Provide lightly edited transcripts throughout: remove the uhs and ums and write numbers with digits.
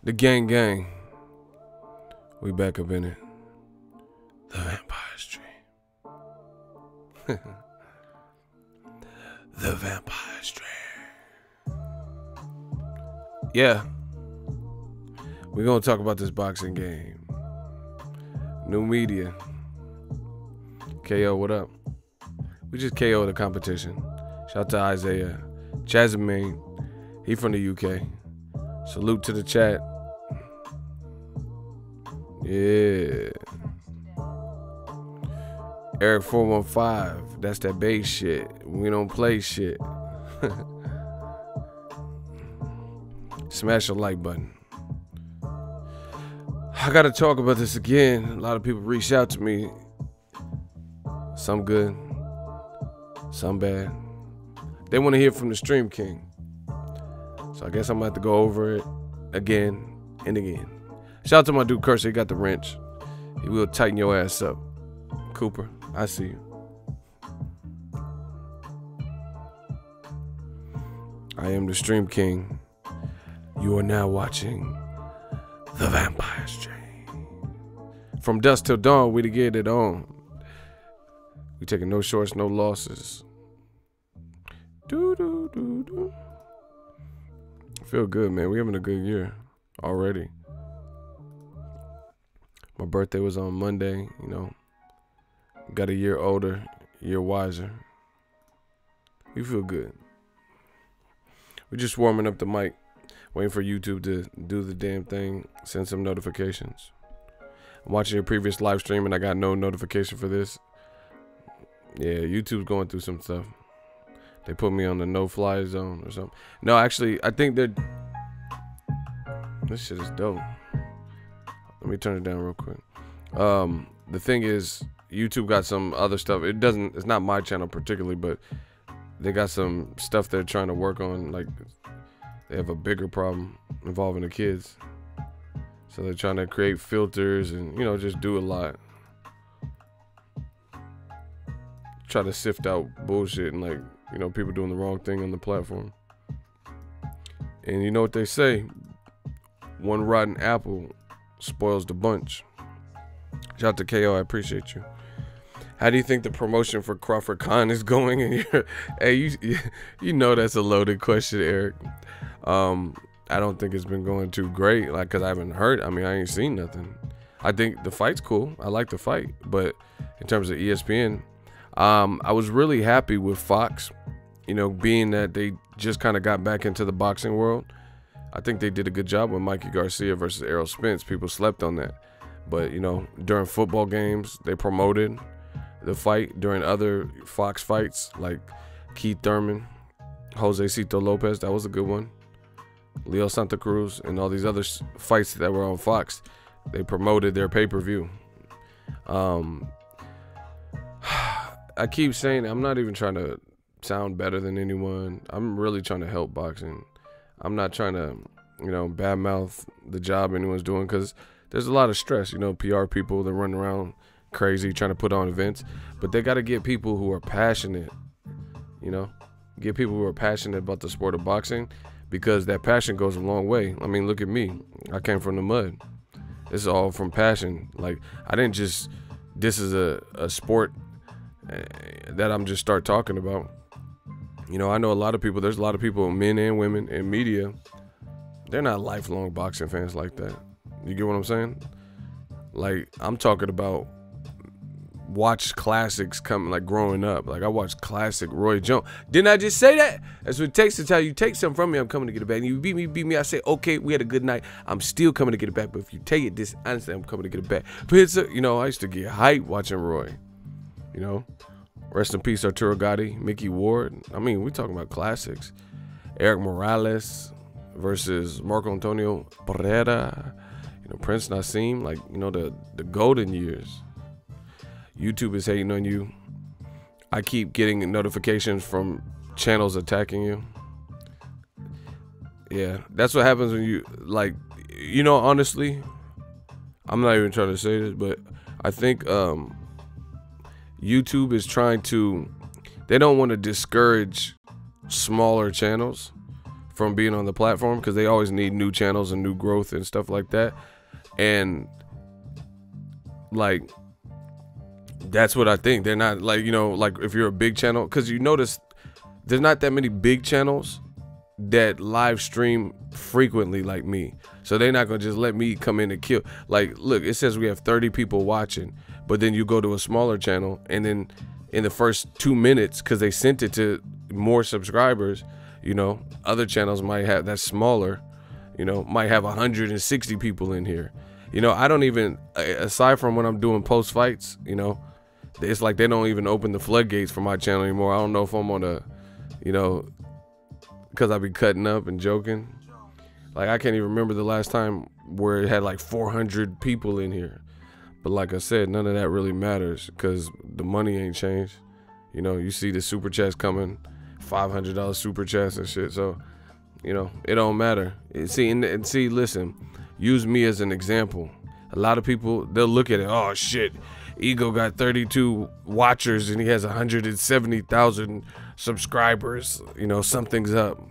The gang gang. We back up in it. The Vampire's Dream. The Vampire's Dream. Yeah. We're going to talk about this boxing game. New media. KO, what up? We just KO'd the competition. Shout out to Isaiah. Jasmine. He from the UK. Salute to the chat. Yeah. Eric 415. That's that bass shit. We don't play shit. Smash the like button. I gotta talk about this again. A lot of people reach out to me. Some good, some bad. They want to hear from the Stream King. So I guess I'm gonna have to go over it again and again. Shout out to my dude Cursor, he got the wrench. He will tighten your ass up. Cooper, I see you. I am the Stream King. You are now watching The Vampire's Dream. From dusk till dawn, we to get it on. We taking no shorts, no losses. Do do do do. Feel good, man. We having a good year already. My birthday was on Monday, you know. Got a year older, a year wiser. We feel good. We're just warming up the mic, waiting for YouTube to do the damn thing, send some notifications. I'm watching your previous live stream and I got no notification for this. Yeah, YouTube's going through some stuff. They put me on the no-fly zone or something. No, actually, I think they're... This shit is dope. Let me turn it down real quick. The thing is, YouTube got some other stuff. It's not my channel particularly, but they got some stuff they're trying to work on. Like, they have a bigger problem involving the kids. So they're trying to create filters and, you know, just do a lot. Try to sift out bullshit and, like, you know, people doing the wrong thing on the platform. And you know what they say? One rotten apple spoils the bunch. Shout out to KO, I appreciate you. How do you think the promotion for Crawford Khan is going? And hey, you know that's a loaded question, Eric. I don't think it's been going too great, like, cause I haven't heard. I mean, I ain't seen nothing. I think the fight's cool. I like the fight, but in terms of ESPN, I was really happy with Fox. You know, being that they just kind of got back into the boxing world. I think they did a good job with Mikey Garcia versus Errol Spence. People slept on that. But, you know, during football games, they promoted the fight. During other Fox fights, like Keith Thurman, Jose Cito Lopez, that was a good one. Leo Santa Cruz, and all these other fights that were on Fox, they promoted their pay-per-view. I keep saying, I'm not even trying to sound better than anyone. I'm really trying to help boxing. I'm not trying to, you know, badmouth the job anyone's doing, because there's a lot of stress. You know, PR people, they're running around crazy trying to put on events, but they got to get people who are passionate, you know, get people who are passionate about the sport of boxing, because that passion goes a long way. I mean, look at me. I came from the mud. This is all from passion. Like, I didn't just, this is a sport that I'm just start talking about. You know, I know a lot of people, there's a lot of people, men and women in media, they're not lifelong boxing fans like that. You get what I'm saying? Like, I'm talking about watch classics coming, like, growing up. Like, I watched classic Roy Jones. Didn't I just say that? That's what it takes to tell you, take something from me, I'm coming to get it back. And you beat me, I say, okay, we had a good night. I'm still coming to get it back. But if you take it dishonestly, I'm coming to get it back. But it's you know, I used to get hyped watching Roy. You know? Rest in peace, Arturo Gatti, Mickey Ward. I mean, we're talking about classics. Eric Morales versus Marco Antonio Pereira. You know, Prince Nassim, like, you know, the golden years. YouTube is hating on you. I keep getting notifications from channels attacking you. Yeah, that's what happens when you, like, you know, honestly, I'm not even trying to say this, but I think YouTube is trying to, they don't want to discourage smaller channels from being on the platform, because they always need new channels and new growth and stuff like that. And like, that's what I think. They're not like, you know, like if you're a big channel, because you notice there's not that many big channels that live stream frequently like me. So they're not gonna just let me come in and kill. Like, look, it says we have 30 people watching, but then you go to a smaller channel, and then in the first 2 minutes, because they sent it to more subscribers, you know, other channels might have, that's smaller, you know, might have 160 people in here. You know, I don't even, aside from when I'm doing post fights, you know, it's like they don't even open the floodgates for my channel anymore. I don't know if I'm on a, you know, because I be cutting up and joking. Like, I can't even remember the last time where it had like 400 people in here. But like I said, none of that really matters because the money ain't changed. You know, you see the super chats coming, $500 super chats and shit. So, you know, it don't matter. See, listen, use me as an example. A lot of people, they'll look at it, oh shit, Ego got 32 watchers and he has 170,000 subscribers. You know, something's up.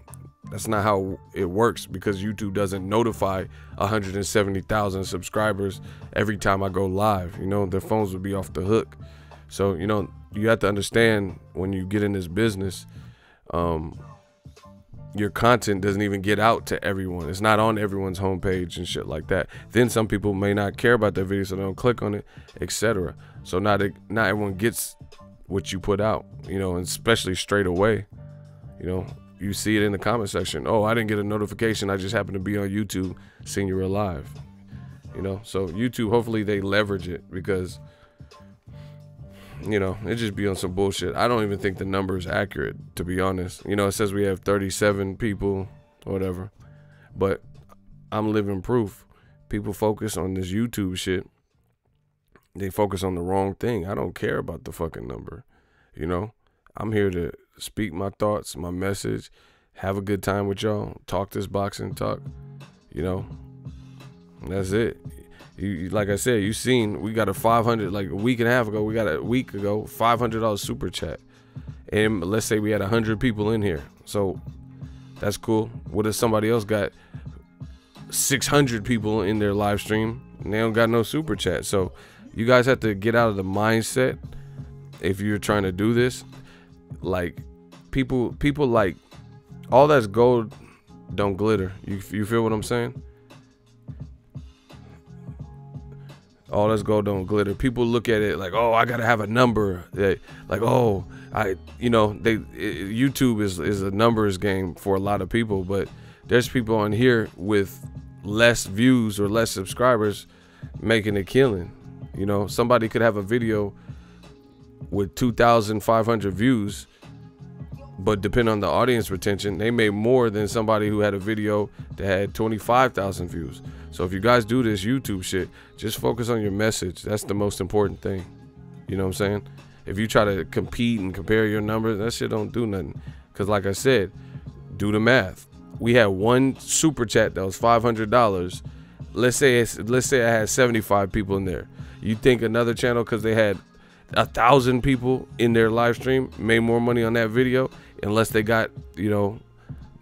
That's not how it works, because YouTube doesn't notify 170,000 subscribers every time I go live. You know, their phones would be off the hook. So, you know, you have to understand when you get in this business, your content doesn't even get out to everyone. It's not on everyone's homepage and shit like that. Then some people may not care about that video, so they don't click on it, etc. So not everyone gets what you put out, you know, and especially straight away. You know, you see it in the comment section. Oh, I didn't get a notification. I just happened to be on YouTube seeing you were live. You know, so YouTube, hopefully they leverage it, because, you know, it just be on some bullshit. I don't even think the number is accurate, to be honest. You know, it says we have 37 people or whatever, but I'm living proof. People focus on this YouTube shit. They focus on the wrong thing. I don't care about the fucking number. You know, I'm here to speak my thoughts, my message, have a good time with y'all, talk this boxing talk, you know. That's it. You, like I said, you seen we got a 500, like a week and a half ago, we got a week ago, $500 super chat. And let's say we had 100 people in here. So that's cool. What if somebody else got 600 people in their live stream and they don't got no super chat? So you guys have to get out of the mindset, if you're trying to do this, like people like, all that's gold don't glitter. You feel what I'm saying? All that's gold don't glitter. People look at it like, oh, I gotta have a number. Like, oh, you know, YouTube is a numbers game for a lot of people, but there's people on here with less views or less subscribers making a killing. You know, somebody could have a video with 2,500 views, but depending on the audience retention, they made more than somebody who had a video that had 25,000 views. So if you guys do this YouTube shit, just focus on your message. That's the most important thing. You know what I'm saying? If you try to compete and compare your numbers, that shit don't do nothing. Because like I said, do the math. We had one super chat that was $500. Let's say I had 75 people in there. You think another channel, because they had 1,000 people in their live stream, made more money on that video, unless they got, you know,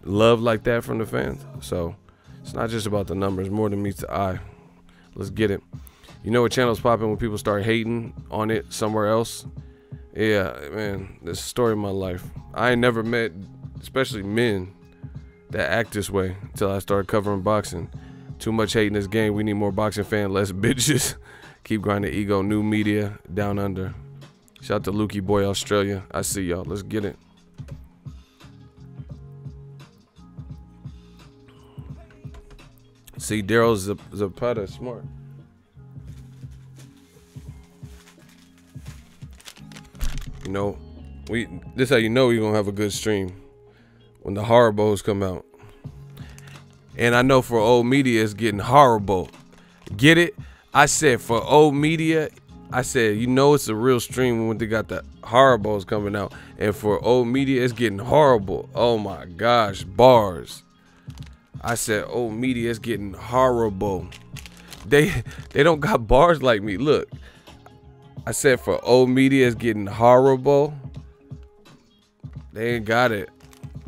love like that from the fans? So it's not just about the numbers, more than meets the eye. Let's get it. You know what channel's popping when people start hating on it somewhere else? Yeah, man, this is the story of my life. I ain't never met, especially men, that act this way until I started covering boxing. Too much hate in this game. We need more boxing fans, less bitches. Keep grinding, Ego, new media, down under. Shout out to Lukey Boy, Australia. I see y'all. Let's get it. See, Daryl Zapata, smart. You know, this how you know you're gonna have a good stream, when the horribles come out. And I know for old media it's getting horrible. Get it? I said for old media, I said, you know it's a real stream when they got the horribles coming out. And for old media, it's getting horrible. Oh my gosh, bars. I said old media is getting horrible. They don't got bars like me. Look, I said for old media is getting horrible. They ain't got it.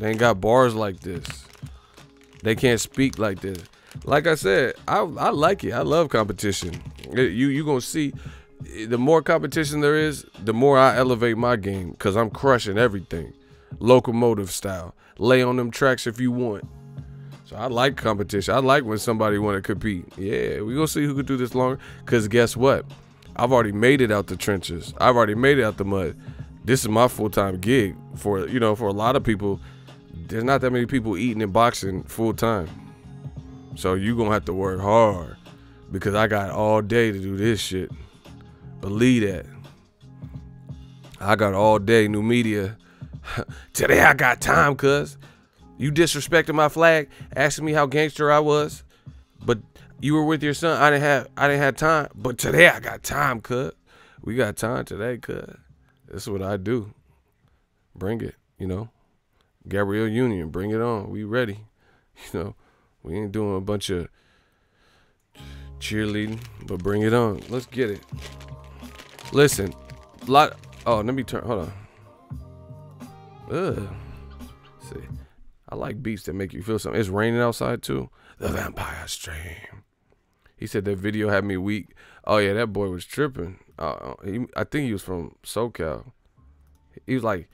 They ain't got bars like this. They can't speak like this. Like I said, I like it. I love competition. You gonna see, the more competition there is, the more I elevate my game, because I'm crushing everything. Locomotive style. Lay on them tracks if you want. So I like competition. I like when somebody want to compete. Yeah, we gonna see who can do this longer. Because guess what? I've already made it out the trenches. I've already made it out the mud. This is my full-time gig. For, you know, for a lot of people, there's not that many people eating and boxing full-time. So you gonna have to work hard, because I got all day to do this shit. Believe that. I got all day. New media. Today I got time, cuz. You disrespected my flag, asking me how gangster I was, but you were with your son. I didn't have time. But today I got time, cuz. We got time today, cuz. This is what I do. Bring it, you know. Gabrielle Union, bring it on. We ready. You know, we ain't doing a bunch of cheerleading, but bring it on. Let's get it. Listen, oh, let me turn, hold on. Ugh. See, I like beats that make you feel something. It's raining outside too. The Vampire Stream. He said that video had me weak. Oh yeah, that boy was tripping. I think he was from SoCal. He was like,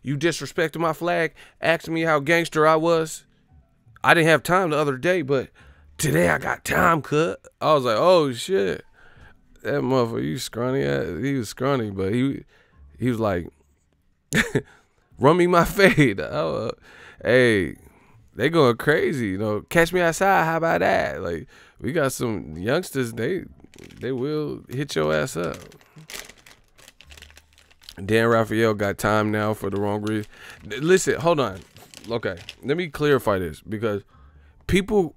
you disrespected my flag, asking me how gangster I was. I didn't have time the other day, but today I got time, cut. I was like, oh shit. That motherfucker, you scrawny ass. He was scrawny, but he was like, run me my fade. Oh, hey, they going crazy, you know. Catch me outside. How about that? Like, we got some youngsters. They will hit your ass up. Dan Raphael got time now for the wrong reason. Listen, hold on. Okay, let me clarify this, because people,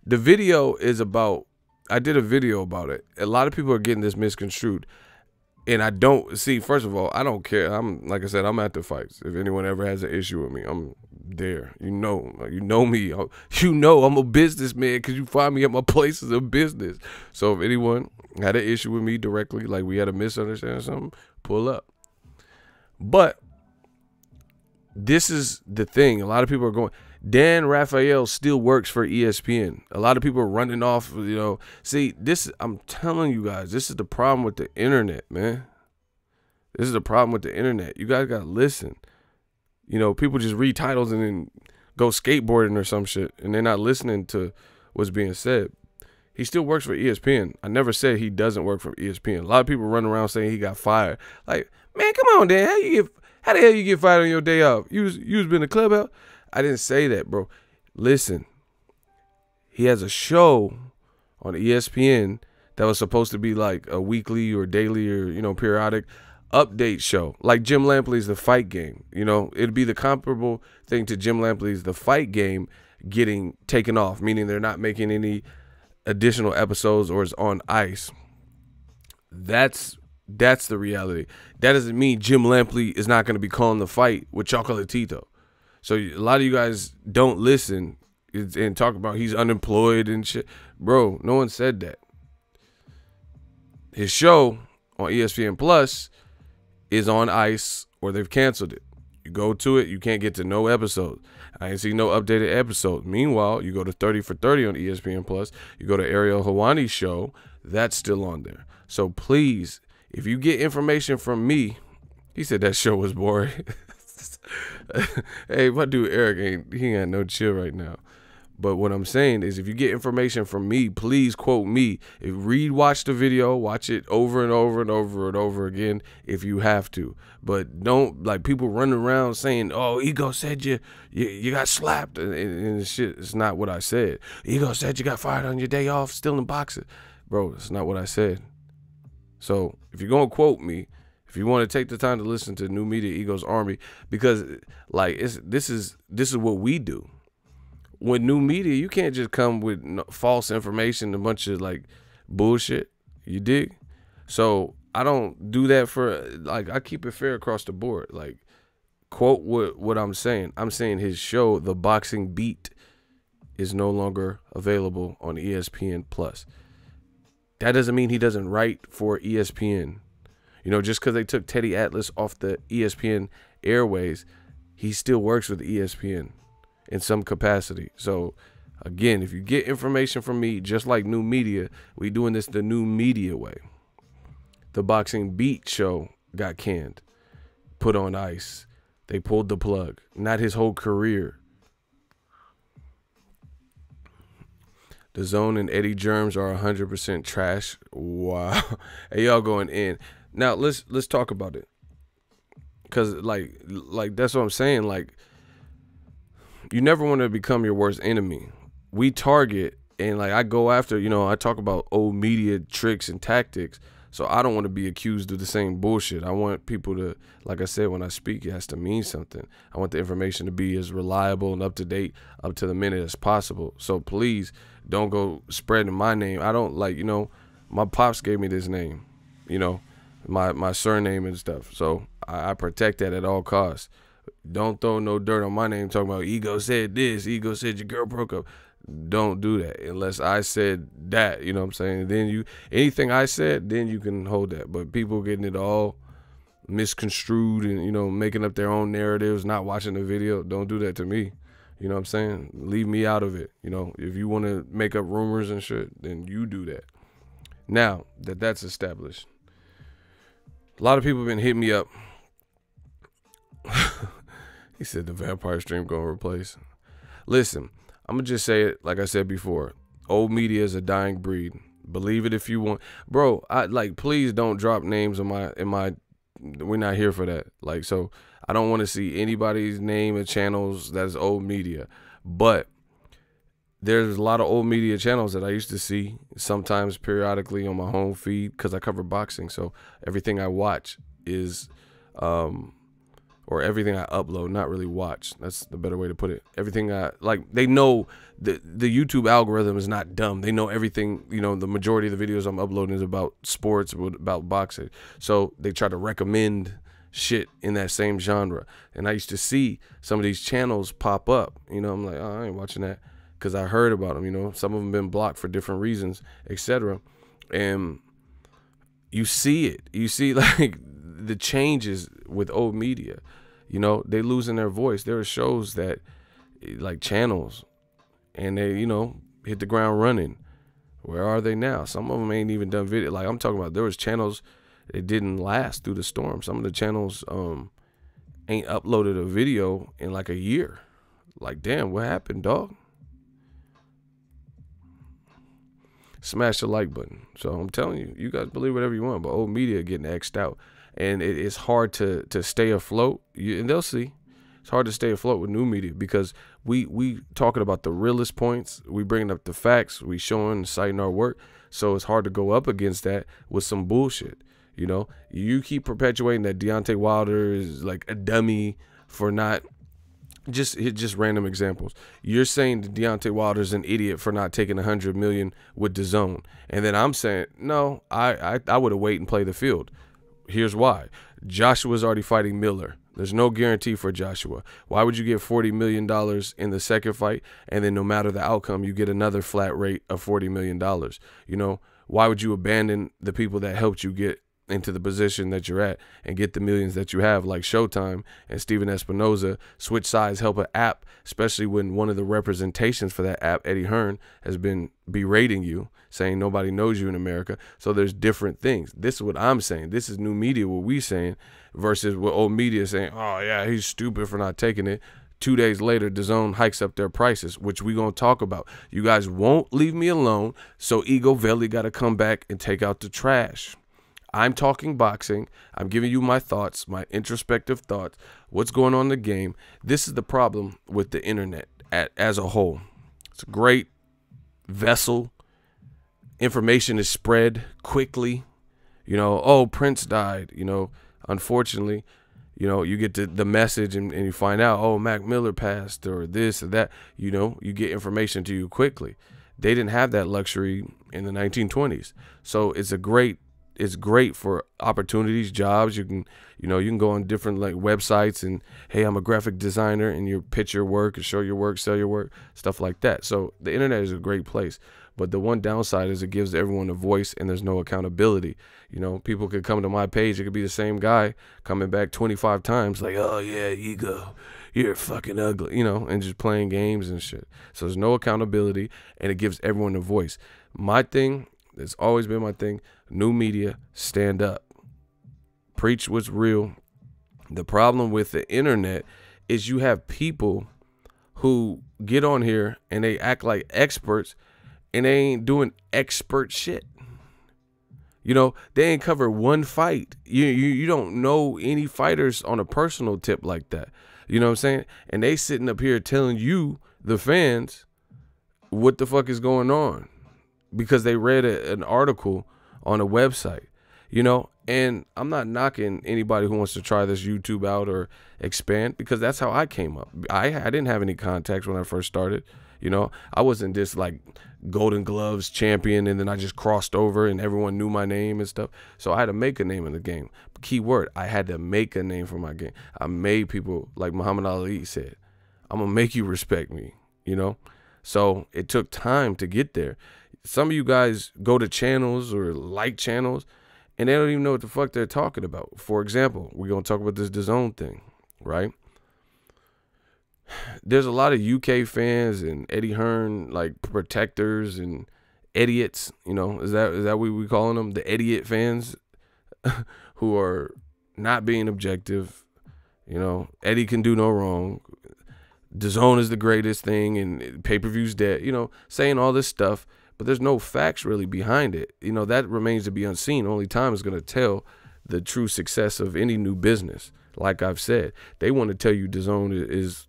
the video is about, I did a video about it. A lot of people are getting this misconstrued. And I don't, see, first of all, I don't care. I'm, like I said, I'm at the fights. If anyone ever has an issue with me, I'm there. You know me. You know I'm a businessman, because you find me at my places of business. So if anyone had an issue with me directly, like we had a misunderstanding or something, pull up. But this is the thing. A lot of people are going, Dan Raphael still works for ESPN. A lot of people are running off, you know. See, this, I'm telling you guys, this is the problem with the internet, man. This is the problem with the internet. You guys got to listen. You know, people just read titles and then go skateboarding or some shit, and they're not listening to what's being said. He still works for ESPN. I never said he doesn't work for ESPN. A lot of people run around saying he got fired. Like, man, come on, Dan. How the hell you get fired on your day off? You was been a clubhouse? I didn't say that, bro. Listen, he has a show on ESPN that was supposed to be like a weekly or daily or, you know, periodic update show. Like Jim Lampley's The Fight Game. You know, it'd be the comparable thing to Jim Lampley's The Fight Game getting taken off, meaning they're not making any additional episodes or is on ice. That's the reality. That doesn't mean Jim Lampley is not going to be calling the fight with Chocolatito. So a lot of you guys don't listen and talk about he's unemployed and shit. Bro, no one said that. His show on ESPN Plus is on ice, or they've canceled it. You go to it, you can't get to no episodes. I ain't see no updated episodes. Meanwhile, you go to 30 for 30 on ESPN Plus. You go to Ariel Helwani's show. That's still on there. So please, if you get information from me, he said that show was boring. Hey, my dude Eric he ain't no chill right now. But what I'm saying is, if you get information from me, please quote me. If watch the video, watch it over and over and over and over again if you have to. But don't, like, people running around saying, oh, Ego said you got slapped and shit. It's not what I said. Ego said you got fired on your day off still in boxing. Bro, it's not what I said. So if you're going to quote me, if you want to take the time to listen to New Media Ego's Army, because like this is what we do. With new media, you can't just come with false information, a bunch of like bullshit. You dig? So I don't do that for, like, I keep it fair across the board. Like, quote what I'm saying. I'm saying his show, The Boxing Beat, is no longer available on ESPN Plus. That doesn't mean he doesn't write for ESPN. You know, just because they took Teddy Atlas off the ESPN airways, he still works with ESPN in some capacity. So Again, if you get information from me, just like new media, we doing this the new media way. The Boxing Beat show got canned, put on ice. They pulled the plug. Not his whole career. Dazn and Eddie Germs are 100% trash. Wow. Hey, y'all going in. Now, let's talk about it. Because, like that's what I'm saying. Like, you never want to become your worst enemy. We target, and, like, I go after, you know, I talk about old media tricks and tactics. So I don't want to be accused of the same bullshit. I want people to, like I said, when I speak, it has to mean something. I want the information to be as reliable and up to date, up to the minute as possible. So please don't go spreading my name. I don't, like, you know, my pops gave me this name, you know, my surname and stuff. So I protect that at all costs. Don't throw no dirt on my name talking about Ego said this, Ego said your girl broke up. Don't do that unless I said that, you know what I'm saying? Then anything I said, then you can hold that. But people getting it all misconstrued and, you know, making up their own narratives, not watching the video, don't do that to me. You know what I'm saying? Leave me out of it. You know, if you want to make up rumors and shit, then you do that. Now that that's established, a lot of people have been hitting me up. He said the vampire stream gonna replace. Listen, I'm going to just say it like I said before. Old media is a dying breed. Believe it if you want. Bro, please don't drop names in my we're not here for that. Like, so I don't want to see anybody's name and channels that's old media. But there's a lot of old media channels that I used to see sometimes periodically on my home feed because I cover boxing. So everything I watch is or everything I upload, not really watch. That's the better way to put it. Everything they know the YouTube algorithm is not dumb. They know everything, you know, the majority of the videos I'm uploading is about sports, about boxing. So they try to recommend shit in that same genre. And I used to see some of these channels pop up. You know, I'm like, oh, I ain't watching that because I heard about them, you know. Some of them been blocked for different reasons, etc. And you see it. You see, like, the changes with old media. You know, they losing their voice. There are shows that, like, channels, and they, you know, hit the ground running. Where are they now? Some of them ain't even done video. Like, I'm talking about, there was channels that didn't last through the storm. Some of the channels ain't uploaded a video in like a year. Like, damn, what happened, dog? Smash the like button. So I'm telling you, you guys believe whatever you want, but old media getting X'd out. And it's hard to stay afloat. And they'll see. It's hard to stay afloat with new media because we talking about the realest points. We bringing up the facts. We showing, citing our work. So it's hard to go up against that with some bullshit. You know, you keep perpetuating that Deontay Wilder is like a dummy for not just random examples. You're saying that Deontay Wilder's an idiot for not taking $100 million with Dazn. And then I'm saying, no, I would have waited and play the field. Here's why. Joshua's already fighting Miller. There's no guarantee for Joshua. Why would you get $40 million in the second fight, and then no matter the outcome, you get another flat rate of $40 million? You know, why would you abandon the people that helped you get into the position that you're at and get the millions that you have, like Showtime and Steven Espinoza, switch sides, help an app, especially when one of the representations for that app, Eddie Hearn, has been berating you, saying nobody knows you in America. So there's different things. This is what I'm saying. This is new media, what we saying, versus what old media is saying, oh yeah, he's stupid for not taking it. 2 days later, Dazn hikes up their prices, which we gonna talk about. You guys won't leave me alone, so Ego Veli got to come back and take out the trash. I'm talking boxing. I'm giving you my thoughts, my introspective thoughts, what's going on in the game. This is the problem with the internet as a whole. It's a great vessel. Information is spread quickly. You know, oh, Prince died. You know, unfortunately, you know, you get the message and you find out, oh, Mac Miller passed or this or that. You know, you get information to you quickly. They didn't have that luxury in the 1920s. So it's a great it's great for opportunities, jobs. You can, you can go on different like websites and, hey, I'm a graphic designer, and you pitch your work and show your work, sell your work, stuff like that. So the internet is a great place. But the one downside is it gives everyone a voice and there's no accountability. People could come to my page. It could be the same guy coming back 25 times like, oh, yeah, ego, you're fucking ugly, and just playing games and shit. So there's no accountability, and it gives everyone a voice. My thing, it's always been my thing, new media, stand up. Preach what's real. The problem with the internet is you have people who get on here and they act like experts, and they ain't doing expert shit. They ain't covered one fight. You don't know any fighters on a personal tip like that. You know what I'm saying? And they sitting up here telling you, the fans, what the fuck is going on because they read an article on a website, And I'm not knocking anybody who wants to try this YouTube out or expand, because that's how I came up. I didn't have any contacts when I first started. I wasn't this like Golden Gloves champion and then I just crossed over and everyone knew my name and stuff. So I had to make a name in the game. Key word, I had to make a name for my game. I made people, like Muhammad Ali said, I'm going to make you respect me, So it took time to get there. Some of you guys go to channels or like channels and they don't even know what the fuck they're talking about. For example, we're going to talk about this Dazn thing, right? There's a lot of UK fans and Eddie Hearn like protectors and idiots, is that what we calling them? The idiot fans who are not being objective. Eddie can do no wrong. Dazn is the greatest thing and pay-per-view's dead, saying all this stuff, but there's no facts really behind it. That remains to be unseen. Only time is going to tell the true success of any new business. Like I've said, they want to tell you Dazn is,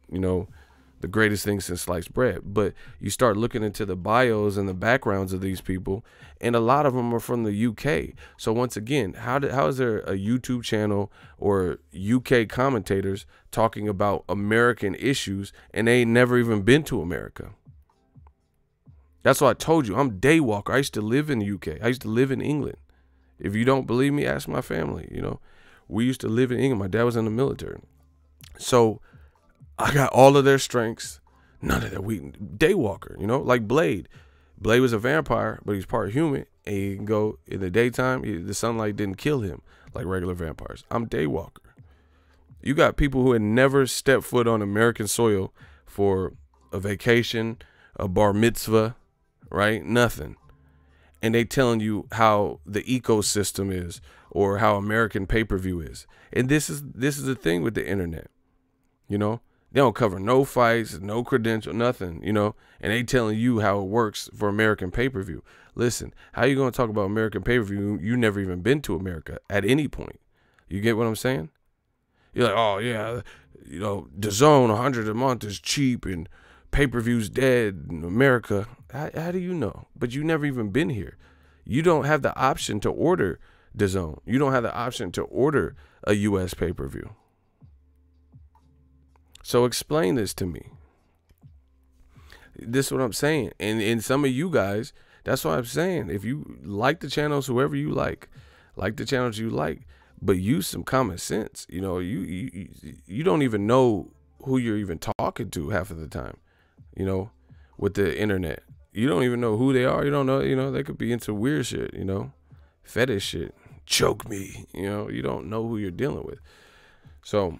the greatest thing since sliced bread. But you start looking into the bios and the backgrounds of these people, and a lot of them are from the UK. So once again, how is there a YouTube channel or UK commentators talking about American issues and they ain't never even been to America? That's why I told you, I'm day walker. I used to live in the UK. I used to live in England. If you don't believe me, ask my family, We used to live in England. My dad was in the military. So I got all of their strengths. None of that. Daywalker, like Blade. Blade was a vampire, but he's part human. And he can go in the daytime. The sunlight didn't kill him like regular vampires. I'm Daywalker. You got people who had never stepped foot on American soil for a vacation, a bar mitzvah, right? Nothing. And they telling you how the ecosystem is or how American pay-per-view is. And this is the thing with the internet. They don't cover no fights, no credential, nothing, and they telling you how it works for American pay-per-view. Listen, how you going to talk about American pay-per-view? You never even been to America at any point. You get what I'm saying? You're like, oh yeah, Dazn 100 a month is cheap and pay-per-view's dead in America. How do you know? But you never even been here. You don't have the option to order Dazn. You don't have the option to order a U.S. pay-per-view. So explain this to me. This is what I'm saying. And some of you guys, that's what I'm saying. If you like the channels, whoever you like the channels you like, but use some common sense. You don't even know who you're even talking to half of the time, with the internet. You don't even know who they are. You don't know, they could be into weird shit, fetish shit. Choke me, you don't know who you're dealing with. So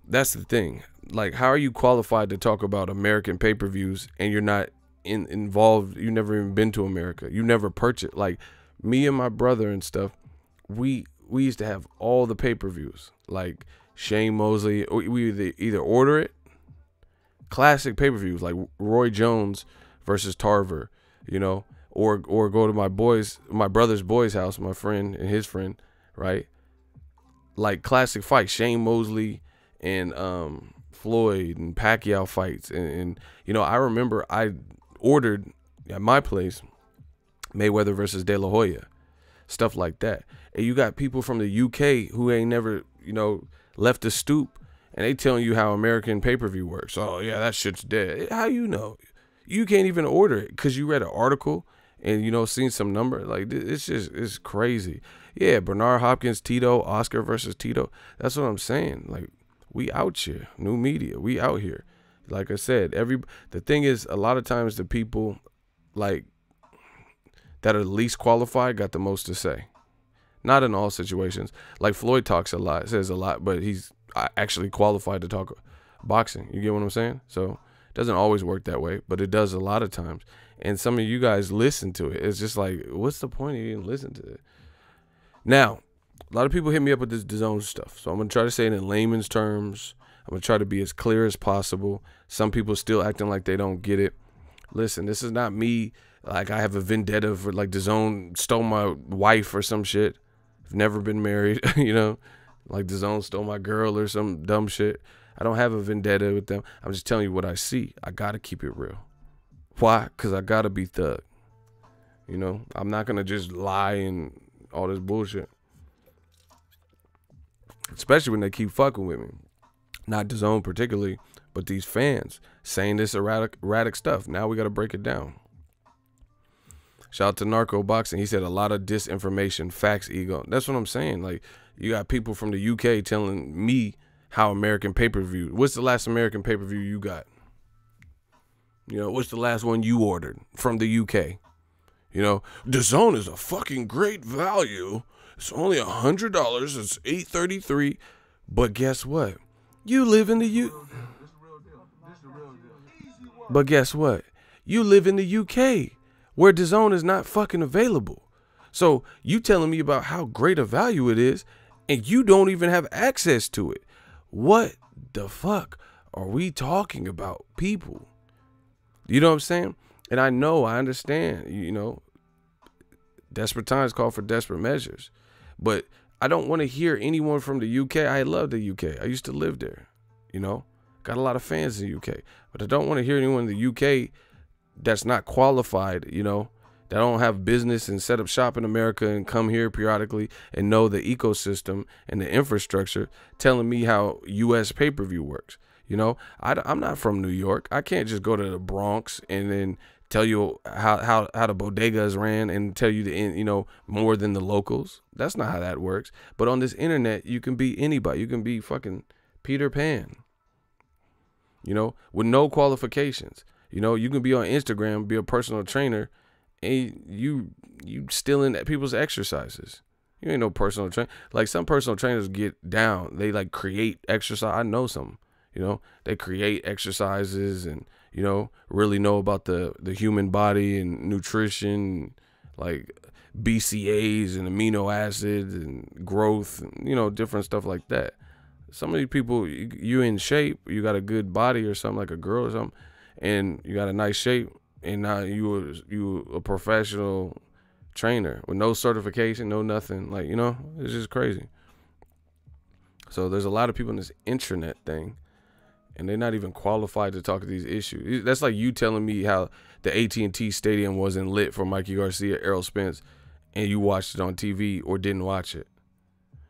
that's the thing. Like, how are you qualified to talk about American pay-per-views and you're not involved? You never even been to America. You never purchased. Like, me and my brother and stuff, we used to have all the pay-per-views. Like Shane Mosley, we either order it, classic pay-per-views like Roy Jones versus Tarver, or go to my brother's boy's house, my friend and his friend, right? Like classic fights, Shane Mosley and Floyd and Pacquiao fights, and I remember I ordered at my place Mayweather versus De La Hoya, stuff like that. And you got people from the UK who ain't never left the stoop, and they telling you how American pay-per-view works. Oh yeah, that shit's dead. How you know? You can't even order it because you read an article and you know, seen some number, like it's crazy. Yeah, Bernard Hopkins, Tito, Oscar versus Tito. That's what I'm saying. Like, we out here, new media, we out here. Like I said, the thing is, a lot of times the people like that are least qualified got the most to say. Not in all situations. Like Floyd talks a lot, says a lot, but he's actually qualified to talk boxing. You get what I'm saying? So it doesn't always work that way, but it does a lot of times. And some of you guys listen to it. It's just like, what's the point of even listening to it? Now, a lot of people hit me up with this Dazn stuff. So I'm going to try to say it in layman's terms. I'm going to try to be as clear as possible. Some people still acting like they don't get it. Listen, this is not me. Like, I have a vendetta for, like, Dazn stole my wife or some shit. I've never been married, you know. Like, Dazn stole my girl or some dumb shit. I don't have a vendetta with them. I'm just telling you what I see. I got to keep it real. Why? Because I got to be thug. You know, I'm not going to just lie and all this bullshit. Especially when they keep fucking with me. Not Dazn particularly, but these fans saying this erratic stuff. Now we got to break it down. Shout out to Narco Boxing. He said a lot of disinformation, facts, ego. That's what I'm saying. Like, you got people from the UK telling me how American pay-per-view. What's the last American pay-per-view you got? You know, what's the last one you ordered from the UK? You know, Dazn is a fucking great value. It's only $100. It's $8.33. But guess what? You live in the U. But guess what? You live in the UK, where Dazn is not fucking available. So you telling me about how great a value it is, and you don't even have access to it. What the fuck are we talking about, people? You know what I'm saying? And I understand, you know, desperate times call for desperate measures. But I don't want to hear anyone from the UK. I love the UK. I used to live there, you know. Got a lot of fans in the UK. But I don't want to hear anyone in the UK that's not qualified, you know, that don't have business and set up shop in America and come here periodically and know the ecosystem and the infrastructure, telling me how U.S. pay-per-view works. You know, I'm not from New York. I can't just go to the Bronx and then tell you how the bodegas ran and tell you you know, more than the locals. That's not how that works. But on this internet, you can be anybody. You can be fucking Peter Pan, you know, with no qualifications. You know, you can be on Instagram, be a personal trainer, and you stealing people's exercises. You ain't no personal trainer. Like, some personal trainers get down. They like create exercise. I know some, you know, they create exercises and, you know, really know about the human body and nutrition, like BCAAs and amino acids and growth, and, you know, different stuff like that. Some of these people, you in shape, you got a good body or something, like a girl or something, and you got a nice shape, and now you a professional trainer with no certification, no nothing. Like, you know, it's just crazy. So there's a lot of people in this intranet thing, and they're not even qualified to talk to these issues. That's like you telling me how the AT&T Stadium wasn't lit for Mikey Garcia, Errol Spence, and you watched it on TV or didn't watch it.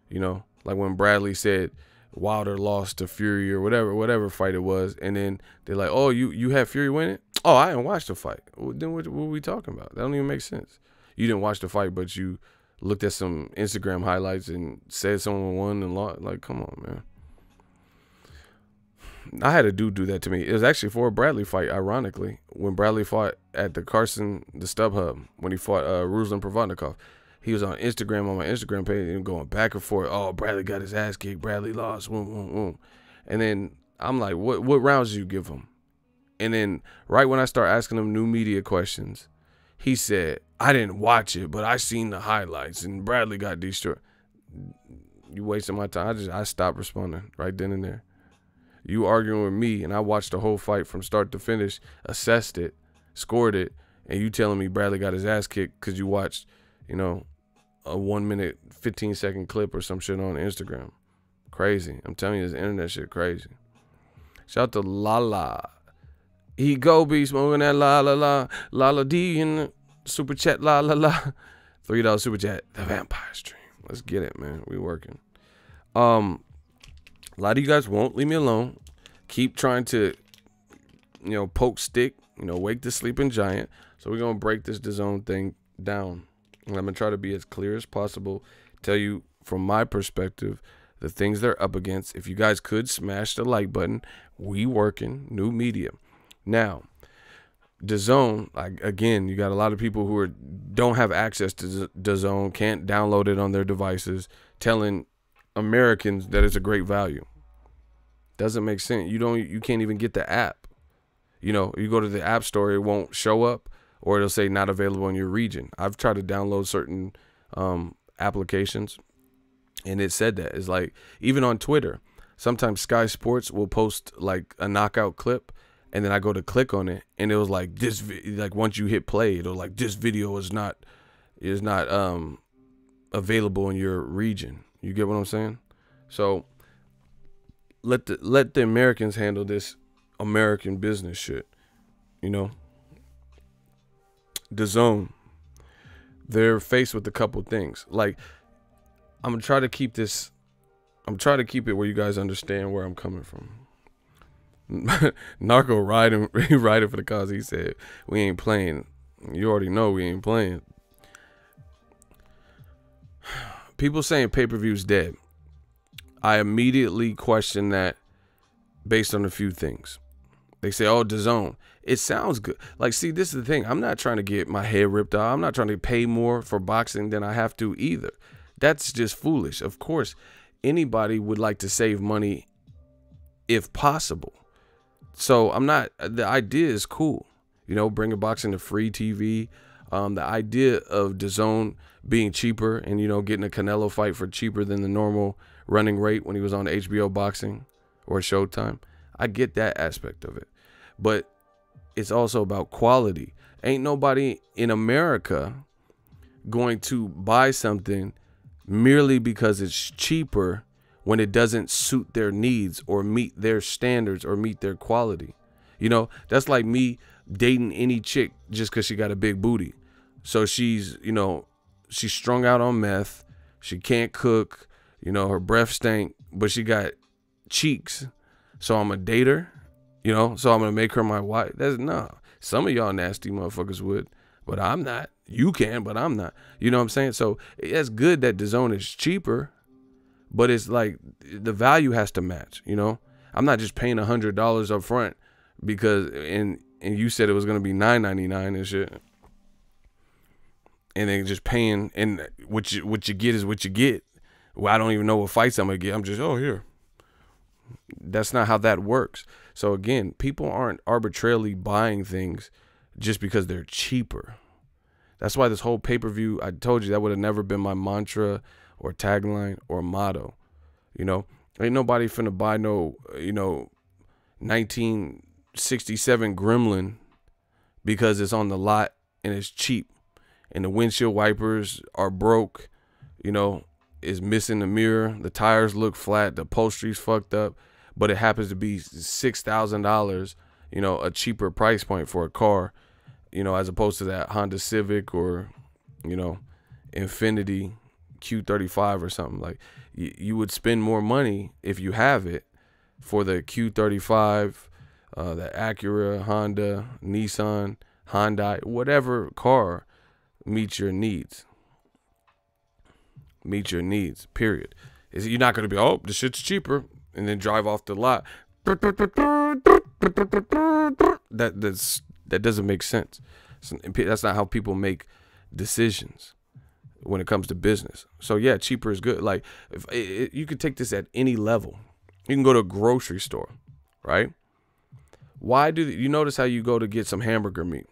You know, like when Bradley said Wilder lost to Fury or whatever fight it was, and then they're like, oh, you had Fury win it? Oh, I didn't watch the fight. Well, then what are we talking about? That don't even make sense. You didn't watch the fight, but you looked at some Instagram highlights and said someone won and lost. Like, come on, man. I had a dude do that to me. It was actually for a Bradley fight, ironically, when Bradley fought at the StubHub, when he fought Ruslan Provodnikov. He was on Instagram, on my Instagram page, and going back and forth. Oh, Bradley got his ass kicked. Bradley lost. And then I'm like, what rounds did you give him? And then right when I start asking him new media questions, he said, I didn't watch it, but I seen the highlights, and Bradley got destroyed. You wasting my time. I stopped responding right then and there. You arguing with me, and I watched the whole fight from start to finish, assessed it, scored it, and you telling me Bradley got his ass kicked because you watched, you know, a 1 minute, 15-second clip or some shit on Instagram. Crazy. I'm telling you, this internet shit crazy. Shout out to Lala. He go be smoking that Lala D in the super chat, $3 super chat. The Vampire Stream. Let's get it, man. We working. A lot of you guys won't leave me alone. Keep trying to poke stick, wake the sleeping giant. So we're going to break this Dazn thing down. And I'm going to try to be as clear as possible, tell you from my perspective the things they're up against. If you guys could smash the like button, we working, new media. Now, Dazn, again, you got a lot of people who don't have access to Dazn, can't download it on their devices, telling Americans that it's a great value. Doesn't make sense. You can't even get the app. You go to the app store, it won't show up, or it'll say not available in your region. I've tried to download certain applications, and it said that. It's like, even on Twitter, sometimes Sky Sports will post like a knockout clip, and then I go to click on it, and it was like once you hit play, it'll like, this video is not available in your region. You get what I'm saying? So let the Americans handle this American business shit. Dazn, they're faced with a couple things. Like, I'm gonna try to keep it where you guys understand where I'm coming from. Narco riding for the cause. He said, we ain't playing. You already know we ain't playing. People saying pay-per-view's dead. I immediately question that based on a few things. They say, oh, Dazn, it sounds good. Like, see, this is the thing. I'm not trying to get my head ripped off. I'm not trying to pay more for boxing than I have to either. That's just foolish. Of course, anybody would like to save money if possible. So the idea is cool. Bringing boxing to free TV. The idea of Dazn being cheaper and, getting a Canelo fight for cheaper than the normal running rate when he was on HBO Boxing or Showtime. I get that aspect of it. But it's also about quality. Ain't nobody in America going to buy something merely because it's cheaper when it doesn't suit their needs or meet their standards or meet their quality. That's like me dating any chick just because she got a big booty. So she's strung out on meth. She can't cook. Her breath stank, but she got cheeks. So I'm a dater. So I'm going to make her my wife. Some of y'all nasty motherfuckers would, but I'm not. You can, but I'm not. You know what I'm saying? So it's good that Dazn is cheaper, but it's like the value has to match. I'm not just paying $100 up front because, and you said it was going to be $9.99 and shit. And then just paying, and what you get is what you get. Well, I don't even know what fights I'm going to get. I'm just, oh, here. That's not how that works. So again, people aren't arbitrarily buying things just because they're cheaper. That's why this whole pay-per-view, I told you that would have never been my mantra or tagline or motto. Ain't nobody finna buy no, 1967 Gremlin because it's on the lot and it's cheap and the windshield wipers are broke, is missing the mirror, the tires look flat, the upholstery's fucked up, but it happens to be $6,000, a cheaper price point for a car, as opposed to that Honda Civic or, Infiniti Q35 or something. Like, you would spend more money if you have it for the Q35, the Acura, Honda, Nissan, Hyundai, whatever car meets your needs. Meet your needs, period. You're not going to be, oh, this shit's cheaper, and then drive off the lot. That doesn't make sense. That's not how people make decisions when it comes to business. So yeah, cheaper is good. Like, you could take this at any level. You can go to a grocery store, right? Why do you notice how you go to get some hamburger meat,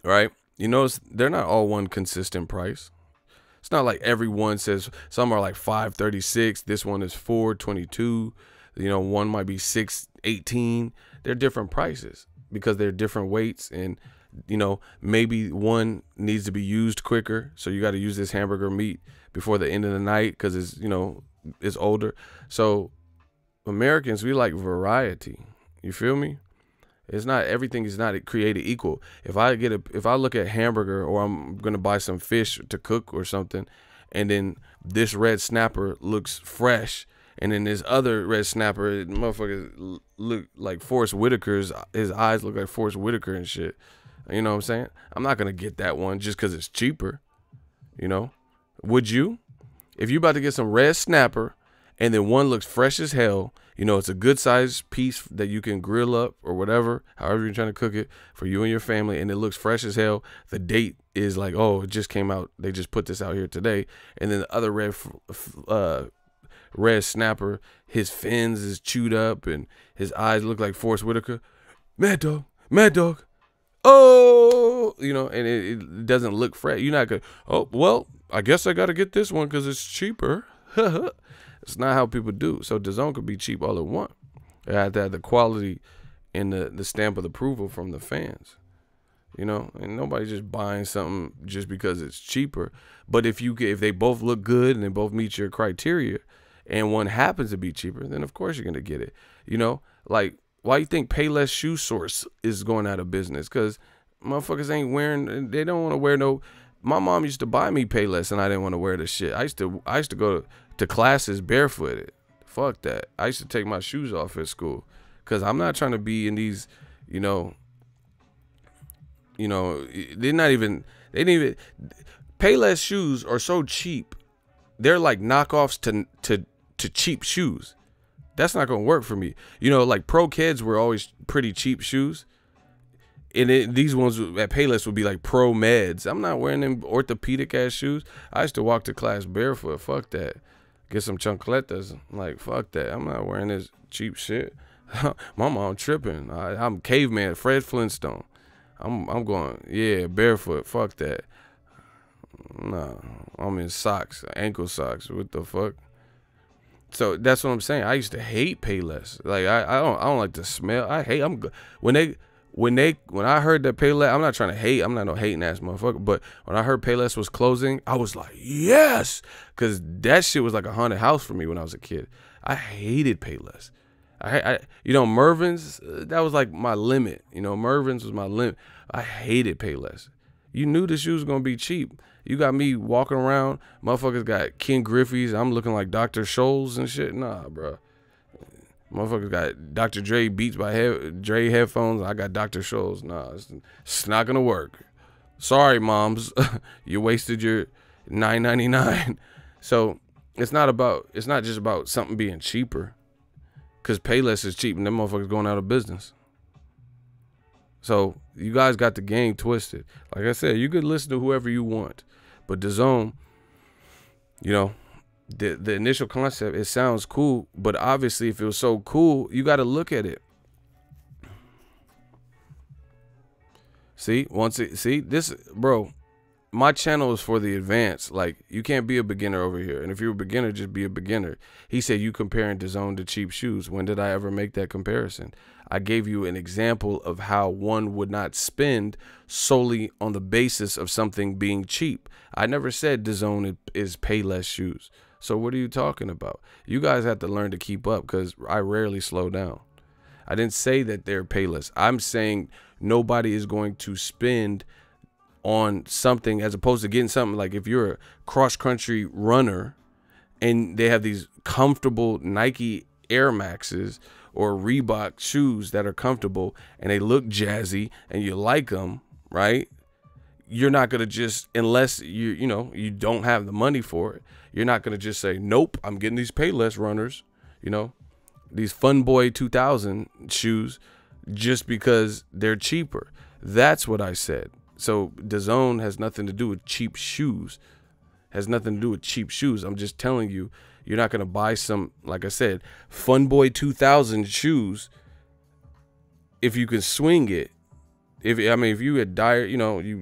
right? You notice they're not all one consistent price. It's not like everyone says, some are like $5.36. This one is $4.22. One might be $6.18. They're different prices because they're different weights, and maybe one needs to be used quicker. So you got to use this hamburger meat before the end of the night because it's it's older. So Americans, we like variety. You feel me? It's not, everything is not created equal. If I look at hamburger, or I'm gonna buy some fish to cook or something, and then this red snapper looks fresh, And then this other red snapper, motherfucker look like Forrest Whitaker's. His eyes look like Forrest Whitaker and shit. You know what I'm saying? I'm not gonna get that one just because it's cheaper. You know? Would you? If you about to get some red snapper, and then one looks fresh as hell, you know, it's a good sized piece that you can grill up or whatever, however you're trying to cook it for you and your family, and it looks fresh as hell. The date is like, oh, it just came out. They just put this out here today. And then the other red snapper, his fins is chewed up and his eyes look like Forrest Whitaker. Mad dog. Oh, you know, and it doesn't look fresh. You're not gonna, oh, well, I guess I got to get this one because it's cheaper. It's not how people do. So Dazn could be cheap all it want. It had to have the quality and the stamp of approval from the fans. You know, and nobody's just buying something just because it's cheaper. But if they both look good and they both meet your criteria, and one happens to be cheaper, then of course you're gonna get it. You know, like why you think Payless Shoe Source is going out of business? Because motherfuckers ain't wearing. They don't want to wear no. My mom used to buy me Payless, and I didn't want to wear the shit. I used to go to classes barefooted. Fuck that. I used to take my shoes off at school because I'm not trying to be in these. You know, they're not even. They didn't even. Payless shoes are so cheap. They're like knockoffs to cheap shoes. That's not gonna work for me. You know, like Pro Kids were always pretty cheap shoes, and these ones at Payless would be like Pro Meds. I'm not wearing them orthopedic ass shoes. I used to walk to class barefoot. Fuck that. Get some chancletas. Like fuck that. I'm not wearing this cheap shit. My mom tripping. I'm caveman, Fred Flintstone. I'm going, yeah, barefoot. Fuck that. Nah, I'm in socks, ankle socks. What the fuck? So that's what I'm saying. I used to hate Payless. Like I don't like the smell. When I heard that Payless, I'm not trying to hate. I'm not no hating ass motherfucker. But when I heard Payless was closing, I was like, yes, because that shit was like a haunted house for me when I was a kid. I hated Payless. You know, Mervyn's, that was like my limit. You know, Mervyn's was my limit. I hated Payless. You knew the shoes was gonna be cheap. You got me walking around, motherfuckers got Ken Griffey's. I'm looking like Dr. Scholl's and shit. Nah, bro. Motherfuckers got Dr. Dre Beats by Dre headphones. I got Dr. Scholl's. Nah, it's not gonna work. Sorry, moms. You wasted your $9.99. So it's not just about something being cheaper. Cause Payless is cheap and them motherfuckers going out of business. So you guys got the game twisted. Like I said, you could listen to whoever you want. But Dazn, you know, the initial concept, it sounds cool, but obviously if it was so cool, you got to look at it. See, this, bro, my channel is for the advanced. Like, you can't be a beginner over here. And if you're a beginner, just be a beginner. He said you comparing Dazn to cheap shoes. When did I ever make that comparison? I gave you an example of how one would not spend solely on the basis of something being cheap. I never said Dazn is Payless shoes. So what are you talking about? You guys have to learn to keep up because I rarely slow down. I didn't say that they're Payless. I'm saying nobody is going to spend on something as opposed to getting something like if you're a cross-country runner and they have these comfortable Nike Air Maxes or Reebok shoes that are comfortable and they look jazzy and you like them, right? You're not going to just, unless you don't have the money for it, you're not going to just say, nope, I'm getting these Payless runners, these Funboy 2000 shoes just because they're cheaper. That's what I said. So Dazn has nothing to do with cheap shoes. Has nothing to do with cheap shoes. I'm just telling you, you're not going to buy some, like I said, Funboy 2000 shoes if you can swing it. If you had dire,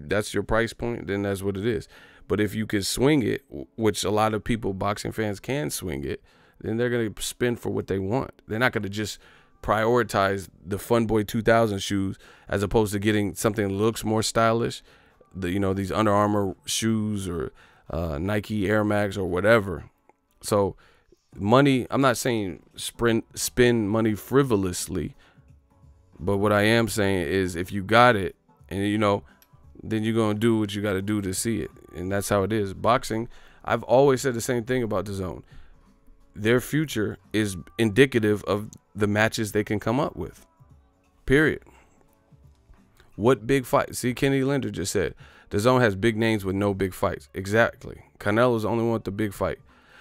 that's your price point, then that's what it is. But if you can swing it, which a lot of people, boxing fans, can swing it, then they're going to spend for what they want. They're not going to just prioritize the Funboy 2000 shoes as opposed to getting something that looks more stylish. These Under Armour shoes or Nike Air Max or whatever. So money, I'm not saying spend money frivolously, but what I am saying is if you got it and then you're going to do what you got to do to see it. And that's how it is. Boxing, I've always said the same thing about Dazn. their future is indicative of the matches they can come up with. Period. What big fight? See, Kennedy Linder just said, Dazn has big names with no big fights. Exactly. Canelo's the only one with the big fight.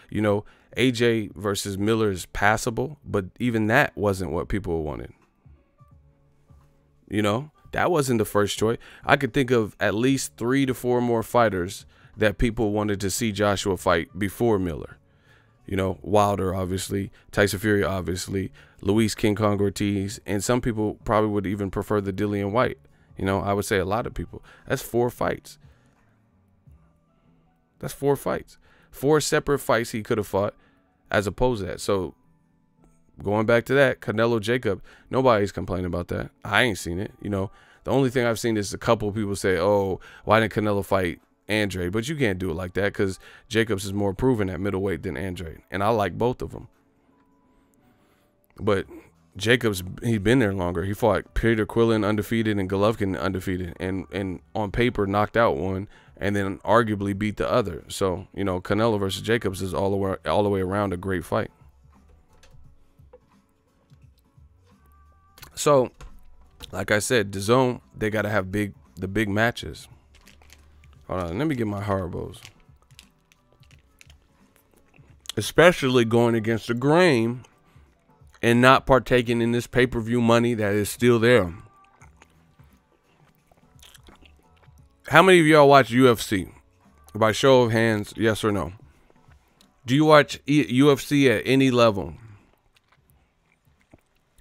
You know, AJ versus Miller is passable, but even that wasn't what people wanted. You know, that wasn't the first choice. I could think of at least 3 to 4 more fighters that people wanted to see Joshua fight before Miller. You know, Wilder, obviously, Tyson Fury, obviously, Luis King Kong Ortiz, and some people probably would even prefer the Dillian White. You know, I would say a lot of people. That's 4 fights. That's 4 fights. 4 separate fights he could have fought as opposed to that. So, going back to that, Canelo Jacob, nobody's complaining about that. I ain't seen it. You know, the only thing I've seen is a couple of people say, oh, why didn't Canelo fight Andre? But you can't do it like that because Jacobs is more proven at middleweight than Andre. And I like both of them. But Jacobs, he's been there longer. He fought Peter Quillen undefeated and Golovkin undefeated. And on paper knocked out one and then arguably beat the other. So, you know, Canelo versus Jacobs is all the way around a great fight. So, like I said, DAZN, they got to have the big matches. Hold on, let me get my Haribo's. Especially going against the grain and not partaking in this pay-per-view money that is still there. How many of y'all watch UFC? By show of hands, yes or no? Do you watch UFC at any level?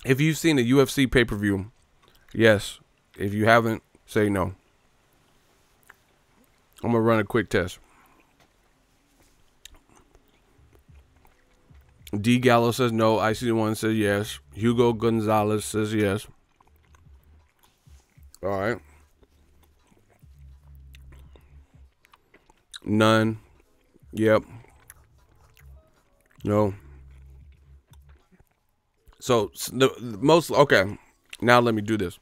If you've seen a UFC pay-per-view, yes. If you haven't, say no. I'm going to run a quick test. D. Gallo says no. IC1 says yes. Hugo Gonzalez says yes. All right. None. Yep. No. So the most, okay, now let me do this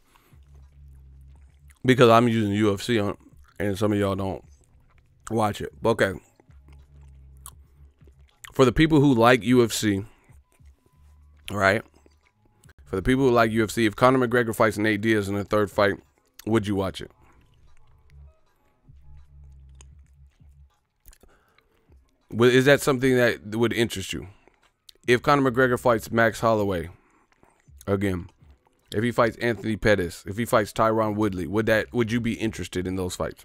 because I'm using UFC on, and some of y'all don't watch it. Okay, for the people who like UFC, right? For the people who like UFC, if Conor McGregor fights Nate Diaz in the 3rd fight, would you watch it? Is that something that would interest you? If Conor McGregor fights Max Holloway again, if he fights Anthony Pettis, if he fights Tyron Woodley, would you be interested in those fights?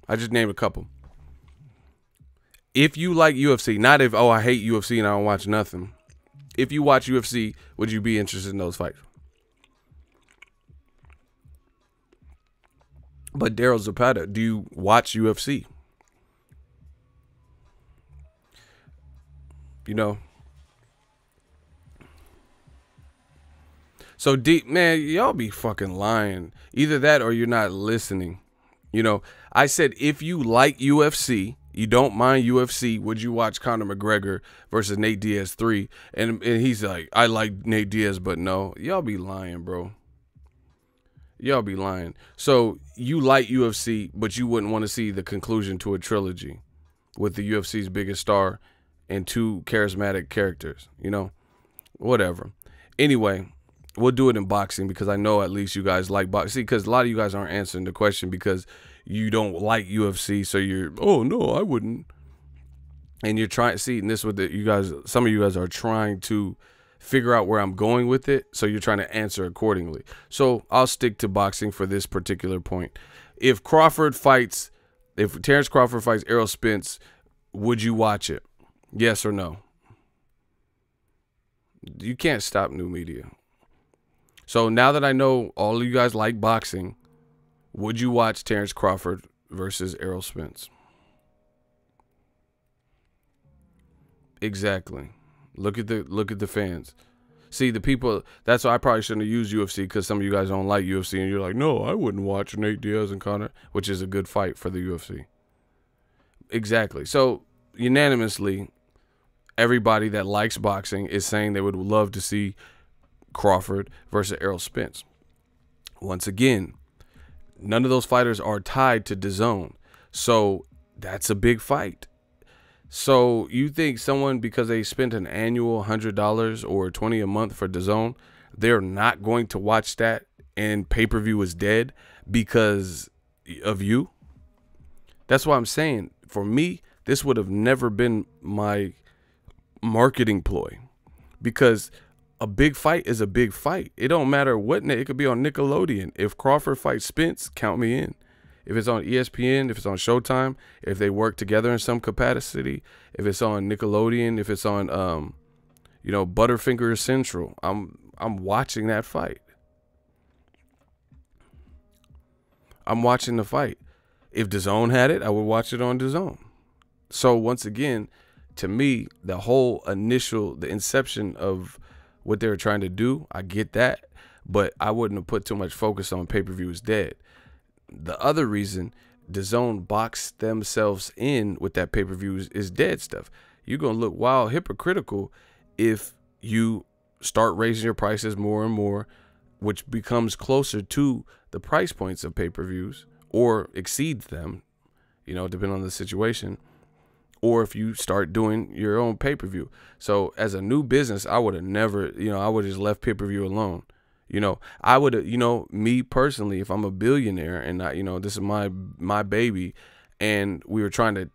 I just named a couple. If you like UFC, not if, oh, I hate UFC and I don't watch nothing. If you watch UFC, would you be interested in those fights? But Daryl Zapata, do you watch UFC? You know, so deep, man, y'all be fucking lying. Either that or you're not listening. You know, I said, if you like UFC, you don't mind UFC, would you watch Conor McGregor versus Nate Diaz 3? And he's like, I like Nate Diaz, but no. Y'all be lying, bro. Y'all be lying. So you like UFC, but you wouldn't want to see the conclusion to a trilogy with the UFC's biggest star and 2 charismatic characters, you know, whatever. Anyway, we'll do it in boxing because I know at least you guys like boxing. See, because a lot of you guys aren't answering the question because you don't like UFC. So you're, oh, no, I wouldn't. And you're trying to see, and this is what you guys, some of you guys are trying to figure out where I'm going with it. So you're trying to answer accordingly. So I'll stick to boxing for this particular point. If Terrence Crawford fights Errol Spence, would you watch it? Yes or no? You can't stop new media. So now that I know all of you guys like boxing, would you watch Terrence Crawford versus Errol Spence? Exactly. Look at the fans. See, the people, that's why I probably shouldn't have used UFC because some of you guys don't like UFC and you're like, no, I wouldn't watch Nate Diaz and Conor, which is a good fight for the UFC. Exactly. So unanimously, everybody that likes boxing is saying they would love to see Crawford versus Errol Spence. Once again, none of those fighters are tied to DAZN. So that's a big fight. So you think someone, because they spent an annual $100 or $20 a month for DAZN, they're not going to watch that and pay-per-view is dead because of you? That's why I'm saying, for me, this would have never been my marketing ploy, because a big fight is a big fight. It don't matter what, it could be on Nickelodeon. If Crawford fights Spence, count me in. If it's on ESPN, if it's on Showtime, if they work together in some capacity, if it's on Nickelodeon, if it's on Butterfinger Central, I'm watching that fight. I'm watching the fight. If DAZN had it, I would watch it on DAZN. So once again, to me, the inception of what they were trying to do, I get that, but I wouldn't have put too much focus on pay-per-view is dead. The other reason DAZN boxed themselves in with that pay-per-view is dead stuff. You're going to look wild hypocritical if you start raising your prices more and more, which becomes closer to the price points of pay-per-views or exceeds them, depending on the situation, or if you start doing your own pay-per-view. So as a new business, I would have never, I would have just left pay-per-view alone. I would have, me personally, if I'm a billionaire and this is my baby, and we were trying to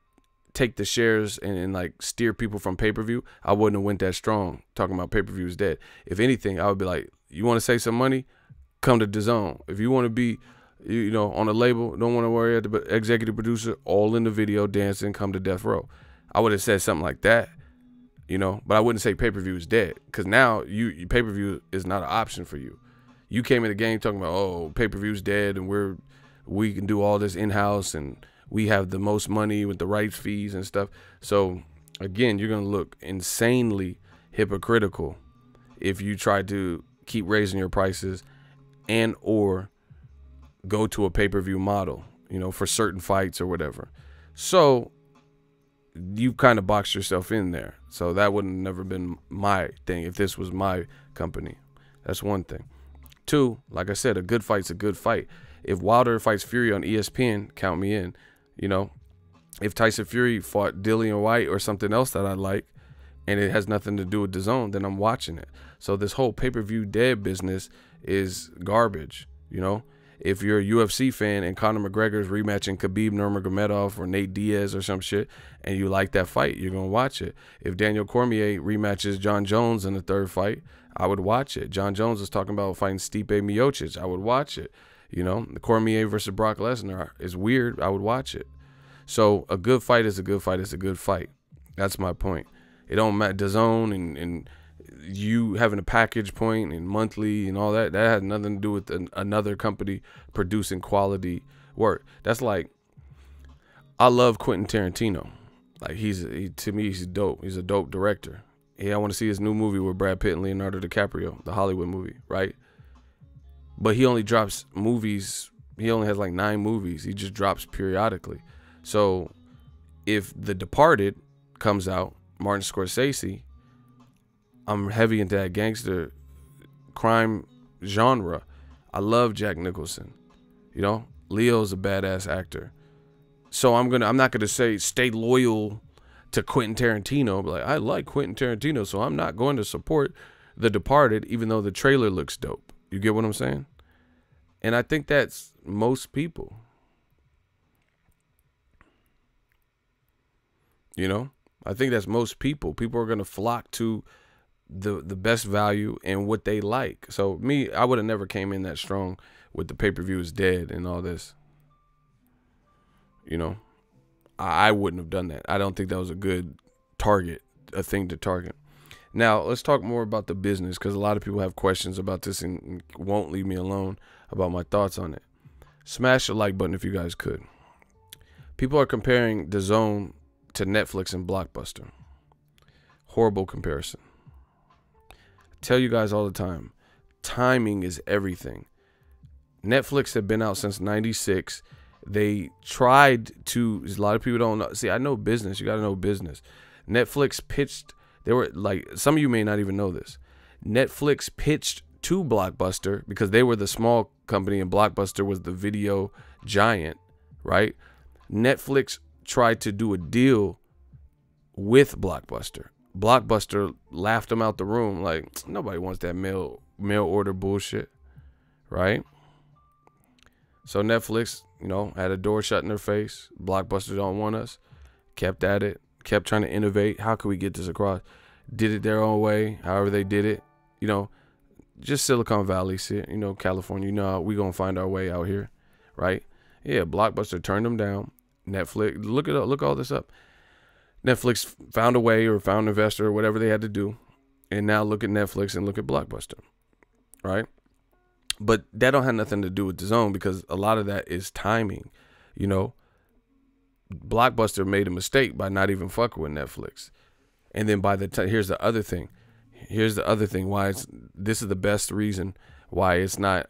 take the shares and like steer people from pay-per-view, I wouldn't have went that strong talking about pay-per-view is dead. If anything, I would be like, you want to save some money? Come to DAZN. If you want to be, on a label, don't want to worry about the executive producer, all in the video dancing, come to Death Row. I would have said something like that, but I wouldn't say pay-per-view is dead, because now you pay-per-view is not an option for you. You came in the game talking about, oh, pay-per-view's dead and we can do all this in-house and we have the most money with the rights fees and stuff. So again, you're going to look insanely hypocritical if you try to keep raising your prices and or go to a pay-per-view model, for certain fights or whatever. So you kind of boxed yourself in there. So that would have never been my thing if this was my company. That's one thing. Two, like I said, a good fight's a good fight. If Wilder fights Fury on ESPN, count me in. If Tyson Fury fought Dillian White or something else that I like, and it has nothing to do with DAZN, then I'm watching it. So this whole pay-per-view dead business is garbage, If you're a UFC fan and Conor McGregor's rematching Khabib Nurmagomedov or Nate Diaz or some shit, and you like that fight, you're going to watch it. If Daniel Cormier rematches John Jones in the third fight, I would watch it. John Jones is talking about fighting Stipe Miocic. I would watch it. The Cormier versus Brock Lesnar is weird. I would watch it. So a good fight is a good fight. It's a good fight. That's my point. It don't matter. DAZN and you having a package point and monthly and all that has nothing to do with another company producing quality work. That's like, I love Quentin Tarantino. Like to me, he's dope. He's a dope director. I want to see his new movie with Brad Pitt and Leonardo DiCaprio, the Hollywood movie, right? But he only drops movies. He only has like 9 movies. He just drops periodically. So if The Departed comes out, Martin Scorsese, I'm heavy into that gangster crime genre. I love Jack Nicholson. Leo's a badass actor. So I'm not gonna say stay loyal to Quentin Tarantino, but I like Quentin Tarantino, so I'm not going to support The Departed, even though the trailer looks dope. You get what I'm saying? And I think that's most people. I think that's most people. People are gonna flock to the best value and what they like. So me, I would have never came in that strong with the pay-per-view is dead and all this. I wouldn't have done that. I don't think that was a good thing to target. Now let's talk more about the business, because a lot of people have questions about this and won't leave me alone about my thoughts on it. Smash the like button if you guys could. People are comparing DAZN to Netflix and Blockbuster. Horrible comparison. Tell you guys all the time, timing is everything. Netflix had been out since '96. They tried to, a lot of people don't know. See, I know business. You got to know business. Netflix pitched, they were like, some of you may not even know this. Netflix pitched to Blockbuster because they were the small company and Blockbuster was the video giant, right? Netflix tried to do a deal with Blockbuster. Blockbuster laughed them out the room like, nobody wants that mail order bullshit, right? So Netflix, you know, had a door shut in their face. Blockbuster don't want us. Kept at it. Kept trying to innovate. How could we get this across? Did it their own way, however they did it. You know, just Silicon Valley shit. You know, California, you know, we going to find our way out here, right? Yeah, Blockbuster turned them down. Netflix, look it up, look all this up. Netflix found a way or found an investor or whatever they had to do. And now look at Netflix and look at Blockbuster, right? But that don't have nothing to do with Dazn, because a lot of that is timing. You know, Blockbuster made a mistake by not even fucking with Netflix. And then by the time, here's the other thing why this is the best reason why it's not,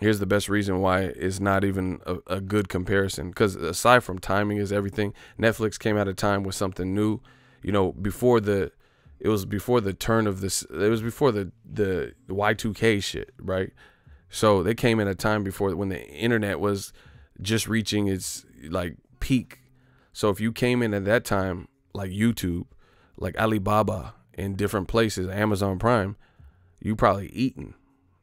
here's the best reason why it's not even a good comparison. Because aside from timing is everything, Netflix came at a time with something new, you know, it was before the turn of this, it was before the Y2K shit, right? So they came in a time before when the internet was just reaching its like peak. So if you came in at that time, like YouTube, like Alibaba in different places, Amazon Prime, you probably eating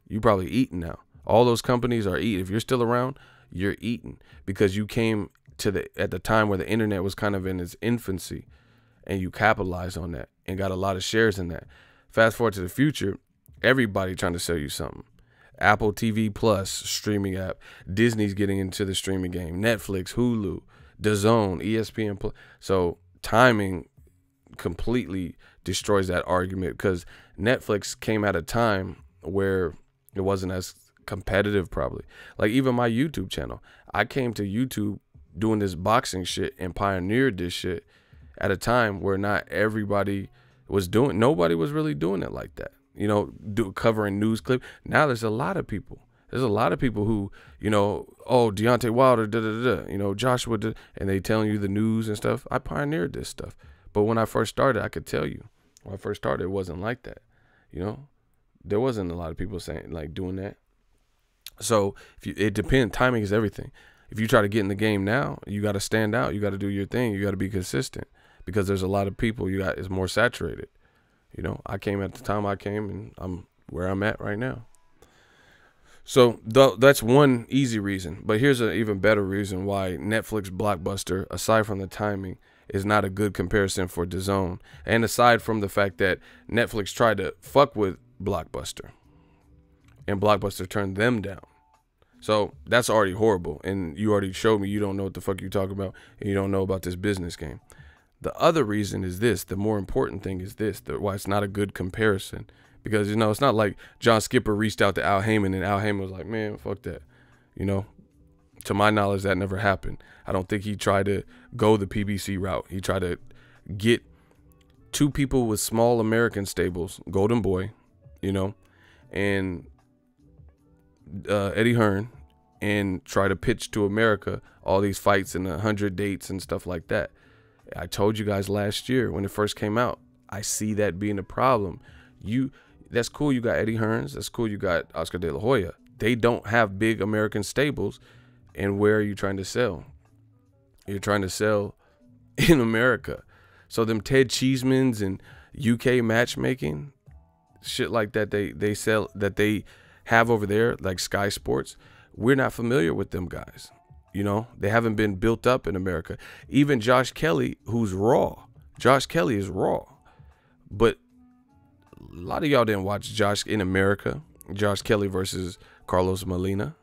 now. All those companies are eating. If you're still around, you're eating, because you came to at the time where the internet was kind of in its infancy, and you capitalized on that and got a lot of shares in that. Fast forward to the future, everybody trying to sell you something. Apple TV Plus streaming app, Disney's getting into the streaming game, Netflix, Hulu, Dazn, ESPN Plus. So timing completely destroys that argument, because Netflix came at a time where it wasn't as competitive, probably. Like even my YouTube channel, I came to YouTube doing this boxing shit and pioneered this shit at a time where not everybody was doing, nobody was really doing it like that, you know, covering news clip. Now there's a lot of people who, you know, oh, Deontay Wilder, you know, Joshua, and they telling you the news and stuff. I pioneered this stuff. But when I first started, I could tell you, when I first started, it wasn't like that. You know, there wasn't a lot of people saying, like, doing that. So it depends. Timing is everything. If you try to get in the game now, you got to stand out. You got to do your thing. You got to be consistent, because there's a lot of people. It's more saturated. You know, I came at the time I came, and I'm where I'm at right now. So that's one easy reason. But here's an even better reason why Netflix Blockbuster, aside from the timing, is not a good comparison for Dazn. And aside from the fact that Netflix tried to fuck with Blockbuster, and Blockbuster turned them down. So that's already horrible. And you already showed me you don't know what the fuck you talking about, and you don't know about this business game. The other reason is this. The more important thing is this, why it's not a good comparison. Because, you know, it's not like John Skipper reached out to Al Heyman and Al Heyman was like, man, fuck that. You know, to my knowledge, that never happened. I don't think he tried to go the PBC route. He tried to get two people with small American stables, Golden Boy, you know, and Eddie Hearn, and try to pitch to America all these fights and 100 dates and stuff like that. I told you guys last year when it first came out, I see that being a problem. That's cool. You got Eddie Hearns. That's cool. You got Oscar De La Hoya. They don't have big American stables. And where are you trying to sell? You're trying to sell in America. So them Ted Cheesemans and UK matchmaking, shit like that, they sell, that they have over there, like Sky Sports. We're not familiar with them guys. You know, they haven't been built up in America. Even Josh Kelly, who's raw. Josh Kelly is raw. But a lot of y'all didn't watch Josh in America. Josh Kelly versus Carlos Molina.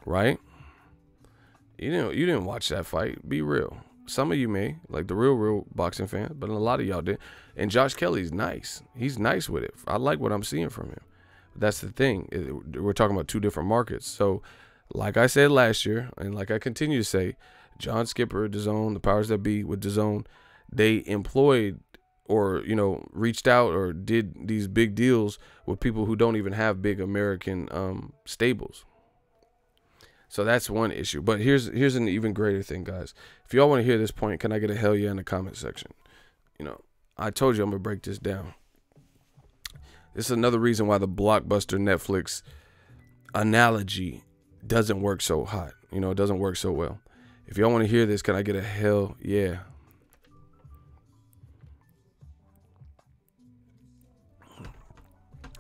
Right? You didn't watch that fight. Be real. Some of you may, like the real boxing fans, but a lot of y'all did. And Josh Kelly's nice. He's nice with it. I like what I'm seeing from him. That's the thing. We're talking about two different markets. So, like I said last year, and like I continue to say, John Skipper, Dazn, the powers that be with Dazn, they employed or, you know, reached out or did these big deals with people who don't even have big American stables. So that's one issue. But here's an even greater thing, guys. If y'all want to hear this point, can I get a hell yeah in the comment section? You know, I told you I'm going to break this down. This is another reason why the Blockbuster Netflix analogy doesn't work so hot. You know, it doesn't work so well. If y'all want to hear this, can I get a hell yeah?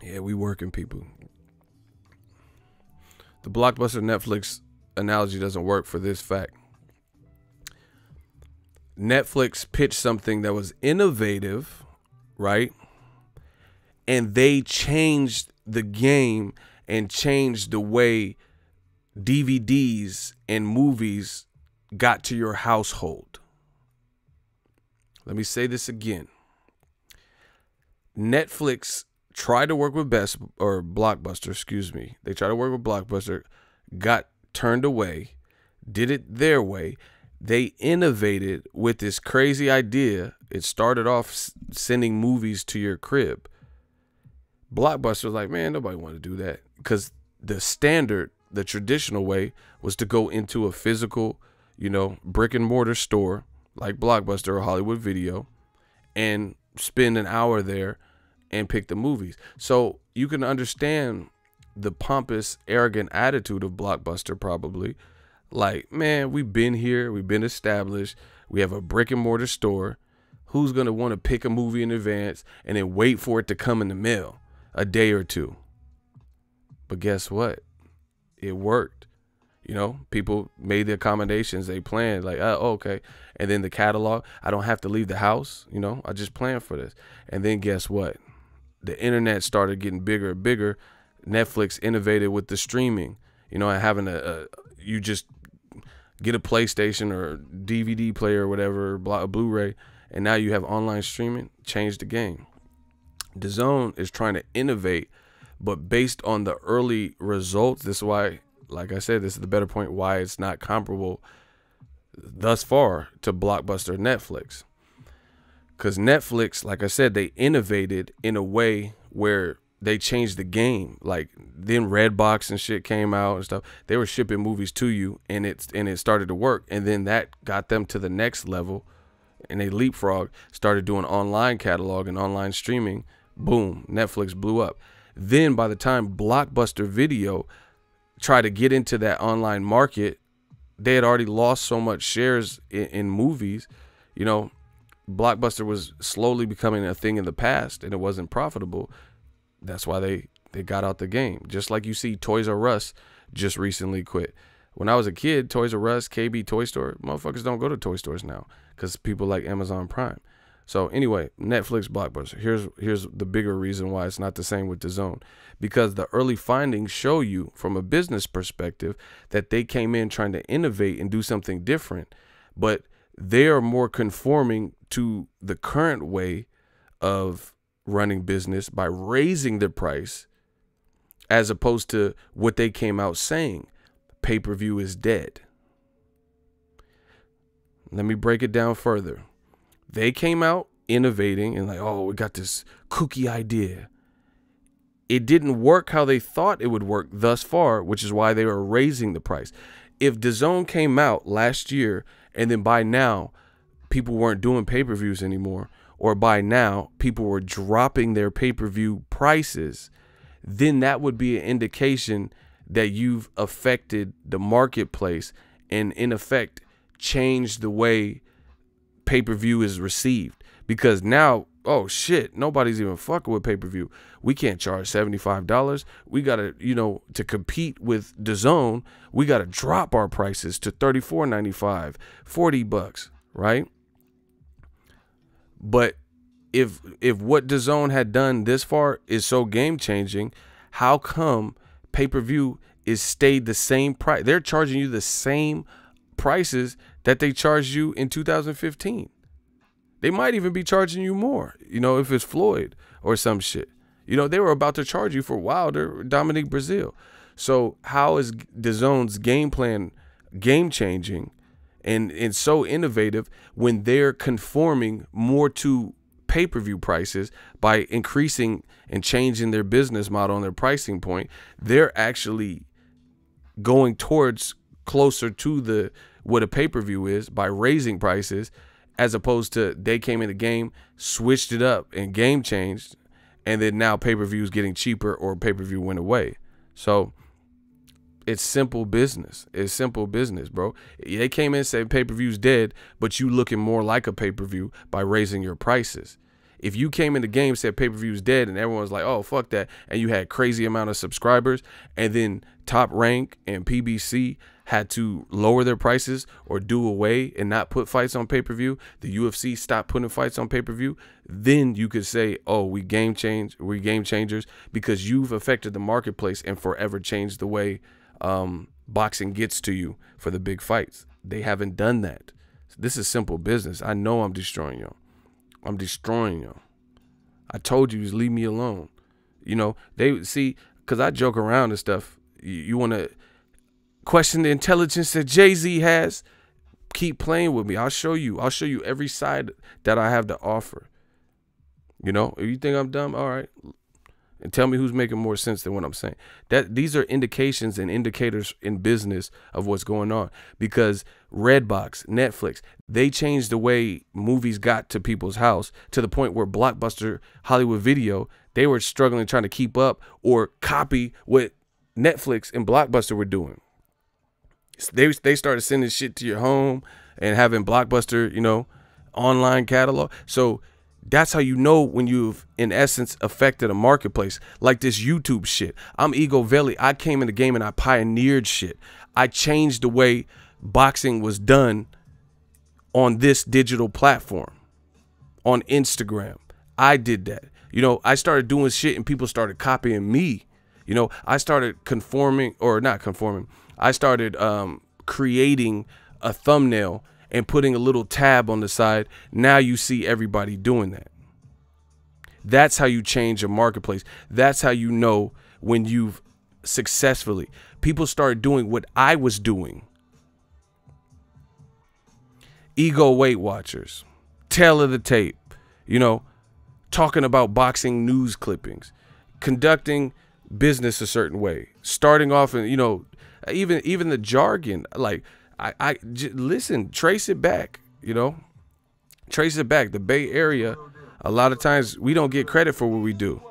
Yeah, we working, people. The Blockbuster Netflix analogy doesn't work for this fact. Netflix pitched something that was innovative, right? And they changed the game and changed the way DVDs and movies got to your household. Let me say this again. Netflix tried to work with Blockbuster, excuse me. They tried to work with Blockbuster, got turned away, did it their way. They innovated with this crazy idea. It started off sending movies to your crib. Blockbuster was like, man, nobody want to do that, because the standard, the traditional way, was to go into a physical, brick and mortar store like Blockbuster or Hollywood Video and spend an hour there and pick the movies. So you can understand the pompous, arrogant attitude of Blockbuster probably. Like, man, we've been here. We've been established. We have a brick and mortar store. Who's going to want to pick a movie in advance and then wait for it to come in the mail a day or two? But guess what? It worked. People made the accommodations they planned. Like, oh, okay. And then the catalog, I don't have to leave the house. I just planned for this. And then guess what? The internet started getting bigger and bigger. Netflix innovated with the streaming, and having you just get a PlayStation or DVD player or whatever, a Blu-ray, and now you have online streaming. Changed the game. Dazn is trying to innovate, but based on the early results, this is why, like I said, this is the better point why it's not comparable thus far to Blockbuster Netflix. Because Netflix, like I said, they innovated in a way where they changed the game. Like, then Redbox and shit came out and stuff. They were shipping movies to you, and it started to work. And then that got them to the next level, and they leapfrog, started doing online catalog and online streaming. Boom, Netflix blew up. Then by the time Blockbuster Video tried to get into that online market, they had already lost so much shares in movies. Blockbuster was slowly becoming a thing in the past, and it wasn't profitable. That's why they got out the game. Just like you see Toys R Us just recently quit. When I was a kid, Toys R Us, KB Toy Store, motherfuckers don't go to toy stores now because people like Amazon Prime. So anyway, Netflix, Blockbuster. Here's the bigger reason why it's not the same with Dazn. Because the early findings show you from a business perspective that they came in trying to innovate and do something different, but they are more conforming to the current way of running business by raising the price, as opposed to what they came out saying, pay-per-view is dead. Let me break it down further. They came out innovating and like, oh, we got this kooky idea. It didn't work how they thought it would work thus far, which is why they were raising the price. If Dazn came out last year and then by now people weren't doing pay-per-views anymore, or by now people were dropping their pay-per-view prices, then that would be an indication that you've affected the marketplace and in effect changed the way pay-per-view is received. Because now, oh shit, nobody's even fucking with pay-per-view. We can't charge $75. We gotta, to compete with Dazn, we gotta drop our prices to $34.95, $40, right? But if what Dazn had done this far is so game-changing, how come pay-per-view is stayed the same price? They're charging you the same prices that they charged you in 2015. They might even be charging you more, if it's Floyd or some shit. They were about to charge you for Wilder, Dominique Brazil. So how is Dazn's game plan game-changing and so innovative when they're conforming more to pay-per-view prices by increasing and changing their business model and their pricing point? They're actually going towards closer to what a pay-per-view is by raising prices, as opposed to they came in the game, switched it up and game changed, and then now pay-per-view is getting cheaper or pay-per-view went away. So It's simple business. It's simple business, bro. They came in and said pay-per-view's dead, but you looking more like a pay-per-view by raising your prices. If you came in the game, said pay-per-view's dead, and everyone's like, oh, fuck that, and you had crazy amount of subscribers, and then Top Rank and PBC had to lower their prices or do away and not put fights on pay-per-view, the UFC stopped putting fights on pay-per-view, then you could say, oh, we're game changers, because you've affected the marketplace and forever changed the way boxing gets to you for the big fights. They haven't done that. This is simple business. I know I'm destroying y'all. I'm destroying y'all. I told you, just leave me alone. You know, they see, because I joke around and stuff. You want to question the intelligence that Jay-Z has? Keep playing with me. I'll show you. I'll show you every side that I have to offer. You know, if you think I'm dumb, all right. And tell me who's making more sense than what I'm saying. These are indications and indicators in business of what's going on. Because Redbox, Netflix, they changed the way movies got to people's house to the point where Blockbuster, Hollywood Video, they were struggling trying to keep up or copy what Netflix and Blockbuster were doing. They started sending shit to your home and having Blockbuster, you know, online catalog. So that's how you know when you've, in essence, affected a marketplace. Like this YouTube shit. I'm Ego Veli. I came in the game and I pioneered shit. I changed the way boxing was done on this digital platform, on Instagram. I did that. You know, I started doing shit and people started copying me. You know, I started conforming, or not conforming. I started creating a thumbnail and putting a little tab on the side. Now you see everybody doing that. That's how you change a marketplace. That's how you know when you've successfully. People started doing what I was doing. Ego Weight Watchers, tail of the tape, you know, talking about boxing news clippings, conducting business a certain way, starting off and, you know, even the jargon, like, listen, trace it back, you know, trace it back. The Bay Area, a lot of times we don't get credit for what we do.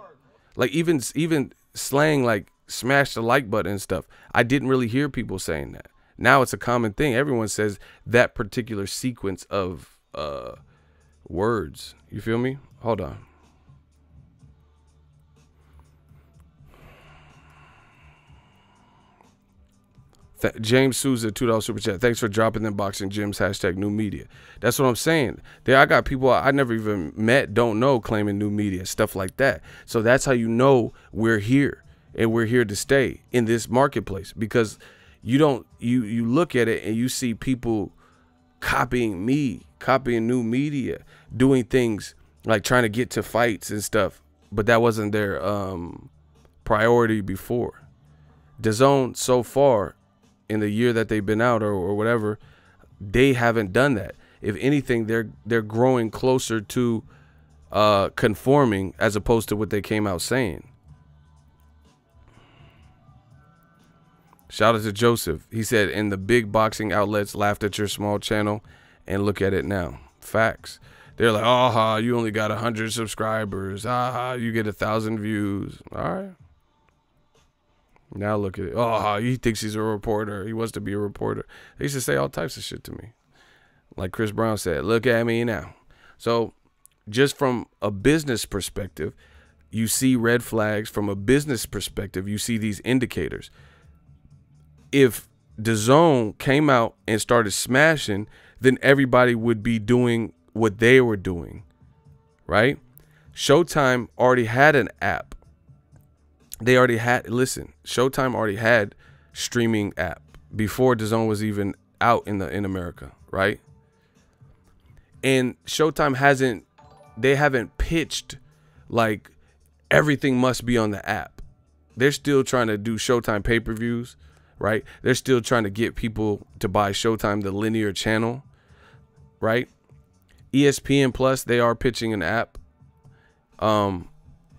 Like even slang, like smash the like button and stuff. I didn't really hear people saying that. Now it's a common thing. Everyone says that particular sequence of words. You feel me? Hold on. James Souza, $2 super chat. Thanks for dropping them boxing gyms, hashtag new media. That's what I'm saying. There, I got people I never even met, don't know, claiming new media, stuff like that. So that's how you know we're here and we're here to stay in this marketplace, because you look at it and you see people copying me, copying new media, doing things like trying to get to fights and stuff, but that wasn't their priority before. Dazn so far, in the year that they've been out or whatever, they haven't done that. If anything, they're growing closer to conforming as opposed to what they came out saying. Shout out to Joseph. He said, and the big boxing outlets laughed at your small channel, and look at it now. Facts. They're like, oh, you only got 100 subscribers. You get 1,000 views. All right. Now look at it. Oh, he thinks he's a reporter. He wants to be a reporter. They used to say all types of shit to me. Like Chris Brown said, look at me now. So just from a business perspective, you see red flags. From a business perspective, you see these indicators. If Dazn came out and started smashing, then everybody would be doing what they were doing, right? Showtime already had an app. They already had, listen, Showtime already had streaming app before Dazn was even out in America, right? And Showtime they haven't pitched like everything must be on the app. They're still trying to do Showtime pay-per-views, right? They're still trying to get people to buy Showtime, the linear channel, right? ESPN Plus, they are pitching an app.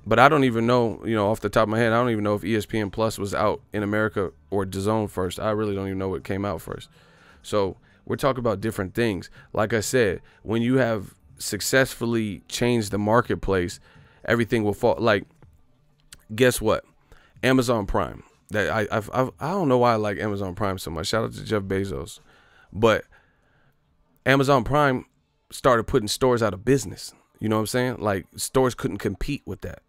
But I don't even know, you know, off the top of my head, I don't even know if ESPN Plus was out in America or Dazn first. I really don't even know what came out first. So we're talking about different things. Like I said, when you have successfully changed the marketplace, everything will fall. Like, guess what? Amazon Prime. that I don't know why I like Amazon Prime so much. Shout out to Jeff Bezos, but Amazon Prime started putting stores out of business. You know what I'm saying? Like, stores couldn't compete with that.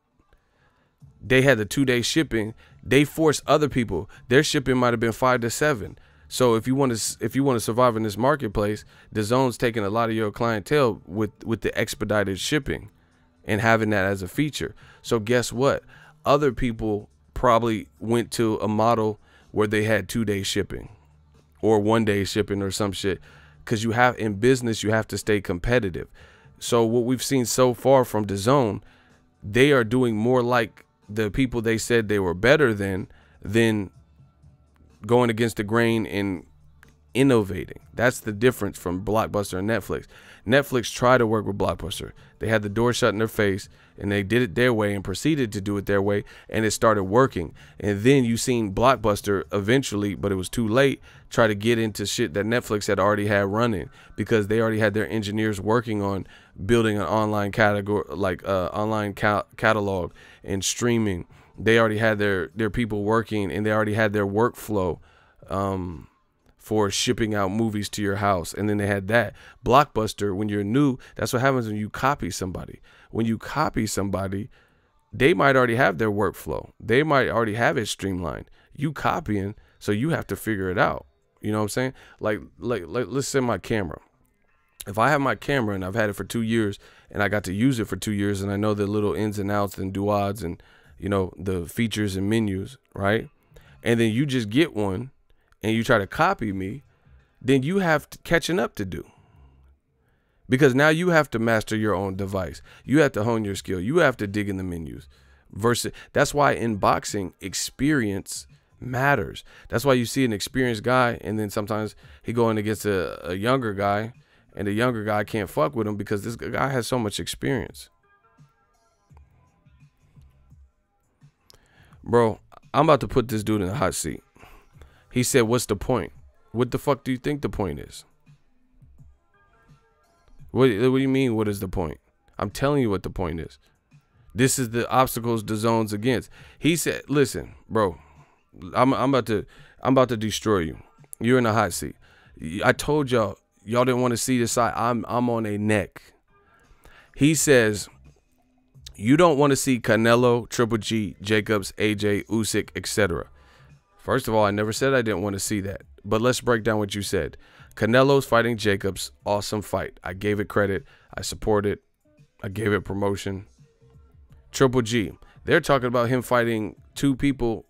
They had the 2-day shipping. They forced other people. Their shipping might have been 5 to 7. So if you want to survive in this marketplace, Dazn's taking a lot of your clientele with the expedited shipping and having that as a feature. So guess what? Other people probably went to a model where they had 2-day shipping or 1-day shipping or some shit. Because you have, in business, you have to stay competitive. So what we've seen so far from Dazn, they are doing more like the people they said they were better than going against the grain and innovating. That's the difference from Blockbuster and Netflix. Netflix tried to work with Blockbuster. They had the door shut in their face, and they did it their way and proceeded to do it their way, and it started working. And then you seen Blockbuster eventually, but it was too late, try to get into shit that Netflix had already had running, because they already had their engineers working on building an online category, like online catalog and streaming. They already had their people working, and they already had their workflow for shipping out movies to your house. And then they had that. Blockbuster, when you're new, that's what happens when you copy somebody. When you copy somebody, they might already have their workflow. They might already have it streamlined. You copying, so you have to figure it out. You know what I'm saying? Like let's say my camera. If I have my camera and I've had it for 2 years and I got to use it for 2 years and I know the little ins and outs and duods and, you know, the features and menus, right? And then you just get one and you try to copy me, then you have catching up to do. Because now you have to master your own device. You have to hone your skill. You have to dig in the menus. That's why in boxing, experience matters. That's why you see an experienced guy, and then sometimes he going against a younger guy, and the younger guy can't fuck with him because this guy has so much experience. Bro, I'm about to put this dude in the hot seat. He said, what's the point? What the fuck do you think the point is? What do you mean, what is the point? I'm telling you what the point is. This is the obstacles Dazn's against. He said, listen, bro, I'm about to destroy you. You're in the hot seat. I told y'all didn't want to see this side. I'm on a neck. He says, you don't want to see Canelo, Triple G, Jacobs, AJ, Usyk, etc. First of all, I never said I didn't want to see that. But let's break down what you said. Canelo's fighting Jacobs. Awesome fight. I gave it credit. I support it. I gave it promotion. Triple G. They're talking about him fighting two people,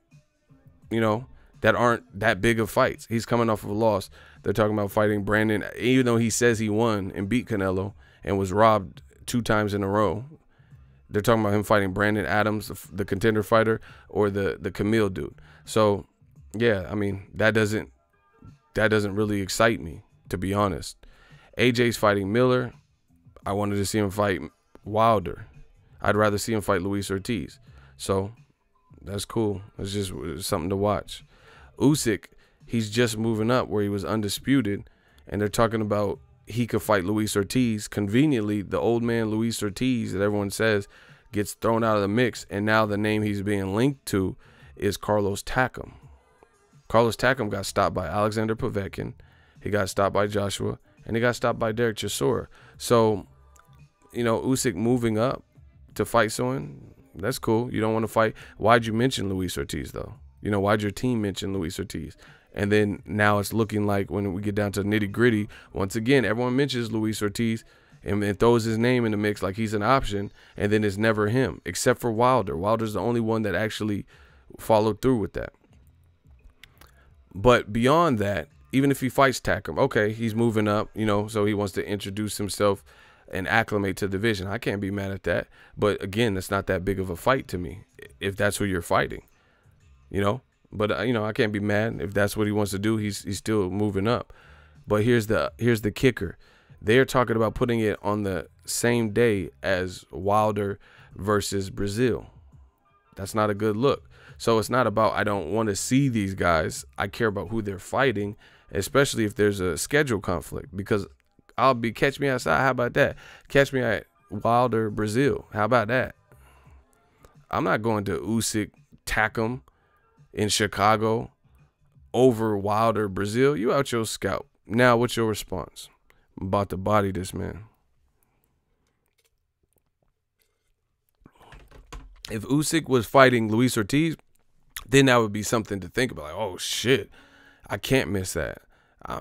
you know, that aren't that big of fights. He's coming off of a loss. They're talking about fighting Brandon, even though he says he won and beat Canelo and was robbed 2 times in a row. They're talking about him fighting Brandon Adams, the contender fighter, or the Camille dude. So, yeah, I mean, that doesn't really excite me, to be honest. AJ's fighting Miller. I wanted to see him fight Wilder. I'd rather see him fight Luis Ortiz. So that's cool. It's just something to watch. Usyk, he's just moving up where he was undisputed, and they're talking about he could fight Luis Ortiz. Conveniently, the old man Luis Ortiz that everyone says gets thrown out of the mix, and now the name he's being linked to is Carlos Takam. Carlos Takam got stopped by Alexander Povetkin. He got stopped by Joshua, and he got stopped by Derek Chisora. So, you know, Usyk moving up to fight someone, that's cool. You don't want to fight. Why'd you mention Luis Ortiz, though? You know, why'd your team mention Luis Ortiz? And then now it's looking like when we get down to nitty gritty, once again, everyone mentions Luis Ortiz and throws his name in the mix like he's an option, and then it's never him, except for Wilder. Wilder's the only one that actually followed through with that. But beyond that, even if he fights Takam, okay, he's moving up, you know, so he wants to introduce himself and acclimate to the division. I can't be mad at that. But again, that's not that big of a fight to me if that's who you're fighting, you know. But, you know, I can't be mad if that's what he wants to do. He's still moving up. But here's the kicker. They're talking about putting it on the same day as Wilder versus Brazil. That's not a good look. So it's not about I don't want to see these guys. I care about who they're fighting, especially if there's a schedule conflict, because I'll be catch me outside. How about that? Catch me at Wilder, Brazil. How about that? I'm not going to Usyk, Takam, in Chicago over Wilder, Brazil, you out your scalp. Now, what's your response? I'm about to body this man. If Usyk was fighting Luis Ortiz, then that would be something to think about. Like, oh, shit, I can't miss that.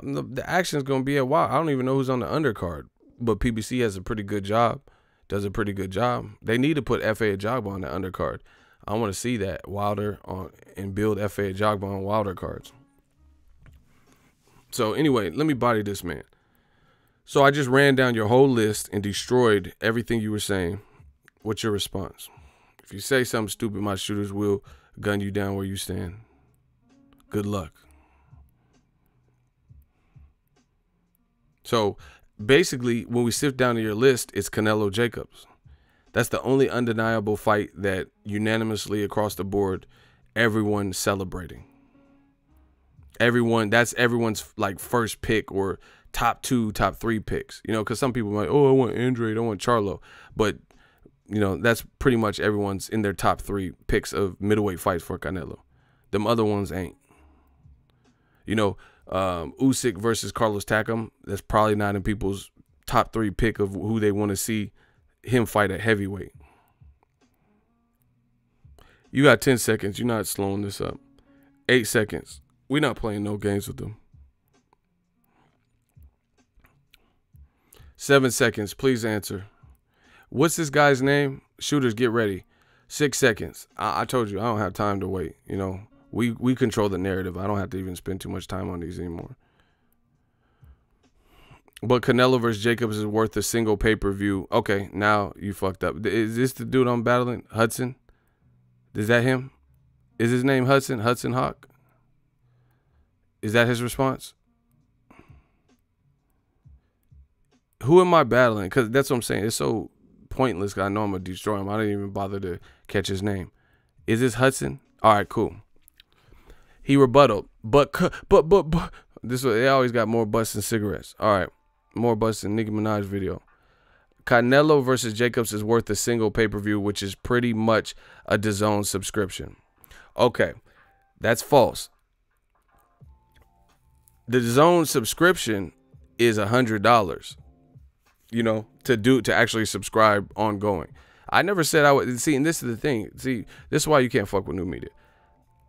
The action is going to be a while. I don't even know who's on the undercard, but PBC has a pretty good job, does a pretty good job. They need to put F.A. Ajagba on the undercard. I want to see that, Wilder on, and build F.A. Ajagba on Wilder cards. So anyway, let me body this man. So I just ran down your whole list and destroyed everything you were saying. What's your response? If you say something stupid, my shooters will gun you down where you stand. Good luck. So basically, when we sift down to your list, it's Canelo Jacobs. That's the only undeniable fight that unanimously across the board, everyone's celebrating. That's everyone's like first pick or top 2, top 3 picks. You know, because some people are like, oh, I want Andrade, I want Charlo. But, you know, that's pretty much everyone's in their top 3 picks of middleweight fights for Canelo. Them other ones ain't. You know, Usyk versus Carlos Takam, that's probably not in people's top 3 pick of who they want to see him fight at heavyweight. You got 10 seconds. You're not slowing this up. 8 seconds. We're not playing no games with them. 7 seconds. Please answer. What's this guy's name? Shooters, get ready. 6 seconds. I told you, I don't have time to wait. You know, we control the narrative. I don't have to even spend too much time on these anymore. But Canelo versus Jacobs is worth a single pay-per-view. Okay, now you fucked up. Is this the dude I'm battling? Hudson? Is that him? Is his name Hudson? Hudson Hawk? Is that his response? Who am I battling? Because that's what I'm saying. It's so pointless because I know I'm going to destroy him. I didn't even bother to catch his name. Is this Hudson? All right, cool. He rebutted. But this they always got more butts than cigarettes. All right. More butts than Nicki Minaj video. Canelo versus Jacobs is worth a single pay-per-view, which is pretty much a Dazn subscription. Okay. That's false. The Dazn subscription is $100, you know, to actually subscribe ongoing. I never said I would. See, and this is the thing. See, this is why you can't fuck with new media.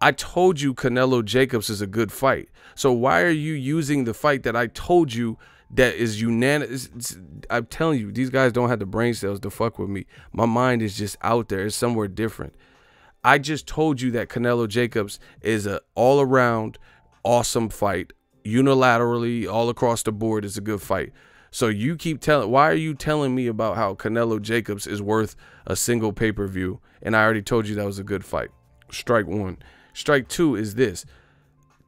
I told you Canelo Jacobs is a good fight. So why are you using the fight that I told you that is unanimous? I'm telling you, these guys don't have the brain cells to fuck with me. My mind is just out there. It's somewhere different. I just told you that Canelo Jacobs is an all-around awesome fight. Unilaterally, all across the board, is a good fight. So you keep telling, why are you telling me about how Canelo Jacobs is worth a single pay-per-view? And I already told you that was a good fight. Strike 1. Strike 2 is this.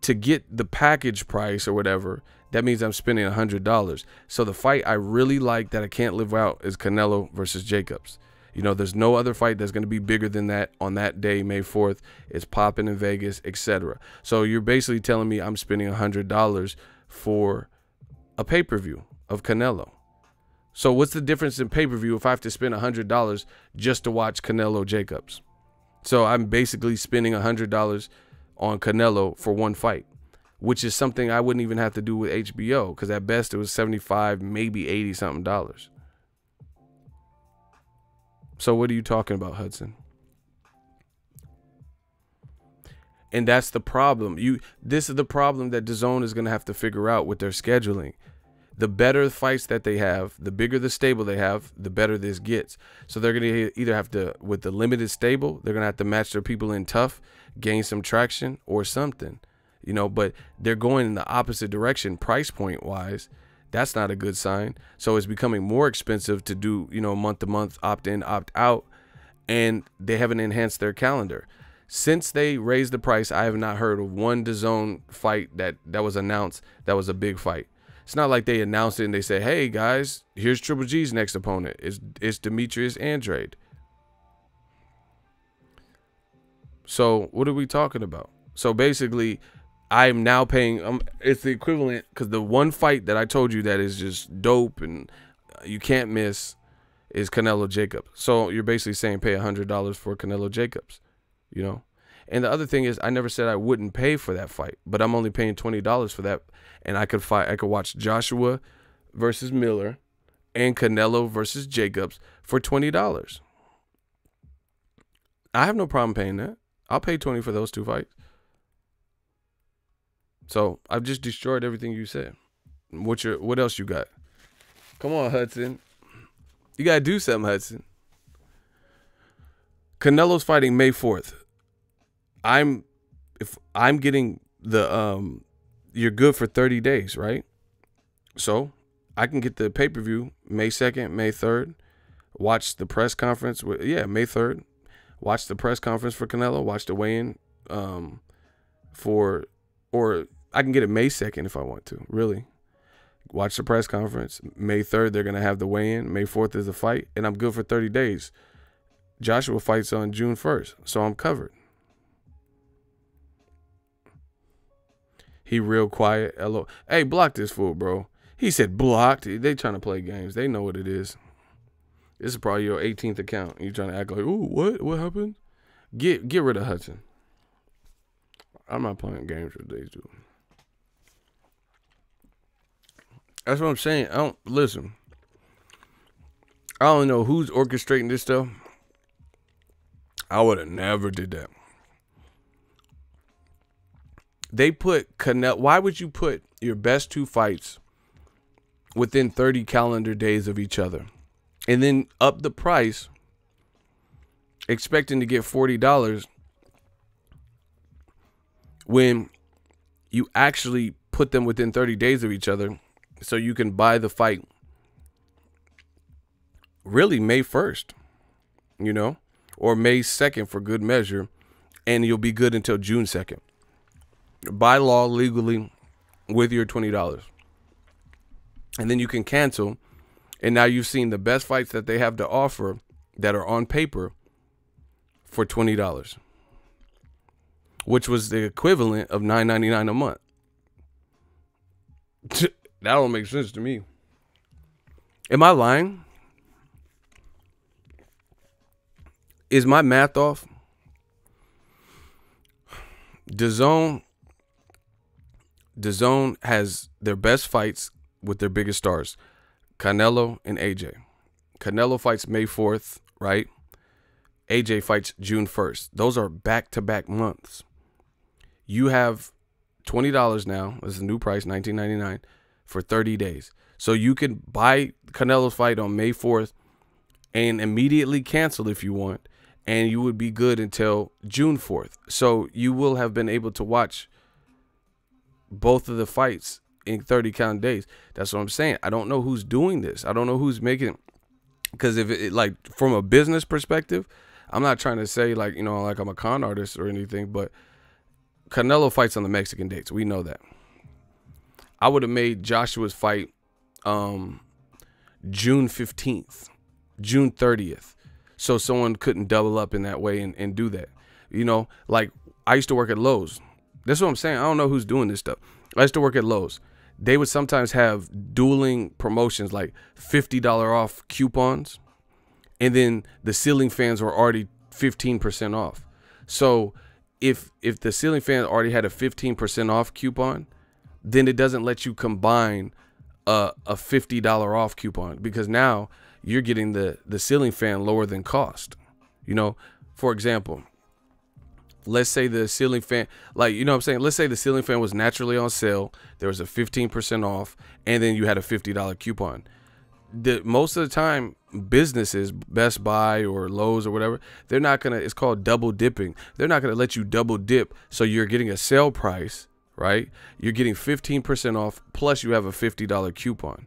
To get the package price or whatever, that means I'm spending $100. So the fight I really like that I can't live out is Canelo versus Jacobs. You know, there's no other fight that's going to be bigger than that on that day, May 4th. It's popping in Vegas, etc. So you're basically telling me I'm spending $100 for a pay-per-view of Canelo. So what's the difference in pay-per-view if I have to spend $100 just to watch Canelo Jacobs? So I'm basically spending $100 on Canelo for one fight, which is something I wouldn't even have to do with HBO, because at best it was $75, maybe $80 something. So what are you talking about, Hudson? And that's the problem. This is the problem that DAZN is going to have to figure out with their scheduling. The better fights that they have, the bigger the stable they have, the better this gets. So they're going to either have to, with the limited stable, they're going to have to match their people in tough, gain some traction or something. You know, but they're going in the opposite direction price point wise. That's not a good sign. So it's becoming more expensive to do, you know, month to month, opt in, opt out. And they haven't enhanced their calendar. Since they raised the price, I have not heard of one DAZN fight that was announced that was a big fight. It's not like they announced it and they say, hey, guys, here's Triple G's next opponent. It's Demetrius Andrade. So what are we talking about? So basically, I'm now paying, it's the equivalent, because the one fight that I told you that is just dope and you can't miss is Canelo Jacobs. So you're basically saying pay $100 for Canelo Jacobs, you know? And the other thing is, I never said I wouldn't pay for that fight, but I'm only paying $20 for that. And I could watch Joshua versus Miller and Canelo versus Jacobs for $20. I have no problem paying that. I'll pay $20 for those 2 fights. So I've just destroyed everything you said. What else you got? Come on, Hudson. You gotta do something, Hudson. Canelo's fighting May 4th. If I'm getting the you're good for 30 days, right? So I can get the pay-per-view May 2nd, May 3rd. Watch the press conference. May 3rd. Watch the press conference for Canelo. Watch the weigh-in or I can get it May 2nd if I want to, really. Watch the press conference. May 3rd, they're going to have the weigh-in. May 4th is the fight, and I'm good for 30 days. Joshua fights on June 1st, so I'm covered. He real quiet. Hello. Hey, block this fool, bro. He said blocked. They trying to play games. They know what it is. This is probably your 18th account. You trying to act like, ooh, what? What happened? Get rid of Hudson. I'm not playing games with these dudes. That's what I'm saying. Listen. I don't know who's orchestrating this stuff. I would have never did that. They put Canelo. Why would you put your best 2 fights within 30 calendar days of each other, and then up the price, expecting to get $40 when you actually put them within 30 days of each other, so you can buy the fight really May 1st, or May 2nd for good measure, and you'll be good until June 2nd. By law, legally, with your $20. And then you can cancel, and now you've seen the best fights that they have to offer that are on paper for $20, which was the equivalent of $9.99 a month. That don't make sense to me. Am I lying? Is my math off? Dazn has their best fights with their biggest stars, Canelo and AJ. Canelo fights May 4th, right? AJ fights June 1st. Those are back-to-back months. You have $20 now. This is the new price, $19.99 for 30 days. So you can buy Canelo's fight on May 4th and immediately cancel if you want, and you would be good until June 4th. So you will have been able to watch both of the fights in 30 calendar days. That's what I'm saying. I don't know who's doing this. I don't know who's making it. Because if it, like, from a business perspective, I'm not trying to say like I'm a con artist or anything, but Canelo fights on the Mexican dates. We know that. I would have made Joshua's fight June 15th, June 30th. So someone couldn't double up in that way and do that. Like I used to work at Lowe's. That's what I'm saying. I don't know who's doing this stuff. I used to work at Lowe's. They would sometimes have dueling promotions, like $50 off coupons, and then the ceiling fans were already 15% off. So if the ceiling fan already had a 15% off coupon, then it doesn't let you combine a $50 off coupon, because now you're getting the ceiling fan lower than cost. For example, let's say the ceiling fan, let's say the ceiling fan was naturally on sale. There was a 15% off, and then you had a $50 coupon. Most of the time, businesses, Best Buy or Lowe's or whatever, they're not going to, it's called double dipping. They're not going to let you double dip. So you're getting a sale price, right? You're getting 15% off, plus you have a $50 coupon,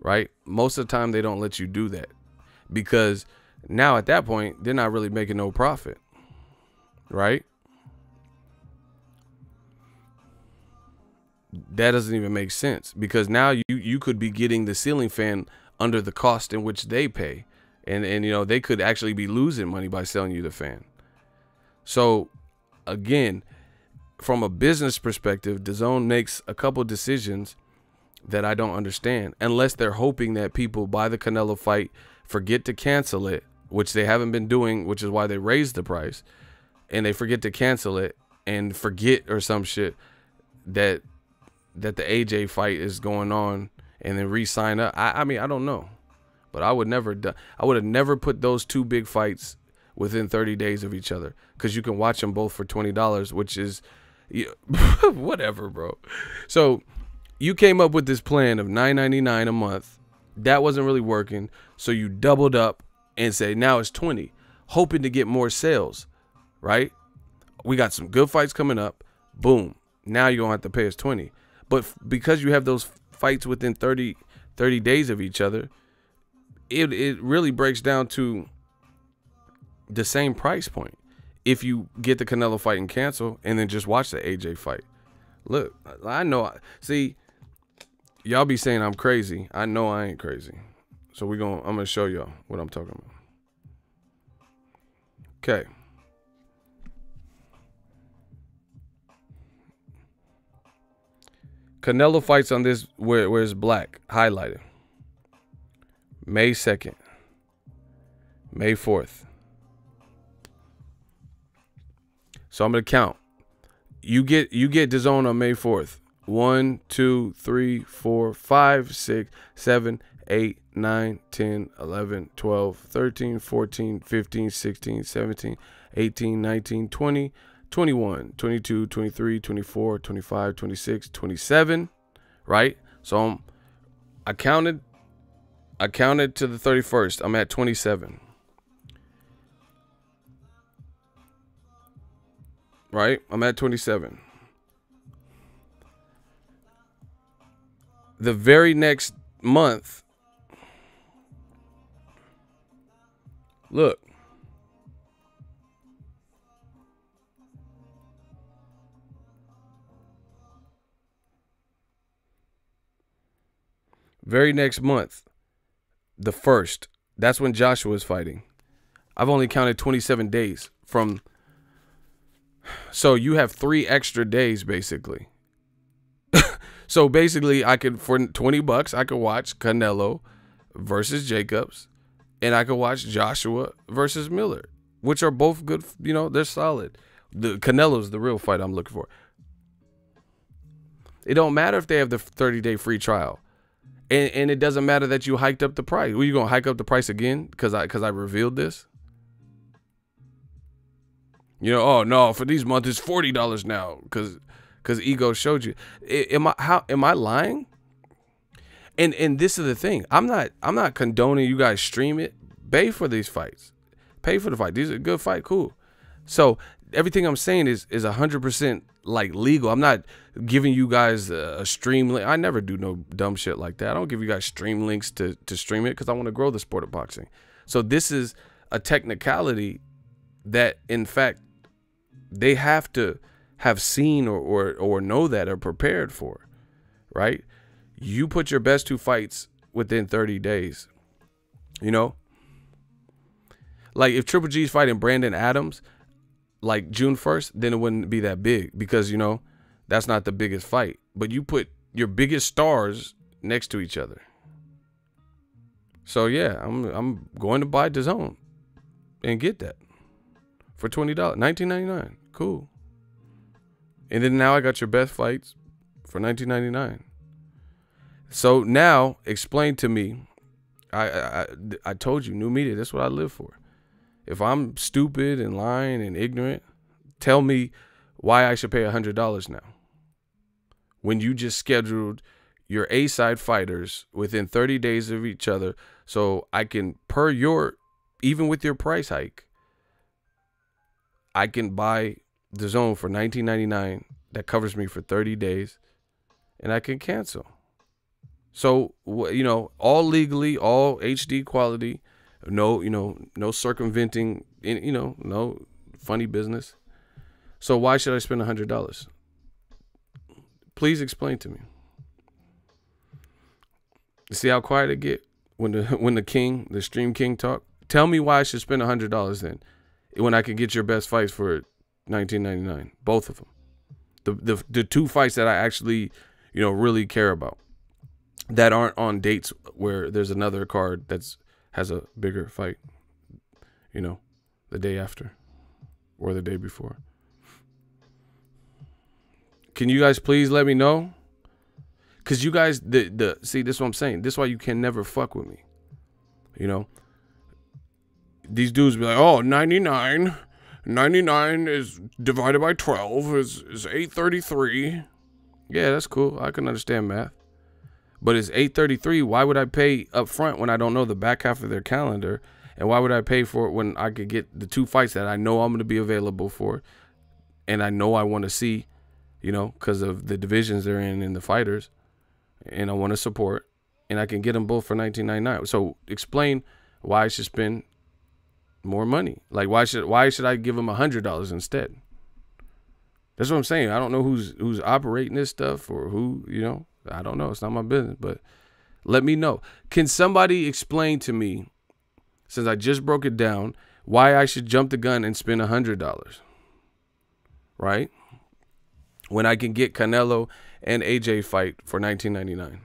right? Most of the time, they don't let you do that, because now at that point, they're not really making no profit. Right? That doesn't even make sense, because now you could be getting the ceiling fan under the cost in which they pay, and they could actually be losing money by selling you the fan. So again, from a business perspective, Dazn makes a couple decisions that I don't understand, unless they're hoping that people buy the Canelo fight, forget to cancel it, which they haven't been doing, which is why they raised the price. and they forget to cancel it and forget or some shit that the AJ fight is going on and then re-sign up. I mean, I don't know. But I would have never put those two big fights within 30 days of each other, because you can watch them both for $20, which is whatever, bro. So you came up with this plan of $9.99 a month. That wasn't really working. So you doubled up and say now it's 20, hoping to get more sales, right? We got some good fights coming up. Boom. Now you don't have to pay us 20. But because you have those fights within 30 days of each other, it really breaks down to the same price point. If you get the Canelo fight and cancel and then just watch the AJ fight. Look, I know. See, y'all be saying I'm crazy. I know I ain't crazy. So I'm going to show y'all what I'm talking about. Okay. Canelo fights on this where it's black, highlighted. May 2nd. May 4th. So I'm going to count. You get Dazn on May 4th. 1, 2, 3, 4, 5, 6, 7, 8, 9, 10, 11, 12, 13, 14, 15, 16, 17, 18, 19, 20, 21, 22, 23, 24, 25, 26, 27, right? So I counted to the 31st. I'm at 27. Right? I'm at 27. The very next month, look. Very next month, the 1st, that's when Joshua is fighting. I've only counted 27 days from. So you have 3 extra days, basically. So basically, I could, for $20, I could watch Canelo versus Jacobs, and I could watch Joshua versus Miller, which are both good. You know, they're solid. The Canelo's the real fight I'm looking for. It don't matter if they have the 30-day free trial, and it doesn't matter that you hiked up the price. Were you gonna hike up the price again because I revealed this? You know, oh no, for these months it's $40 now because Ego showed you. Am I lying? And this is the thing. I'm not condoning you guys stream it. Pay for these fights. Pay for the fight. These are a good fight. Cool. So everything I'm saying is 100% like legal. I'm not giving you guys a stream link. I never do no dumb shit like that. I don't give you guys stream links to stream it because I want to grow the sport of boxing. So this is a technicality that, in fact, they have to have seen or know that or prepared for, right? You put your best 2 fights within 30 days, you know? Like if Triple G's fighting Brandon Adams, like June 1st, then it wouldn't be that big because, you know, that's not the biggest fight. But you put your biggest stars next to each other. So yeah, I'm going to buy Dazn and get that for $20, $19.99. Cool. And then now I got your best fights for $19.99. So now explain to me. I told you, new media. That's what I live for. If I'm stupid and lying and ignorant, tell me why I should pay $100 now. When you just scheduled your A-side fighters within 30 days of each other, so I can, even with your price hike, I can buy Dazn for $19.99 that covers me for 30 days, and I can cancel. So, you know, all legally, all HD quality, no, you know, no circumventing, you know, no funny business. So why should I spend $100? Please explain to me. See how quiet it get when the stream king talk? Tell me why I should spend $100 then, when I can get your best fights for $19.99, both of them. The 2 fights that I actually, you know, really care about, that aren't on dates where there's another card has a bigger fight, you know, the day after. or the day before. Can you guys please let me know? Because you guys, see, this is what I'm saying. This is why you can never fuck with me. You know? These dudes be like, oh, 99 is divided by 12 is 833. Yeah, that's cool. I can understand math. But it's 833. Why would I pay up front when I don't know the back half of their calendar? And why would I pay for it when I could get the 2 fights that I know I'm going to be available for and I know I want to see, you know, because of the divisions they're in and the fighters, and I want to support, and I can get them both for $19.99. So explain why I should spend more money. Like, why should I give them $100 instead? That's what I'm saying. I don't know who's operating this stuff or who, you know. I don't know. It's not my business, but let me know. Can somebody explain to me, since I just broke it down, why I should jump the gun and spend $100, right? When I can get Canelo and AJ fight for $19.99.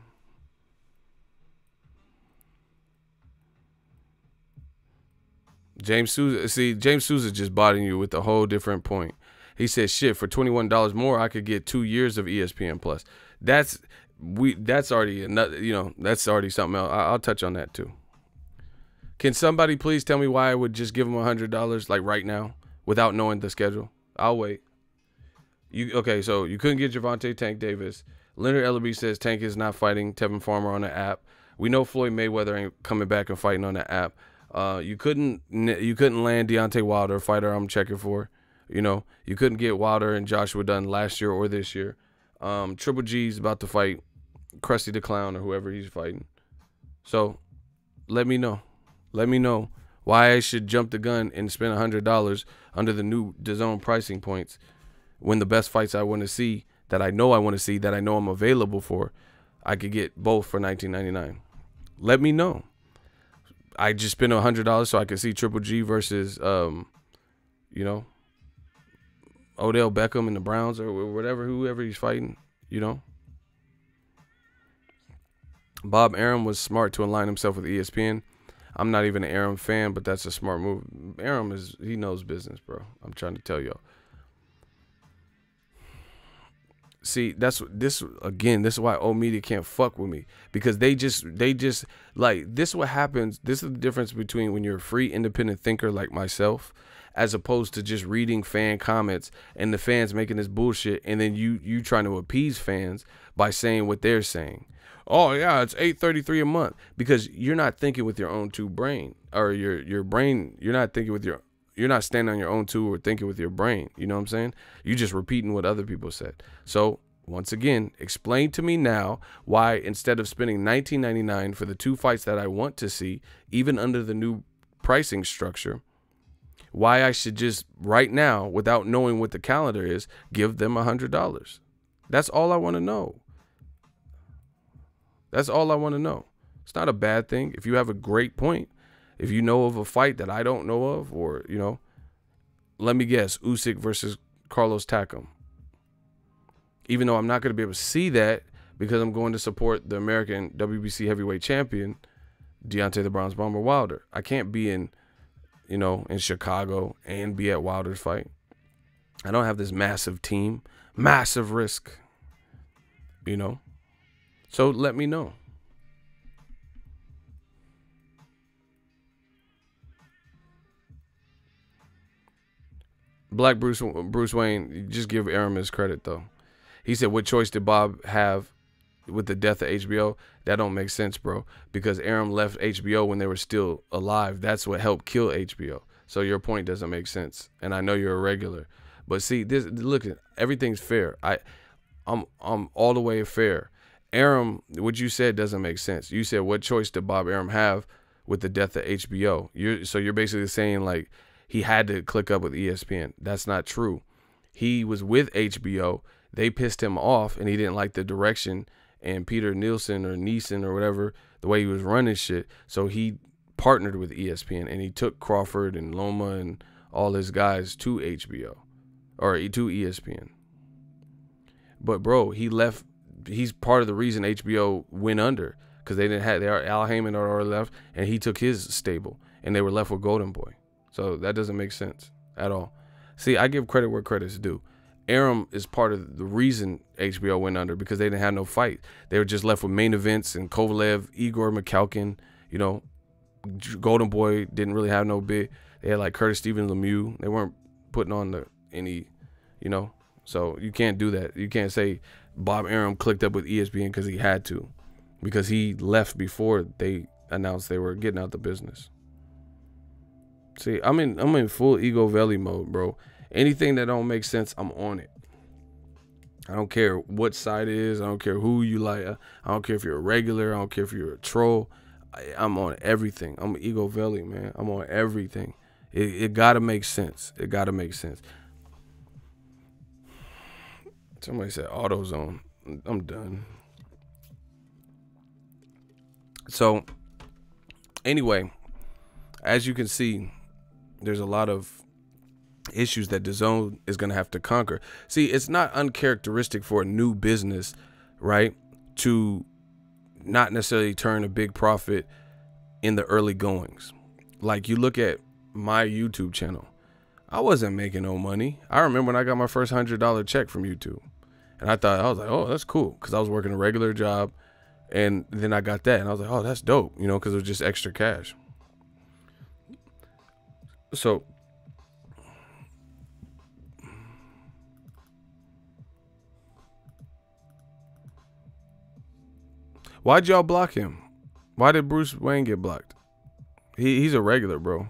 James Souza, see, James Souza just bodying you with a whole different point. He said, shit, for $21 more, I could get 2 years of ESPN Plus. That's already another, you know, that's already something else. I'll touch on that too. Can somebody please tell me why I would just give him $100 like right now without knowing the schedule? I'll wait. Okay, so you couldn't get Gervonta Tank Davis. Leonard Ellerby says Tank is not fighting Tevin Farmer on the app. We know Floyd Mayweather ain't coming back and fighting on the app. You couldn't land Deontay Wilder, a fighter I'm checking for. You know, you couldn't get Wilder and Joshua Dunn last year or this year. Triple G's about to fight Krusty the Clown or whoever he's fighting. So let me know. Let me know why I should jump the gun and spend $100 under the new DAZN pricing points when the best fights I want to see, that I know I'm available for, I could get both for $19.99. Let me know. I just spent $100 so I could see Triple G versus, you know, Odell Beckham and the Browns or whatever, whoever he's fighting, you know. Bob Arum was smart to align himself with ESPN. I'm not even an Arum fan, but that's a smart move. Arum he knows business, bro. I'm trying to tell y'all. See, this is why old media can't fuck with me, because they just like, this is what happens. This is the difference between when you're a free independent thinker like myself, as opposed to just reading fan comments and the fans making this bullshit, and then you trying to appease fans by saying what they're saying. Oh yeah, it's $833 a month, because you're not thinking with your own two brain, or your brain. You're not thinking with your. You're not standing on your own two or thinking with your brain. You know what I'm saying? You're just repeating what other people said. So once again, explain to me now why, instead of spending $19.99 for the 2 fights that I want to see, even under the new pricing structure, why I should just right now, without knowing what the calendar is, give them $100. That's all I want to know. That's all I want to know. It's not a bad thing. If you have a great point, if you know of a fight that I don't know of, or, you know, let me guess, Usyk versus Carlos Takam. Even though I'm not going to be able to see that, because I'm going to support the American WBC heavyweight champion, Deontay the Bronze Bomber Wilder. I can't be in, you know, in Chicago and be at Wilder's fight. I don't have this massive team, massive risk, you know. So let me know. Black Bruce Wayne, just give Arum his credit, though. He said, what choice did Bob have with the death of HBO? That don't make sense, bro, because Arum left HBO when they were still alive. That's what helped kill HBO. So your point doesn't make sense, and I know you're a regular. But see, this, look, everything's fair. I'm all the way fair. Arum, what you said doesn't make sense. You said, what choice did Bob Arum have with the death of HBO? So you're basically saying, like, he had to click up with ESPN. That's not true. He was with HBO. They pissed him off, and he didn't like the direction and Peter Nielsen or Neeson or whatever, the way he was running shit. So he partnered with ESPN, and he took Crawford and Loma and all his guys to HBO or to ESPN. But, bro, he left. He's part of the reason HBO went under, because they didn't have Al Heyman had already left, and he took his stable, and they were left with Golden Boy. So that doesn't make sense at all. See, I give credit where credit's due. Aram is part of the reason HBO went under, because they didn't have no fight. They were just left with main events and Kovalev, Igor McCalkin, you know, Golden Boy didn't really have no big. They had like Curtis Stevens, Lemieux. They weren't putting on any, you know. So you can't do that. You can't say Bob Arum clicked up with ESPN because he had to, because he left before they announced they were getting out the business. See, I'm in full ego valley mode, bro. Anything that don't make sense, I'm on it. I don't care what side it is. I don't care who you like. I don't care if you're a regular. I don't care if you're a troll. I'm on everything. I'm ego valley, man. I'm on everything. It gotta make sense. It gotta make sense. Somebody said AutoZone. I'm done. So, anyway, as you can see, there's a lot of issues that Dazn is going to have to conquer. See, it's not uncharacteristic for a new business, right, to not necessarily turn a big profit in the early goings. Like, you look at my YouTube channel. I wasn't making no money. I remember when I got my first $100 check from YouTube. And I was like, oh, that's cool, because I was working a regular job. And then I got that, and I was like, oh, that's dope, you know, because it was just extra cash. So, why'd y'all block him? Why did Bruce Wayne get blocked? He's a regular, bro.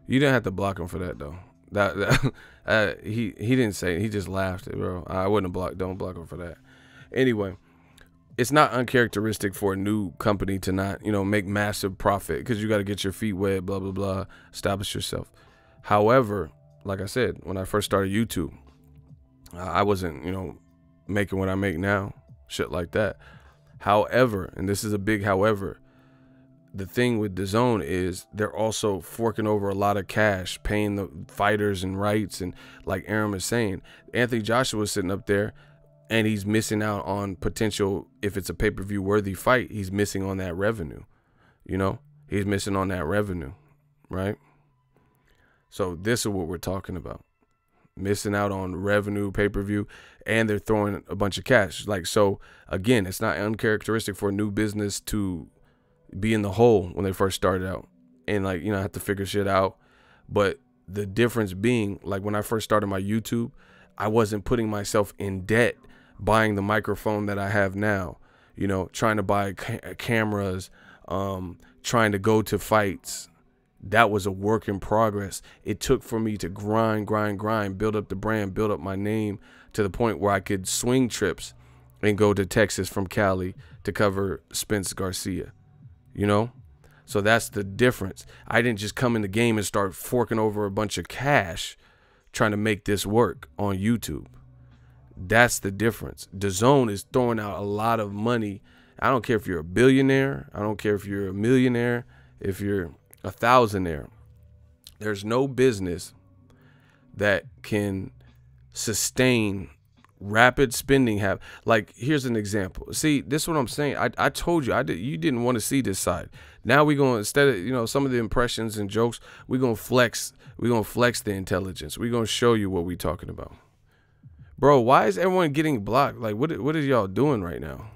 You didn't have to block him for that, though. He didn't say it. He just laughed, bro. I wouldn't block. Don't block him for that. Anyway, it's not uncharacteristic for a new company to not, you know, make massive profit, because you got to get your feet wet, blah, blah, blah, establish yourself. However, like I said, when I first started YouTube, I wasn't, you know, making what I make now, shit like that. However, and this is a big however, the thing with Dazn is they're also forking over a lot of cash, paying the fighters and rights. And like Aram is saying, Anthony Joshua's sitting up there, and he's missing out on potential. If it's a pay-per-view worthy fight, he's missing on that revenue. You know, he's missing on that revenue, right? So this is what we're talking about. Missing out on revenue, pay-per-view, and they're throwing a bunch of cash. Like, so again, it's not uncharacteristic for a new business to be in the hole when they first started out and, like, you know, have to figure shit out. But the difference being, like, when I first started my YouTube, I wasn't putting myself in debt buying the microphone that I have now, you know, trying to buy cameras, trying to go to fights. That was a work in progress. It took for me to grind, build up the brand, build up my name to the point where I could swing trips and go to Texas from Cali to cover Spence Garcia, you know? So that's the difference. I didn't just come in the game and start forking over a bunch of cash trying to make this work on YouTube. That's the difference. Dazn is throwing out a lot of money. I don't care if you're a billionaire. I don't care if you're a millionaire, if you're a thousandaire. There's no business that can sustain rapid spending. Like, here's an example. See, this is what I'm saying. I told you, you didn't want to see this side. Now we're going, instead of, you know, some of the impressions and jokes, we're going to flex the intelligence. We're going to show you what we're talking about. Bro, why is everyone getting blocked? Like, what are y'all doing right now?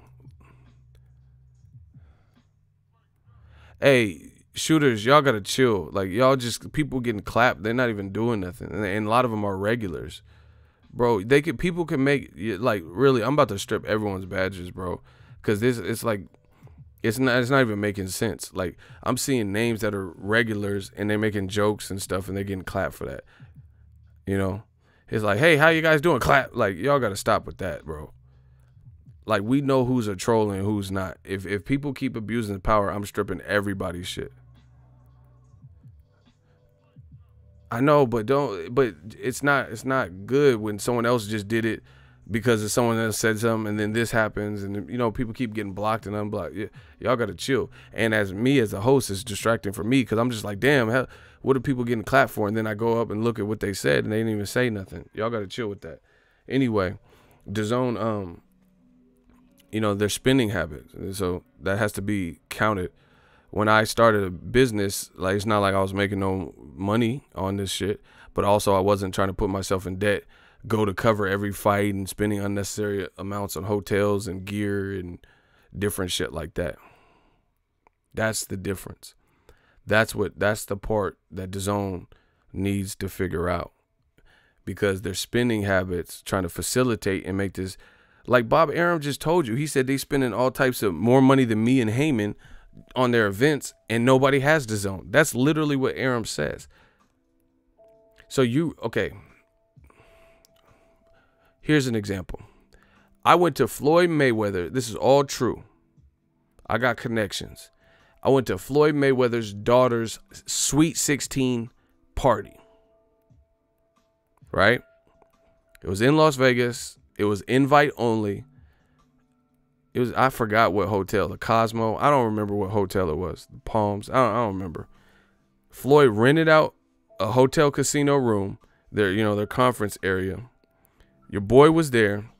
Hey, shooters, y'all got to chill. Like, y'all just, people getting clapped. They're not even doing nothing. And a lot of them are regulars. Bro, people can make, like, really, I'm about to strip everyone's badges, bro. Because it's like, it's not even making sense. Like, I'm seeing names that are regulars and they're making jokes and stuff and they're getting clapped for that. You know? It's like, hey, how you guys doing? Clap. Like, y'all got to stop with that, bro. Like, we know who's a troll and who's not. If people keep abusing power, I'm stripping everybody's shit. I know, but it's not good when someone else just did it because of someone else said something, and then this happens, and, you know, people keep getting blocked and unblocked. Y'all got to chill. And as a host, it's distracting for me because I'm just like, damn, what are people getting clapped for? And then I go up and look at what they said, and they didn't even say nothing. Y'all got to chill with that. Anyway, Dazn, you know, their spending habits, so that has to be counted. When I started a business, like, it's not like I was making no money on this shit, but also I wasn't trying to put myself in debt, go to cover every fight and spending unnecessary amounts on hotels and gear and different shit like that. That's the difference. That's the part that Dazn needs to figure out, because their spending habits trying to facilitate and make this, like Bob Arum just told you, he said they spending all types of more money than me and Heyman on their events and nobody has Dazn. That's literally what Arum says. So okay, here's an example. I went to Floyd Mayweather. This is all true. I got connections. I went to Floyd Mayweather's daughter's Sweet 16 party. Right? It was in Las Vegas. It was invite only. It was, I forgot what hotel, the Cosmo. I don't remember what hotel it was. The Palms. I don't remember. Floyd rented out a hotel casino room, their conference area. Your boy was there,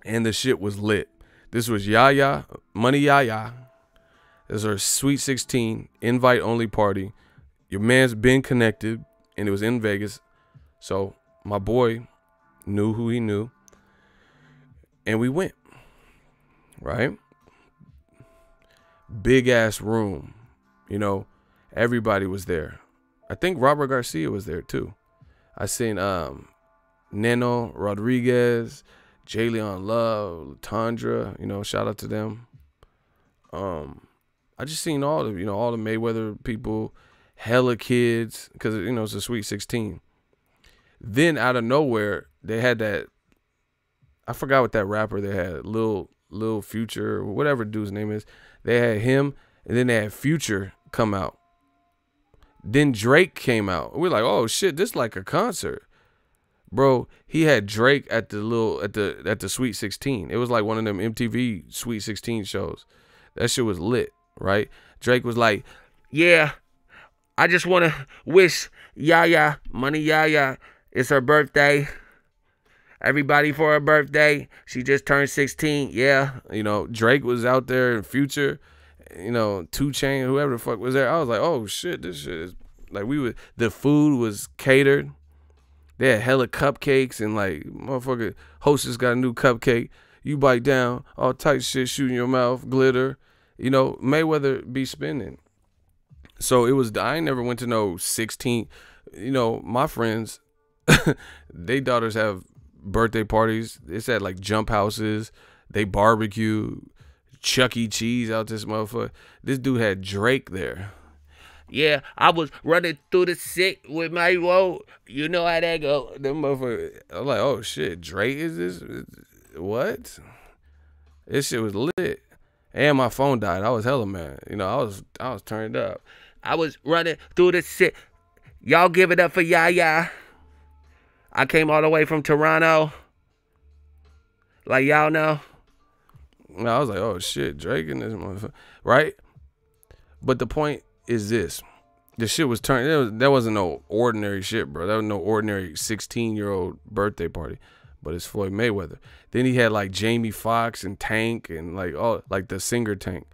and the shit was lit. This was Yaya, Money Yaya. This was our Sweet 16 invite only party. Your man's been connected, and it was in Vegas. So my boy knew who he knew, and we went. Right? Big ass room. Everybody was there. I think Robert Garcia was there too. I seen Neno Rodriguez, Jalen Love, Tundra, shout out to them. I just seen all the Mayweather people, hella kids, because it's a Sweet 16. Then out of nowhere, they had that, I forgot what that rapper they had, Lil Future, or whatever dude's name is. They had him, and then they had Future come out. Then Drake came out. We're like, oh shit, this is like a concert. Bro, he had Drake at the Sweet 16. It was like one of them MTV Sweet 16 shows. That shit was lit, right? Drake was like, yeah, I just want to wish Yaya, Money Yaya, it's her birthday. Everybody for her birthday. She just turned 16. Yeah. Drake was out there, and Future, 2 Chainz, whoever the fuck was there. I was like, oh shit, this shit is like, the food was catered. They had hella cupcakes, and like, motherfucker, hostess got a new cupcake. You bite down, all tight shit shooting your mouth, glitter. Mayweather be spending. So I ain't never went to no 16. My friends, they daughters have birthday parties. It's at like jump houses. They barbecue. Chuck E. Cheese out this motherfucker. This dude had Drake there. Yeah, I was running through the sick with my woe. You know how that go. Them motherfucker. I'm like, oh shit, Drake is this? What? This shit was lit. And my phone died. I was hella mad. I was turned up. I was running through the sick. Y'all give it up for Yaya. I came all the way from Toronto. Like, y'all know. I was like, oh shit, Drake and this motherfucker. Right? But the point is this. The shit was turned. That wasn't no ordinary shit, bro. That was no ordinary 16-year-old birthday party. But it's Floyd Mayweather. Then he had like Jamie Foxx and Tank and like the singer Tank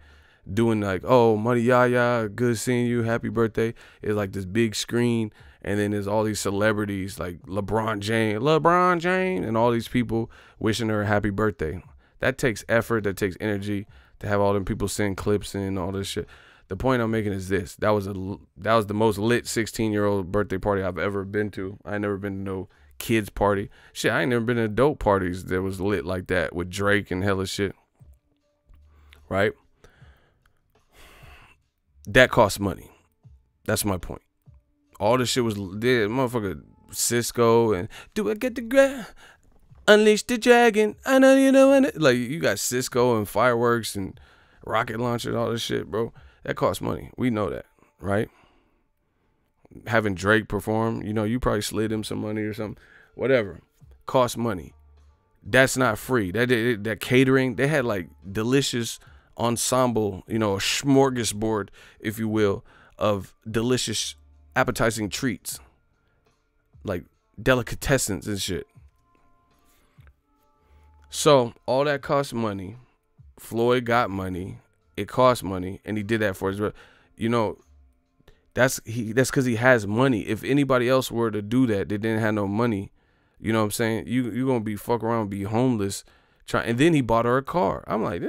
doing like, oh, Money Yaya, good seeing you, happy birthday. It's like this big screen. And then there's all these celebrities like LeBron James, and all these people wishing her a happy birthday. That takes effort. That takes energy to have all them people send clips and all this shit. The point I'm making is this. That was the most lit 16-year-old birthday party I've ever been to. I ain't never been to no kids party. Shit, I ain't never been to adult parties that was lit like that with Drake and hella shit. Right? That costs money. That's my point. All this shit was dead. Motherfucker Cisco and do I get the ground? Unleash the dragon. I know you know it. Like, you got Cisco and fireworks and rocket launcher and all this shit, bro. That costs money. We know that, right? Having Drake perform, you probably slid him some money or something. Whatever. Costs money. That's not free. That catering, they had like delicious ensemble, a smorgasbord, if you will, of delicious appetizing treats, like delicatessens and shit. So all that costs money. Floyd got money. It cost money, and he did that for his. That's because he has money. If anybody else were to do that, they didn't have no money. You know what I'm saying? You gonna be fuck around, be homeless, and then he bought her a car. I'm like,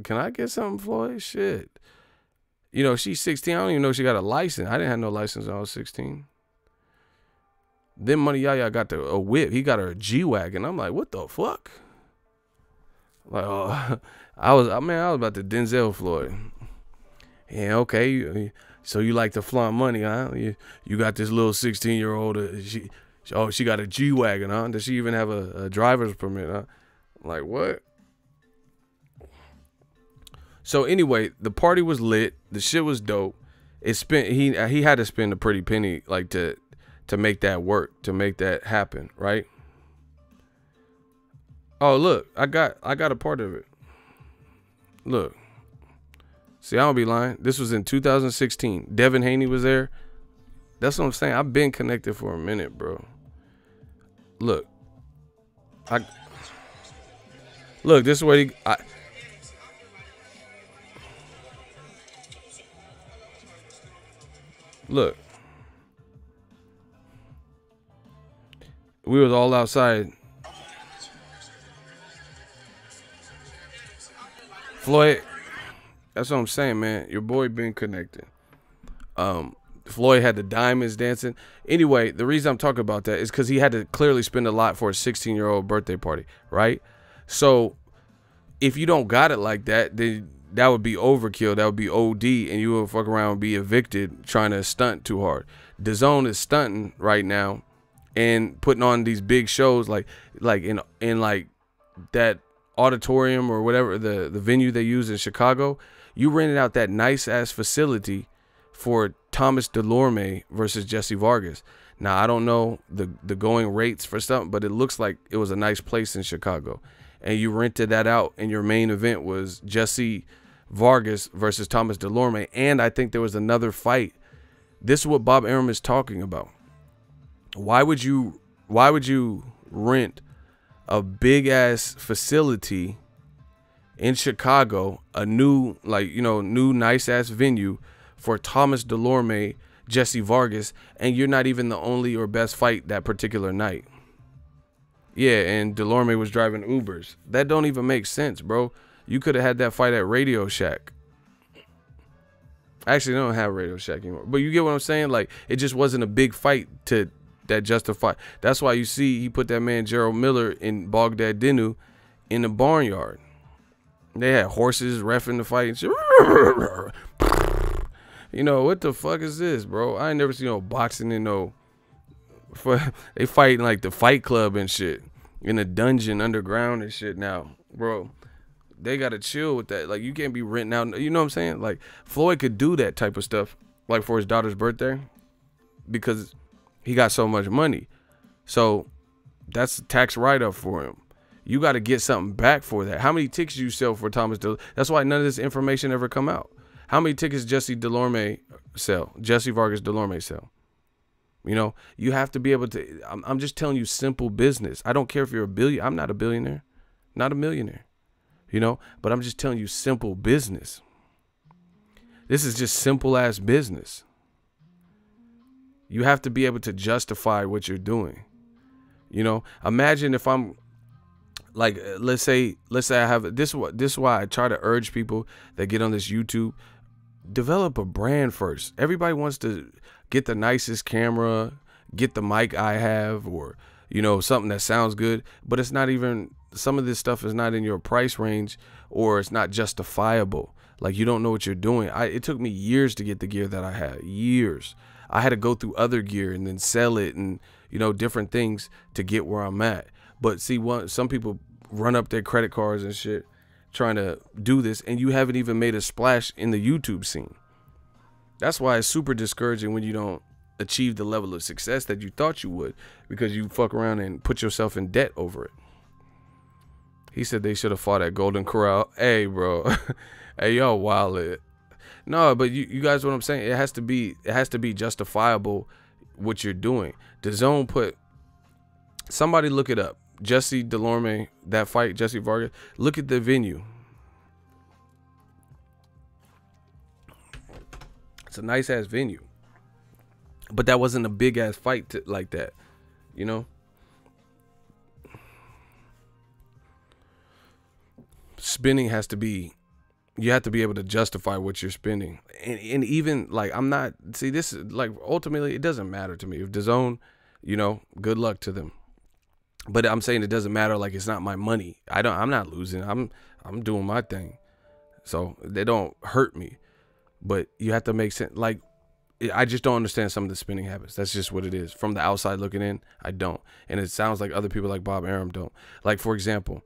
can I get something, Floyd? Shit. You know, she's 16. I don't even know if she got a license. I didn't have no license when I was 16. Then Money Yaya got a whip. He got her a G-Wagon. I'm like, what the fuck? Like, oh, I was about to Denzel Floyd. Yeah, okay. So you like to flaunt money, huh? You got this little 16-year-old. She got a G-Wagon, huh? Does she even have a driver's permit, huh? I'm like, what? So anyway, the party was lit. The shit was dope. He had to spend a pretty penny, like, to make that work, to make that happen, right? Oh, look, I got a part of it. Look. See, I don't be lying. This was in 2016. Devin Haney was there. That's what I'm saying. I've been connected for a minute, bro. Look. Look, this is what look. We was all outside. Floyd, that's what I'm saying, man. Your boy been connected. Floyd had the diamonds dancing. Anyway, the reason I'm talking about that is because he had to clearly spend a lot for a 16-year-old birthday party, right? So if you don't got it like that, then that would be overkill. That would be OD, and you would fuck around and be evicted trying to stunt too hard. Dazn is stunting right now and putting on these big shows like in like that auditorium or whatever the venue they use in Chicago. You rented out that nice ass facility for Thomas Delorme versus Jesse Vargas. Now I don't know the going rates for something, but it looks like it was a nice place in Chicago. And you rented that out, and your main event was Jesse Vargas versus Thomas Delorme. And I think there was another fight. This is what Bob Arum is talking about. Why would you rent a big ass facility in Chicago, a new nice ass venue for Thomas Delorme, Jesse Vargas, and you're not even the only or best fight that particular night? Yeah, and Delorme was driving Ubers. That don't even make sense, bro. You could have had that fight at Radio Shack. Actually, they don't have Radio Shack anymore. But you get what I'm saying? Like, it just wasn't a big fight that justified. That's why you see he put that man Gerald Miller in Baghdad Dinu in the barnyard. They had horses reffing the fight and shit. You know, what the fuck is this, bro? I ain't never seen no boxing in no... They fight in like the Fight Club and shit. In a dungeon underground and shit now. Bro, they gotta chill with that. Like, you can't be renting out. You know what I'm saying? Like, Floyd could do that type of stuff, like for his daughter's birthday, because he got so much money. So that's a tax write-off for him. You got to get something back for that. How many tickets you sell for Thomas Delorme? That's why none of this information ever come out. How many tickets Jesse Delorme sell? Jesse Vargas Delorme sell? You know, you have to be able to. I'm just telling you simple business. I don't care if you're a billionaire. I'm not a billionaire, not a millionaire, you know, but I'm just telling you simple business. This is just simple ass business. You have to be able to justify what you're doing. You know, imagine if I'm like, let's say I have this is why I try to urge people that get on this YouTube, develop a brand first. Everybody wants to get the nicest camera, get the mic I have, or, you know, something that sounds good, but it's not even, some of this stuff is not in your price range, or it's not justifiable. Like, you don't know what you're doing. It took me years to get the gear that I had. Years. I had to go through other gear and then sell it and, you know, different things to get where I'm at. But see, some people run up their credit cards and shit trying to do this, and you haven't even made a splash in the YouTube scene. That's why it's super discouraging when you don't achieve the level of success that you thought you would, because you fuck around and put yourself in debt over it. He said they should have fought at Golden Corral. Hey, bro. Hey, y'all wild. No, but you guys, what I'm saying, it has to be justifiable what you're doing. Dazn put, somebody look it up. Jesse Delorme, that fight, Jesse Vargas. Look at the venue. It's a nice ass venue. But that wasn't a big ass fight like that, you know. Spending has to be, you have to be able to justify what you're spending. And even like, I'm not, see, this is like, ultimately it doesn't matter to me if Dazn, you know, good luck to them. But I'm saying it doesn't matter. Like, it's not my money. I'm not losing. I'm doing my thing. So they don't hurt me. But you have to make sense. Like, I just don't understand some of the spending habits. That's just what it is. From the outside looking in, I don't. And it sounds like other people like Bob Arum don't. Like, for example,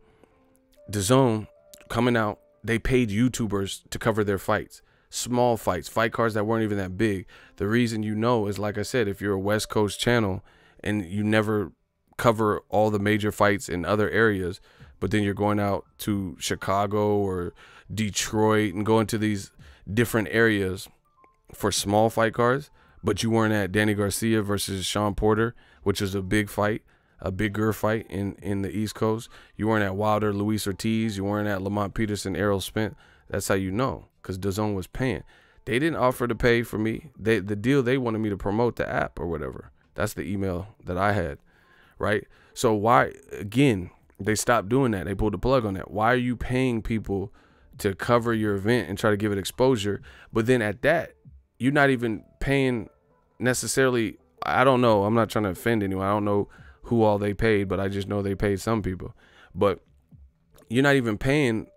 Dazn coming out, they paid YouTubers to cover their fights. Small fights, fight cards that weren't even that big. The reason you know is, like I said, if you're a West Coast channel and you never cover all the major fights in other areas, but then you're going out to Chicago or Detroit and going to these different areas for small fight cards, but you weren't at Danny Garcia versus Sean Porter, which was a big fight, a bigger fight in the East Coast. You weren't at Wilder, Luis Ortiz. You weren't at Lamont Peterson, Errol Spence. That's how you know, because DAZN was paying. They didn't offer to pay for me. The deal, they wanted me to promote the app or whatever. That's the email that I had, right? So why, again, they stopped doing that. They pulled the plug on that. Why are you paying people to cover your event and try to give it exposure? But then at that, you're not even paying necessarily. I don't know. I'm not trying to offend anyone. I don't know who all they paid, but I just know they paid some people. But you're not even paying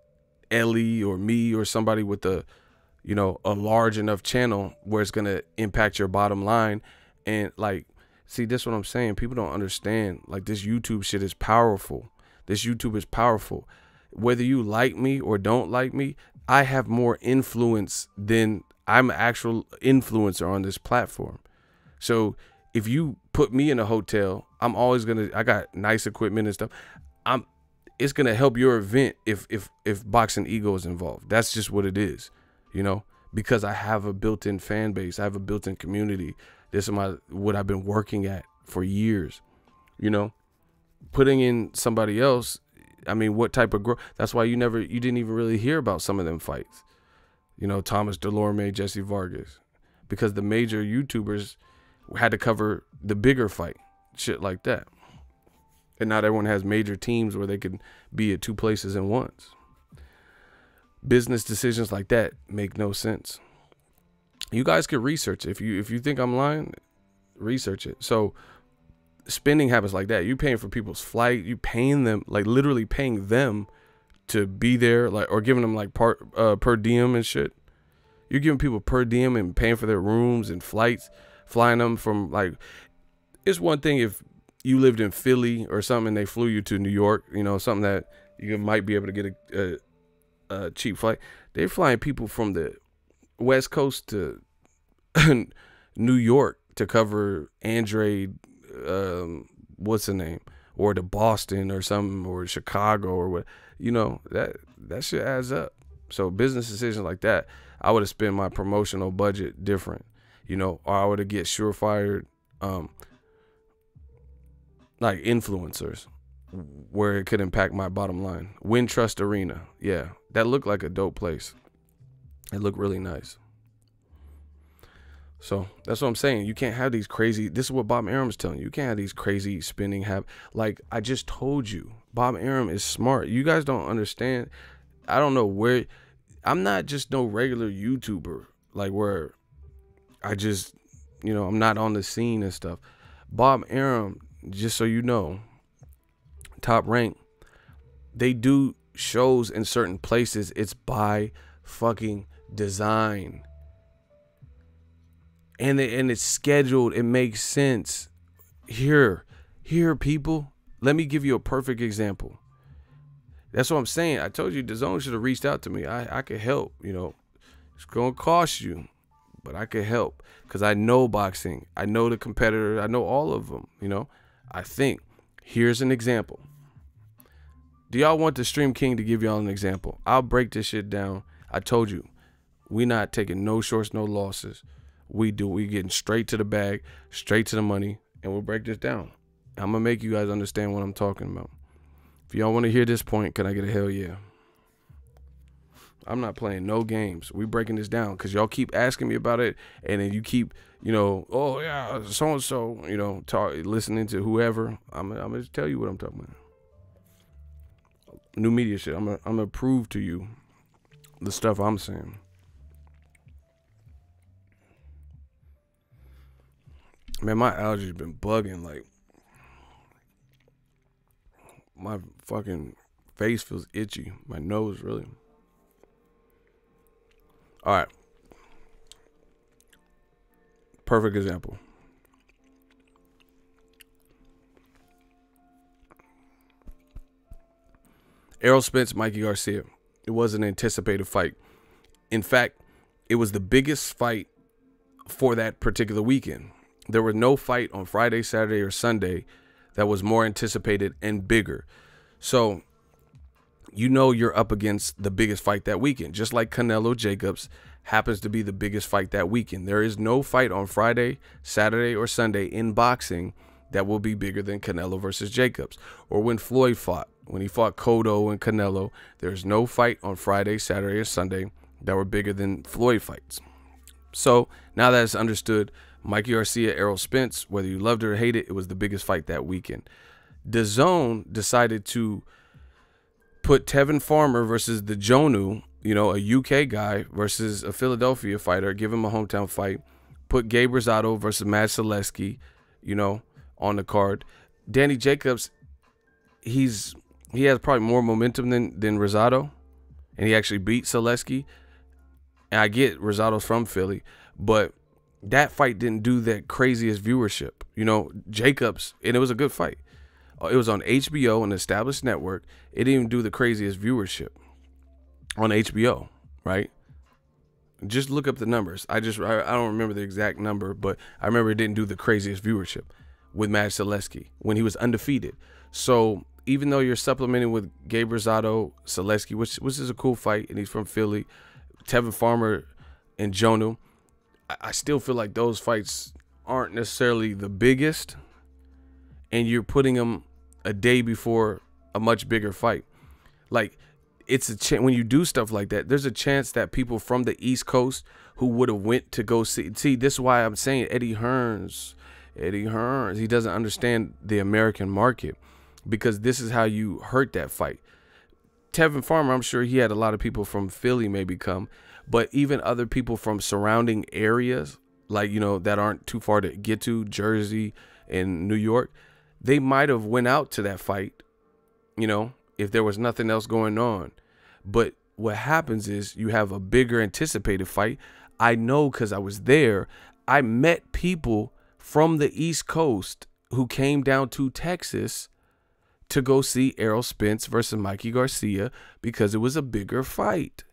Ellie or me or somebody with a, you know, a large enough channel where it's going to impact your bottom line. And like, see, this is what I'm saying. People don't understand. Like, this YouTube shit is powerful. This YouTube is powerful. Whether you like me or don't like me, I have more influence than I'm an actual influencer on this platform. So if you put me in a hotel, I'm always gonna, I got nice equipment and stuff. It's gonna help your event if Boxingego is involved. That's just what it is, you know, because I have a built-in fan base. I have a built-in community. This is what I've been working at for years, you know. Putting in somebody else, I mean, what type of growth? That's why you didn't even really hear about some of them fights. You know, Thomas Delorme, Jesse Vargas, because the major YouTubers had to cover the bigger fight, shit like that. And not everyone has major teams where they can be at two places at once. Business decisions like that make no sense. You guys can research it. If you think I'm lying, research it. So spending habits like that, you paying for people's flight, you paying them, like literally paying them to be there, like, or giving them like per diem and shit. You're giving people per diem and paying for their rooms and flights, flying them from, like, it's one thing if you lived in Philly or something and they flew you to New York, you know, something that you might be able to get a cheap flight. They're flying people from the West Coast to New York to cover Andre, what's the name, or to Boston or something, or Chicago or what, you know, that shit adds up. So business decisions like that, I would have spent my promotional budget different, you know, or I would have get surefire, like influencers where it could impact my bottom line. Wintrust Arena, yeah, that looked like a dope place. It looked really nice. So that's what I'm saying. You can't have these crazy, this is what Bob Arum's telling you. You can't have these crazy spending like I just told you, Bob Arum is smart. You guys don't understand. I don't know where, I'm not just no regular YouTuber, like where I just, you know, I'm not on the scene and stuff. Bob Arum, just so you know, Top Rank, they do shows in certain places. It's by fucking design. And it's scheduled. It makes sense. Here, people, let me give you a perfect example. That's what I'm saying. I told you DAZN should have reached out to me. I could help, you know. It's going to cost you, but I could help because I know boxing. I know the competitor. I know all of them, you know. I think. Here's an example. Do y'all want the Stream King to give y'all an example? I'll break this shit down. I told you, we not taking no shorts, no losses. We getting straight to the bag, straight to the money, and we'll break this down. I'm gonna make you guys understand what I'm talking about. If y'all want to hear this point, can I get a hell yeah? I'm not playing no games. We breaking this down because y'all keep asking me about it, and then you keep, oh yeah, so and so, listening to whoever. I'm gonna tell you what I'm talking about. New media shit. I'm gonna prove to you the stuff I'm saying. Man, my allergies been bugging. Like, my fucking face feels itchy. My nose, really. All right. Perfect example. Errol Spence, Mikey Garcia. It was an anticipated fight. In fact, it was the biggest fight for that particular weekend. There was no fight on Friday, Saturday, or Sunday that was more anticipated and bigger. So, you're up against the biggest fight that weekend. Just like Canelo Jacobs happens to be the biggest fight that weekend. There is no fight on Friday, Saturday, or Sunday in boxing that will be bigger than Canelo versus Jacobs. Or when Floyd fought. When he fought Cotto and Canelo, there's no fight on Friday, Saturday, or Sunday that were bigger than Floyd fights. So now that it's understood, Mikey Garcia, Errol Spence, whether you loved it or hated it, it was the biggest fight that weekend. Dazn decided to put Tevin Farmer versus the Jonu, a UK guy versus a Philadelphia fighter, give him a hometown fight. Put Gabe Rosado versus Matt Selesky, on the card. Danny Jacobs, he has probably more momentum than Rosado, and he actually beat Selesky. And I get Rosado's from Philly, but that fight didn't do that craziest viewership. Jacobs, and it was a good fight. It was on HBO, an established network. It didn't even do the craziest viewership on HBO, right? Just look up the numbers. I don't remember the exact number, but I remember it didn't do the craziest viewership with Matt Selesky when he was undefeated. So even though you're supplementing with Gabe Rosado, Selesky, which is a cool fight, and he's from Philly, Tevin Farmer and Jonu, I still feel like those fights aren't necessarily the biggest, and you're putting them a day before a much bigger fight. Like, it's a chance when you do stuff like that. There's a chance that people from the East Coast who would have went to go see. This is why I'm saying Eddie Hearns, he doesn't understand the American market, because this is how you hurt that fight. Tevin Farmer, I'm sure he had a lot of people from Philly maybe come, but even other people from surrounding areas, like, that aren't too far to get to, Jersey and New York, they might have went out to that fight, if there was nothing else going on. But what happens is you have a bigger anticipated fight. I know because I was there. I met people from the East Coast who came down to Texas to go see Errol Spence versus Mikey Garcia because it was a bigger fight.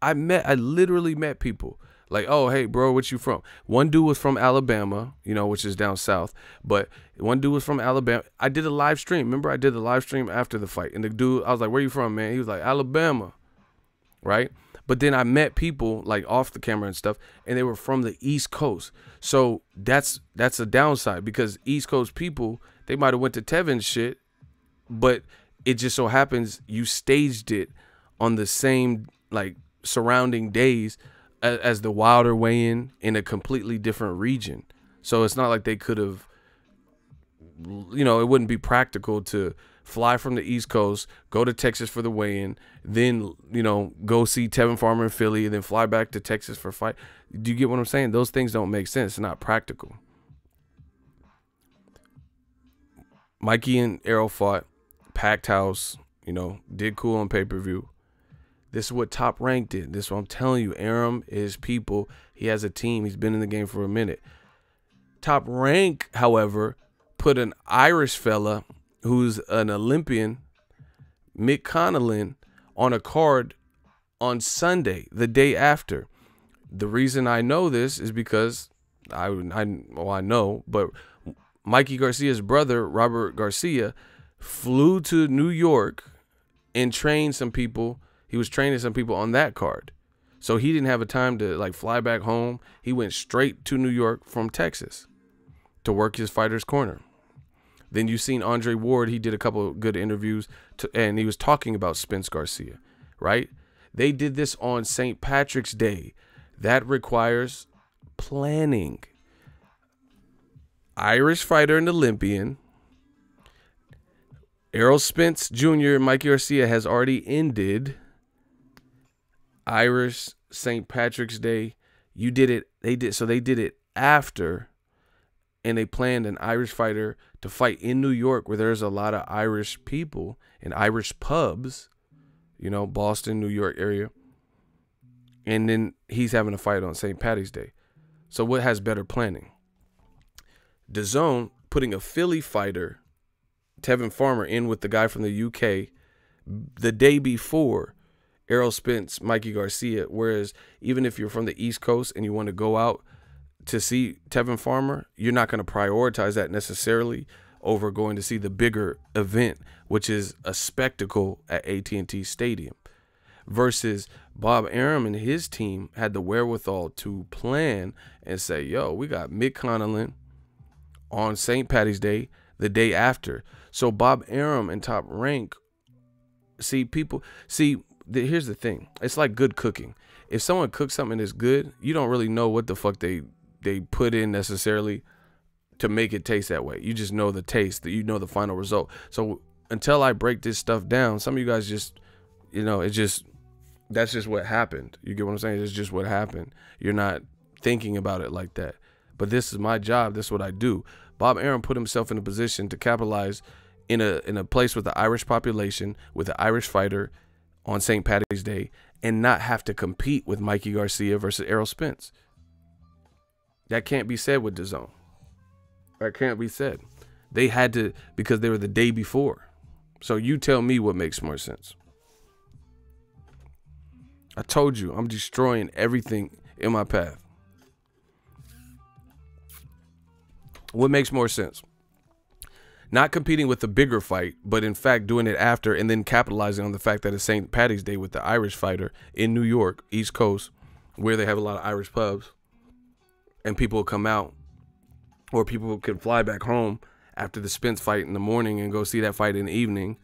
I literally met people like, oh, hey, bro, what you from? One dude was from Alabama, which is down south. But one dude was from Alabama. I did a live stream. Remember, I did the live stream after the fight. And the dude, I was like, where you from, man? He was like, Alabama, right? But then I met people like off the camera and stuff, and they were from the East Coast. So that's a downside, because East Coast people, they might have went to Tevin's shit, but it just so happens you staged it on the same like surrounding days as the Wilder weigh-in in a completely different region. So it's not like they could have, it wouldn't be practical to fly from the East Coast, go to Texas for the weigh-in, then, go see Tevin Farmer in Philly, and then fly back to Texas for a fight. Do you get what I'm saying? Those things don't make sense. It's not practical. Mikey and Errol fought, packed house, did cool on pay-per-view. This is what Top Rank did. This is what I'm telling you. Aram is people. He has a team. He's been in the game for a minute. Top Rank, however, put an Irish fella who's an Olympian, Mick Connellan, on a card on Sunday, the day after. The reason I know this is because I know, but Mikey Garcia's brother, Robert Garcia, flew to New York and trained some people. He was training some people on that card. So he didn't have a time to like fly back home. He went straight to New York from Texas to work his fighter's corner. Then you seen Andre Ward. He did a couple of good interviews and he was talking about Spence Garcia, right? They did this on St. Patrick's Day. That requires planning. Irish fighter and Olympian. Errol Spence Jr. and Mikey Garcia has already ended. Irish St. Patrick's Day. You did it. They did it after, and they planned an Irish fighter to fight in New York, where there's a lot of Irish people and Irish pubs, you know, Boston, New York area. And then he's having a fight on St. Patty's Day. So what has better planning? Dazn putting a Philly fighter, Tevin Farmer, in with the guy from the UK the day before Errol Spence, Mikey Garcia. Whereas even if you're from the East Coast and you want to go out to see Tevin Farmer, you're not going to prioritize that necessarily over going to see the bigger event, which is a spectacle at AT&T Stadium. Versus Bob Arum and his team had the wherewithal to plan and say, yo, we got Mick Connellan on St. Patty's Day the day after. So Bob Arum and Top Rank, here's the thing. It's like good cooking. If someone cooks something that's good, you don't really know what the fuck they put in necessarily to make it taste that way. You just know the taste, you know the final result. So until I break this stuff down, some of you guys just, you know, that's just what happened. You get what I'm saying? It's just what happened. You're not thinking about it like that. But this is my job. This is what I do. Bob Arum put himself in a position to capitalize in a place with the Irish population, with the Irish fighter on St. Patty's Day, and not have to compete with Mikey Garcia versus Errol Spence. That can't be said with Dazn. That can't be said. They had to, because they were the day before. So you tell me what makes more sense. I told you, I'm destroying everything in my path. What makes more sense? Not competing with the bigger fight, but in fact doing it after and then capitalizing on the fact that it's St. Patty's Day with the Irish fighter in New York, East Coast, where they have a lot of Irish pubs, and people will come out, or people can fly back home after the Spence fight in the morning and go see that fight in the evening,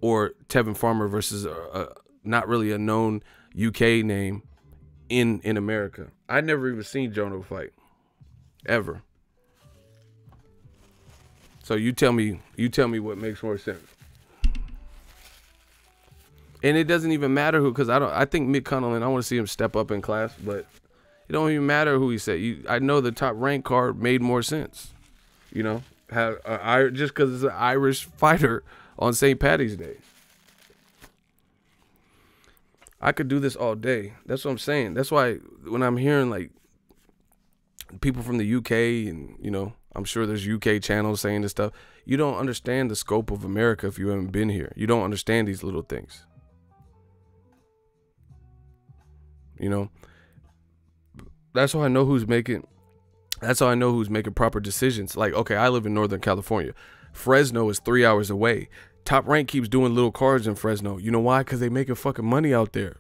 or Tevin Farmer versus not really a known UK name in America. I never even seen Jono fight, ever. So you tell me what makes more sense. And it doesn't even matter who, because I think Mick Connellan, I want to see him step up in class, but it don't even matter who he said. I know the Top Rank card made more sense. You know, just because it's an Irish fighter on St. Patty's Day. I could do this all day. That's what I'm saying. That's why when I'm hearing like people from the UK, and you know, I'm sure there's UK channels saying this stuff, you don't understand the scope of America if you haven't been here. You don't understand these little things. You know, that's how I know who's making proper decisions. Like, okay, I live in Northern California. Fresno is 3 hours away. Top Rank keeps doing little cards in Fresno. You know why? Because they making fucking money out there.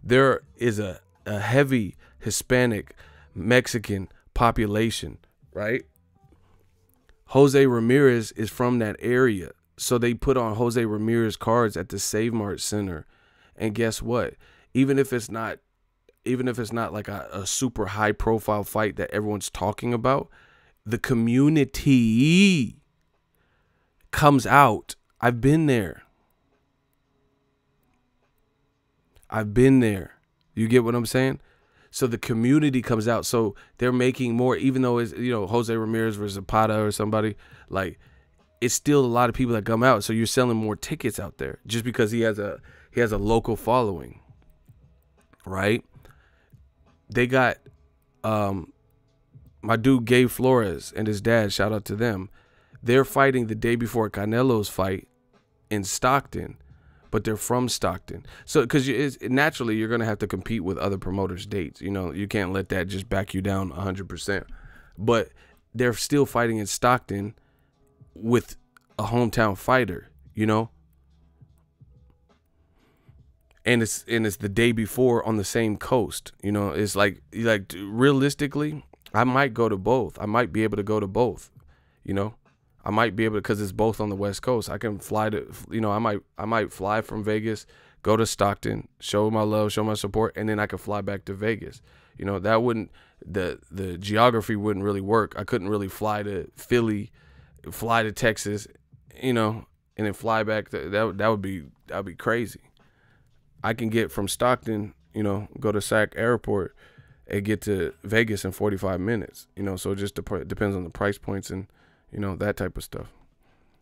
There is a heavy Hispanic, Mexican population, right? Jose Ramirez is from that area. So they put on Jose Ramirez cards at the Save Mart Center. And guess what? Even if it's not like a super high profile fight that everyone's talking about, the community comes out. I've been there. You get what I'm saying? So the community comes out. So they're making more, even though it's, you know, Jose Ramirez versus Zapata or somebody, like, it's still a lot of people that come out. So you're selling more tickets out there just because he has a local following, right? They got my dude Gabe Flores and his dad, shout out to them. They're fighting the day before Canelo's fight in Stockton, but they're from Stockton. So because naturally you're going to have to compete with other promoters' dates. You know, you can't let that just back you down 100%. But they're still fighting in Stockton with a hometown fighter, you know? And it's the day before on the same coast. You know, it's like realistically, I might go to both. I might be able to go to both, you know? I might be able to, because it's both on the West Coast. I can fly to, you know, I might fly from Vegas, go to Stockton, show my love, show my support, and then I could fly back to Vegas. You know, that wouldn't, the geography wouldn't really work. I couldn't really fly to Philly, fly to Texas, you know, and then fly back. That'd be crazy. I can get from Stockton, you know, go to Sac Airport and get to Vegas in 45 minutes, you know, so it just depends on the price points and, you know, that type of stuff.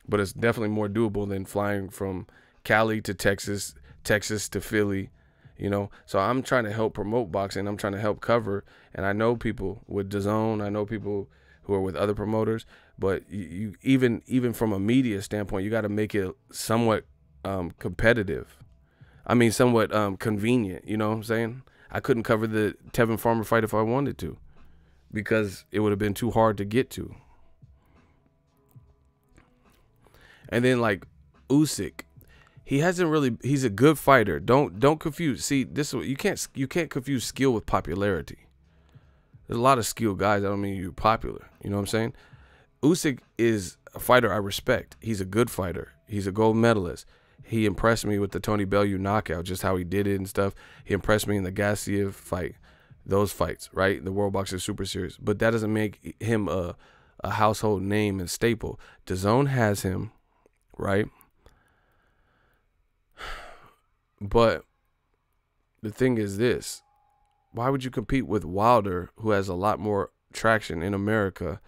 But it's definitely more doable than flying from Cali to Texas, Texas to Philly, you know. So I'm trying to help promote boxing. I'm trying to help cover. And I know people with Dazn. I know people who are with other promoters. But you even from a media standpoint, you got to make it somewhat competitive. I mean, somewhat convenient, you know what I'm saying? I couldn't cover the Tevin Farmer fight if I wanted to because it would have been too hard to get to. And then like Usyk, he's a good fighter. Don't confuse. See, you can't confuse skill with popularity. There's a lot of skilled guys. I don't mean you're popular. You know what I'm saying? Usyk is a fighter I respect. He's a good fighter. He's a gold medalist. He impressed me with the Tony Bellew knockout, just how he did it and stuff. He impressed me in the Gassiev fight, those fights, right? The World Boxing Super Series. But that doesn't make him a household name and staple. Dazn has him, right? But the thing is this. Why would you compete with Wilder, who has a lot more traction in America?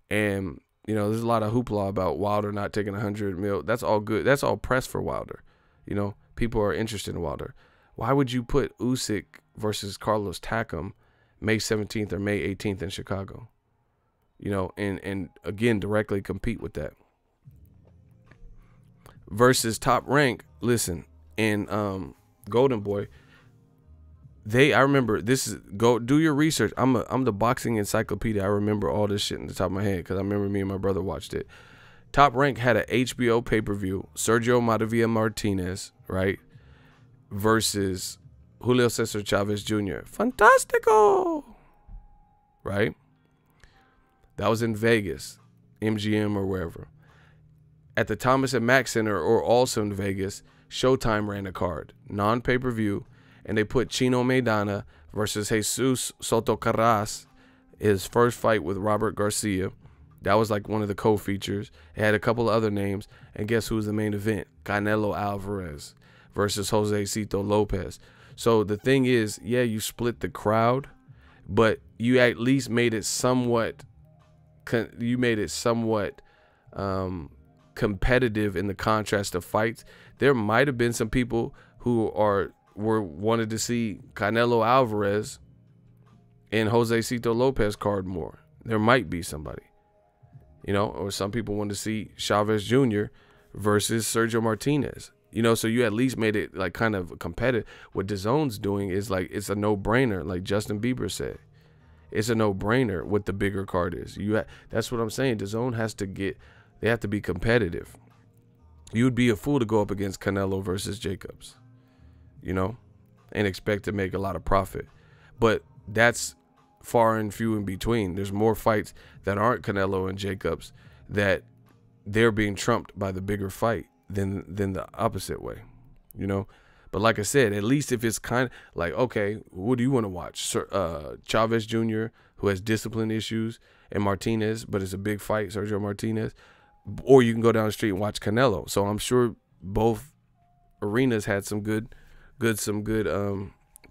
And you know, there's a lot of hoopla about Wilder not taking 100 mil. That's all good. That's all press for Wilder. You know, people are interested in Wilder. Why would you put Usyk versus Carlos Takam May 17th or May 18th in Chicago? You know, and again, directly compete with that. Versus Top Rank, listen, in Golden Boy, I remember go do your research. I'm the boxing encyclopedia. I remember all this shit in the top of my head because I remember me and my brother watched it. Top Rank had an HBO pay-per-view. Sergio Maravilla Martinez, right, versus Julio Cesar Chavez Jr. Fantastico, right? That was in Vegas, MGM or wherever. At the Thomas and Mack Center, or also in Vegas, Showtime ran a card, non-pay-per-view. And they put Chino Maidana versus Jesus Soto Carras, his first fight with Robert Garcia. That was like one of the co-features. It had a couple of other names. And guess who was the main event? Canelo Alvarez versus Josecito Lopez. So the thing is, yeah, you split the crowd, but you at least made it somewhat competitive in the contrast of fights. There might have been some people who wanted to see Canelo Alvarez and Josecito Lopez card more. There might be somebody, you know, or some people wanted to see Chavez Jr. versus Sergio Martinez, you know, so you at least made it like kind of competitive. What DAZN's doing is like, it's a no-brainer, like Justin Bieber said. It's a no-brainer what the bigger card is. That's what I'm saying. DAZN they have to be competitive. You would be a fool to go up against Canelo versus Jacobs, you know, and expect to make a lot of profit. But that's far and few in between. There's more fights that aren't Canelo and Jacobs that they're being trumped by the bigger fight than the opposite way, you know. But like I said, at least if it's kind of like, okay, what do you want to watch? Chavez Jr., who has discipline issues, and Martinez, but it's a big fight, Sergio Martinez. Or you can go down the street and watch Canelo. So I'm sure both arenas had some good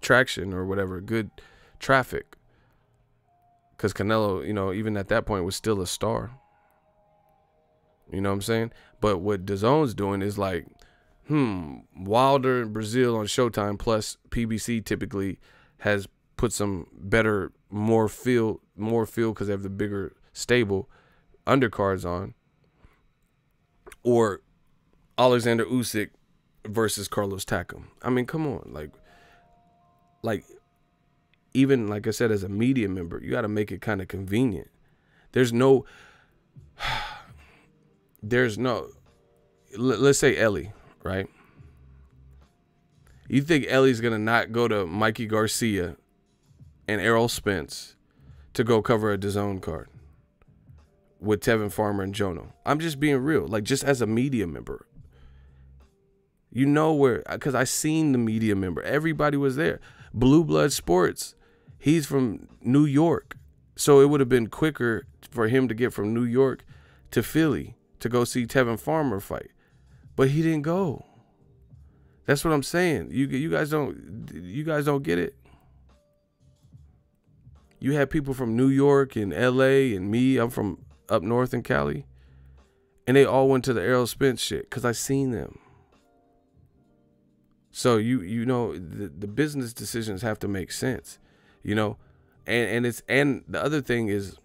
traction or whatever, good traffic. Because Canelo, you know, even at that point was still a star. You know what I'm saying? But what DAZN's doing is like, Wilder in Brazil on Showtime, plus PBC typically has put some better, more feel because they have the bigger stable undercards on. Or Alexander Usyk versus Carlos Takam. I mean, come on, like even like I said, as a media member, you got to make it kind of convenient. Let's say Ellie, right? You think Ellie's gonna not go to Mikey Garcia and Errol Spence to go cover a DAZN card with Tevin Farmer and Jono? I'm just being real, like just as a media member. You know where, because I seen the media member. Everybody was there. Blue Blood Sports, he's from New York. So it would have been quicker for him to get from New York to Philly to go see Tevin Farmer fight. But he didn't go. That's what I'm saying. You guys don't get it. You had people from New York and LA and me. I'm from up north in Cali. And they all went to the Errol Spence shit because I seen them. So you know the business decisions have to make sense, you know, and the other thing is,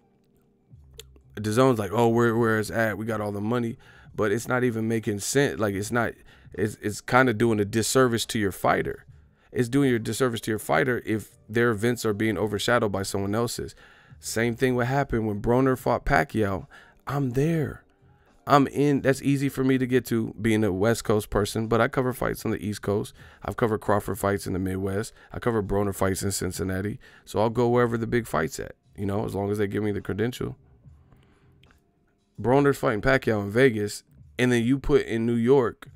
DAZN's like, oh, where it's at, we got all the money, but it's not even making sense. Like it's kind of doing a disservice to your fighter. It's doing your disservice to your fighter if their events are being overshadowed by someone else's. Same thing would happen when Broner fought Pacquiao. I'm there. I'm in. That's easy for me to get to, being a West Coast person, but I cover fights on the East Coast. I've covered Crawford fights in the Midwest. I cover Broner fights in Cincinnati. So I'll go wherever the big fight's at, you know, as long as they give me the credential. Broner's fighting Pacquiao in Vegas, and then you put in New York,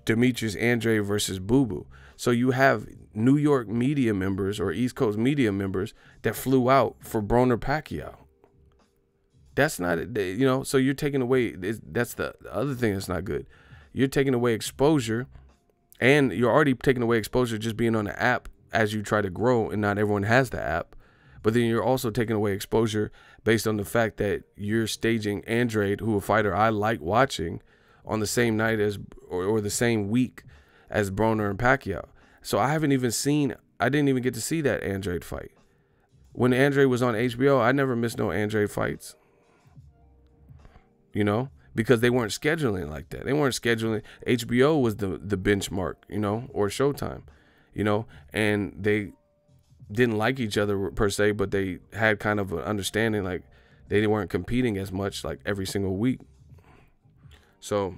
Demetrius Andrade versus Boo Boo. So you have New York media members or East Coast media members that flew out for Broner Pacquiao. That's not, you know, so you're taking away, that's the other thing that's not good. You're taking away exposure, and you're already taking away exposure just being on the app as you try to grow, and not everyone has the app. But then you're also taking away exposure based on the fact that you're staging Andrade, who a fighter I like watching, on the same night as, or the same week as Broner and Pacquiao. So I didn't even get to see that Andrade fight. When Andrade was on HBO, I never missed no Andrade fights. You know, because they weren't scheduling like that. They weren't scheduling. HBO was the benchmark, you know, or Showtime, you know, and they didn't like each other per se, but they had kind of an understanding, like they weren't competing as much like every single week. So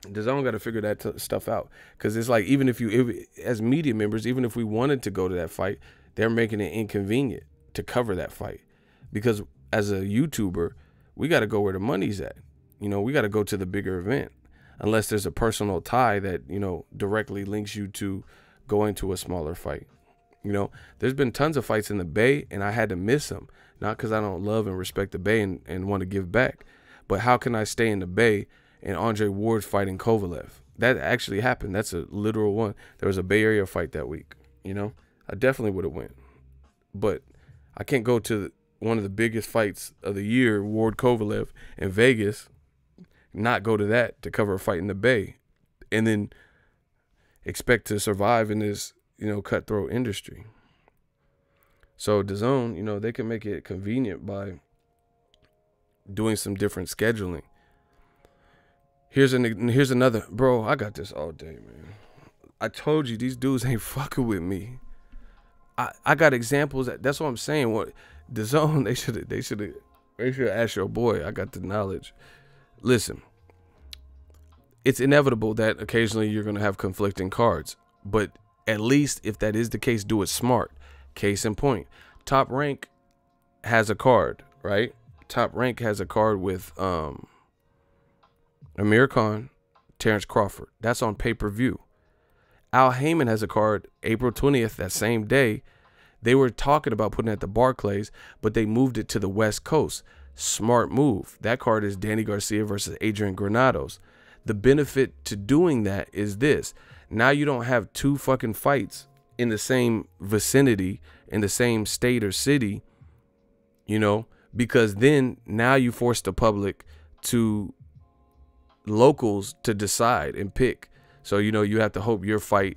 DAZN got to figure that stuff out, because it's like, even if as media members, even if we wanted to go to that fight, they're making it inconvenient to cover that fight, because as a YouTuber, we got to go where the money's at. You know, we got to go to the bigger event, unless there's a personal tie that, you know, directly links you to going to a smaller fight. You know, there's been tons of fights in the Bay, and I had to miss them, not because I don't love and respect the Bay and want to give back, but how can I stay in the Bay and Andre Ward's fighting Kovalev? That actually happened. That's a literal one. There was a Bay Area fight that week. You know, I definitely would have went, but I can't go to one of the biggest fights of the year, Ward Kovalev in Vegas, not go to that to cover a fight in the Bay, and then expect to survive in this, you know, cutthroat industry. So DAZN, you know, they can make it convenient by doing some different scheduling. Here's another, bro. I got this all day, man. I told you these dudes ain't fucking with me. I got examples. That's what I'm saying. What DAZN, they should ask your boy. I got the knowledge. Listen, it's inevitable that occasionally you're gonna have conflicting cards, but at least if that is the case, do it smart. Case in point, Top Rank has a card, right? Top Rank has a card with Amir Khan, Terrence Crawford. That's on pay-per-view. Al Heyman has a card April 20th, that same day. They were talking about putting it at the Barclays, but they moved it to the West Coast. Smart move. That card is Danny Garcia versus Adrian Granados. The benefit to doing that is this. Now you don't have two fucking fights in the same vicinity, in the same state or city, you know, because then now you force the public to locals to decide and pick. So, you know, you have to hope your fight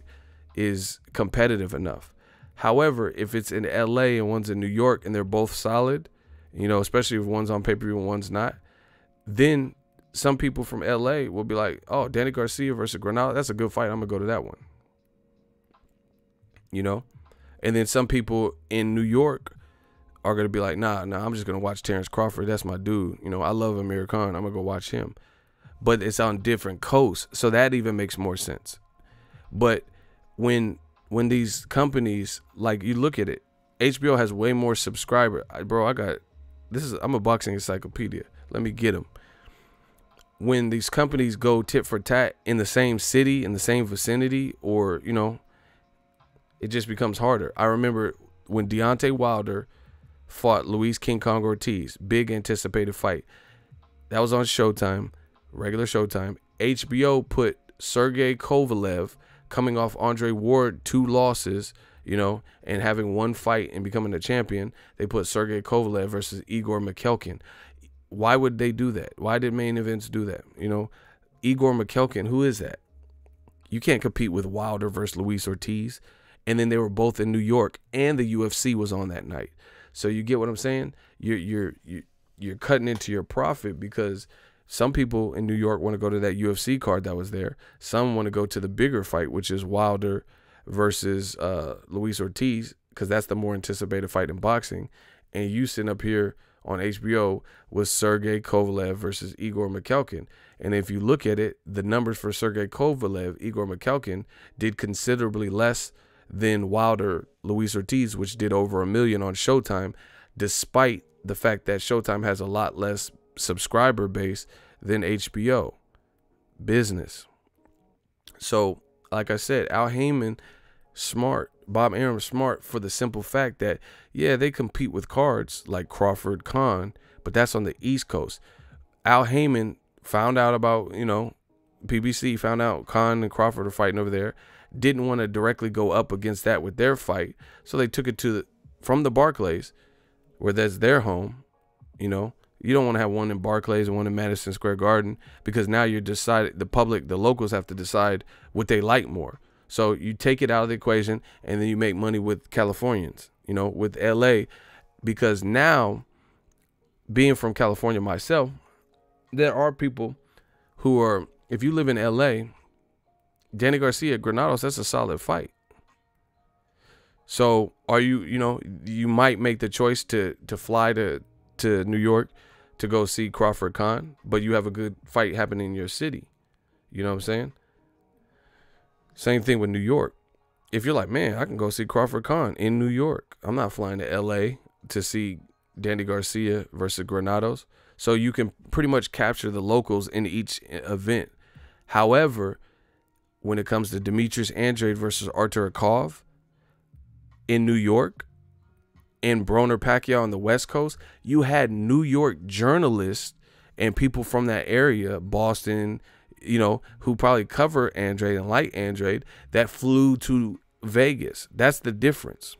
is competitive enough. However, if it's in LA and one's in New York and they're both solid, you know, especially if one's on pay-per-view and one's not, then some people from LA will be like, oh, Danny Garcia versus Granada, that's a good fight. I'm going to go to that one. You know? And then some people in New York are going to be like, nah, I'm just going to watch Terrence Crawford. That's my dude. You know, I love Amir Khan. I'm going to go watch him. But it's on different coasts, so that even makes more sense. But when these companies, like, you look at it, HBO has way more subscribers. Bro, I'm a boxing encyclopedia. Let me get them. when these companies go tit for tat in the same city, in the same vicinity, or, you know, it just becomes harder. I remember when Deontay Wilder fought Luis King Kong Ortiz, big anticipated fight. That was on Showtime, regular Showtime. HBO put Sergey Kovalev, coming off Andre Ward 2 losses, you know, and having one fight and becoming a champion. They put Sergey Kovalev versus Igor Mikhelkin. Why would they do that? Why did main events do that? You know, Igor Mikhelkin, who is that? You can't compete with Wilder versus Luis Ortiz. And then they were both in New York, and the UFC was on that night. So you get what I'm saying? You're cutting into your profit, because some people in New York want to go to that UFC card that was there. Some want to go to the bigger fight, which is Wilder versus Luis Ortiz, because that's the more anticipated fight in boxing. And you sitting up here on HBO with Sergey Kovalev versus Igor Mikhelkin. And if you look at it, the numbers for Sergey Kovalev, Igor Mikhelkin, did considerably less than Wilder Luis Ortiz, which did over 1 million on Showtime, despite the fact that Showtime has a lot less subscriber base than HBO. Business. So, like I said, Al Heyman, smart. Bob Arum, smart, for the simple fact that, yeah, they compete with cards like Crawford, Khan, but that's on the East Coast. Al Heyman found out about, you know, PBC found out Khan and Crawford are fighting over there. Didn't want to directly go up against that with their fight, so they took it to from the Barclays, where that's their home. You know, you don't want to have one in Barclays and one in Madison Square Garden, because now you're decided, the public, the locals have to decide what they like more. So you take it out of the equation, and then you make money with Californians, you know, with LA, because now, being from California myself, there are people who are, if you live in LA, Danny Garcia, Granados, that's a solid fight. So are you, you know, you might make the choice to fly to New York to go see Crawford Khan, but you have a good fight happening in your city. You know what I'm saying? Same thing with New York. If you're like, man, I can go see Crawford Khan in New York, I'm not flying to LA to see Danny Garcia versus Granados. So you can pretty much capture the locals in each event. However, when it comes to Demetrius Andrade versus Artur Akov in New York and Broner Pacquiao on the West Coast, you had New York journalists and people from that area, Boston, you know, who probably cover Andrade and like Andrade, that flew to Vegas. That's the difference.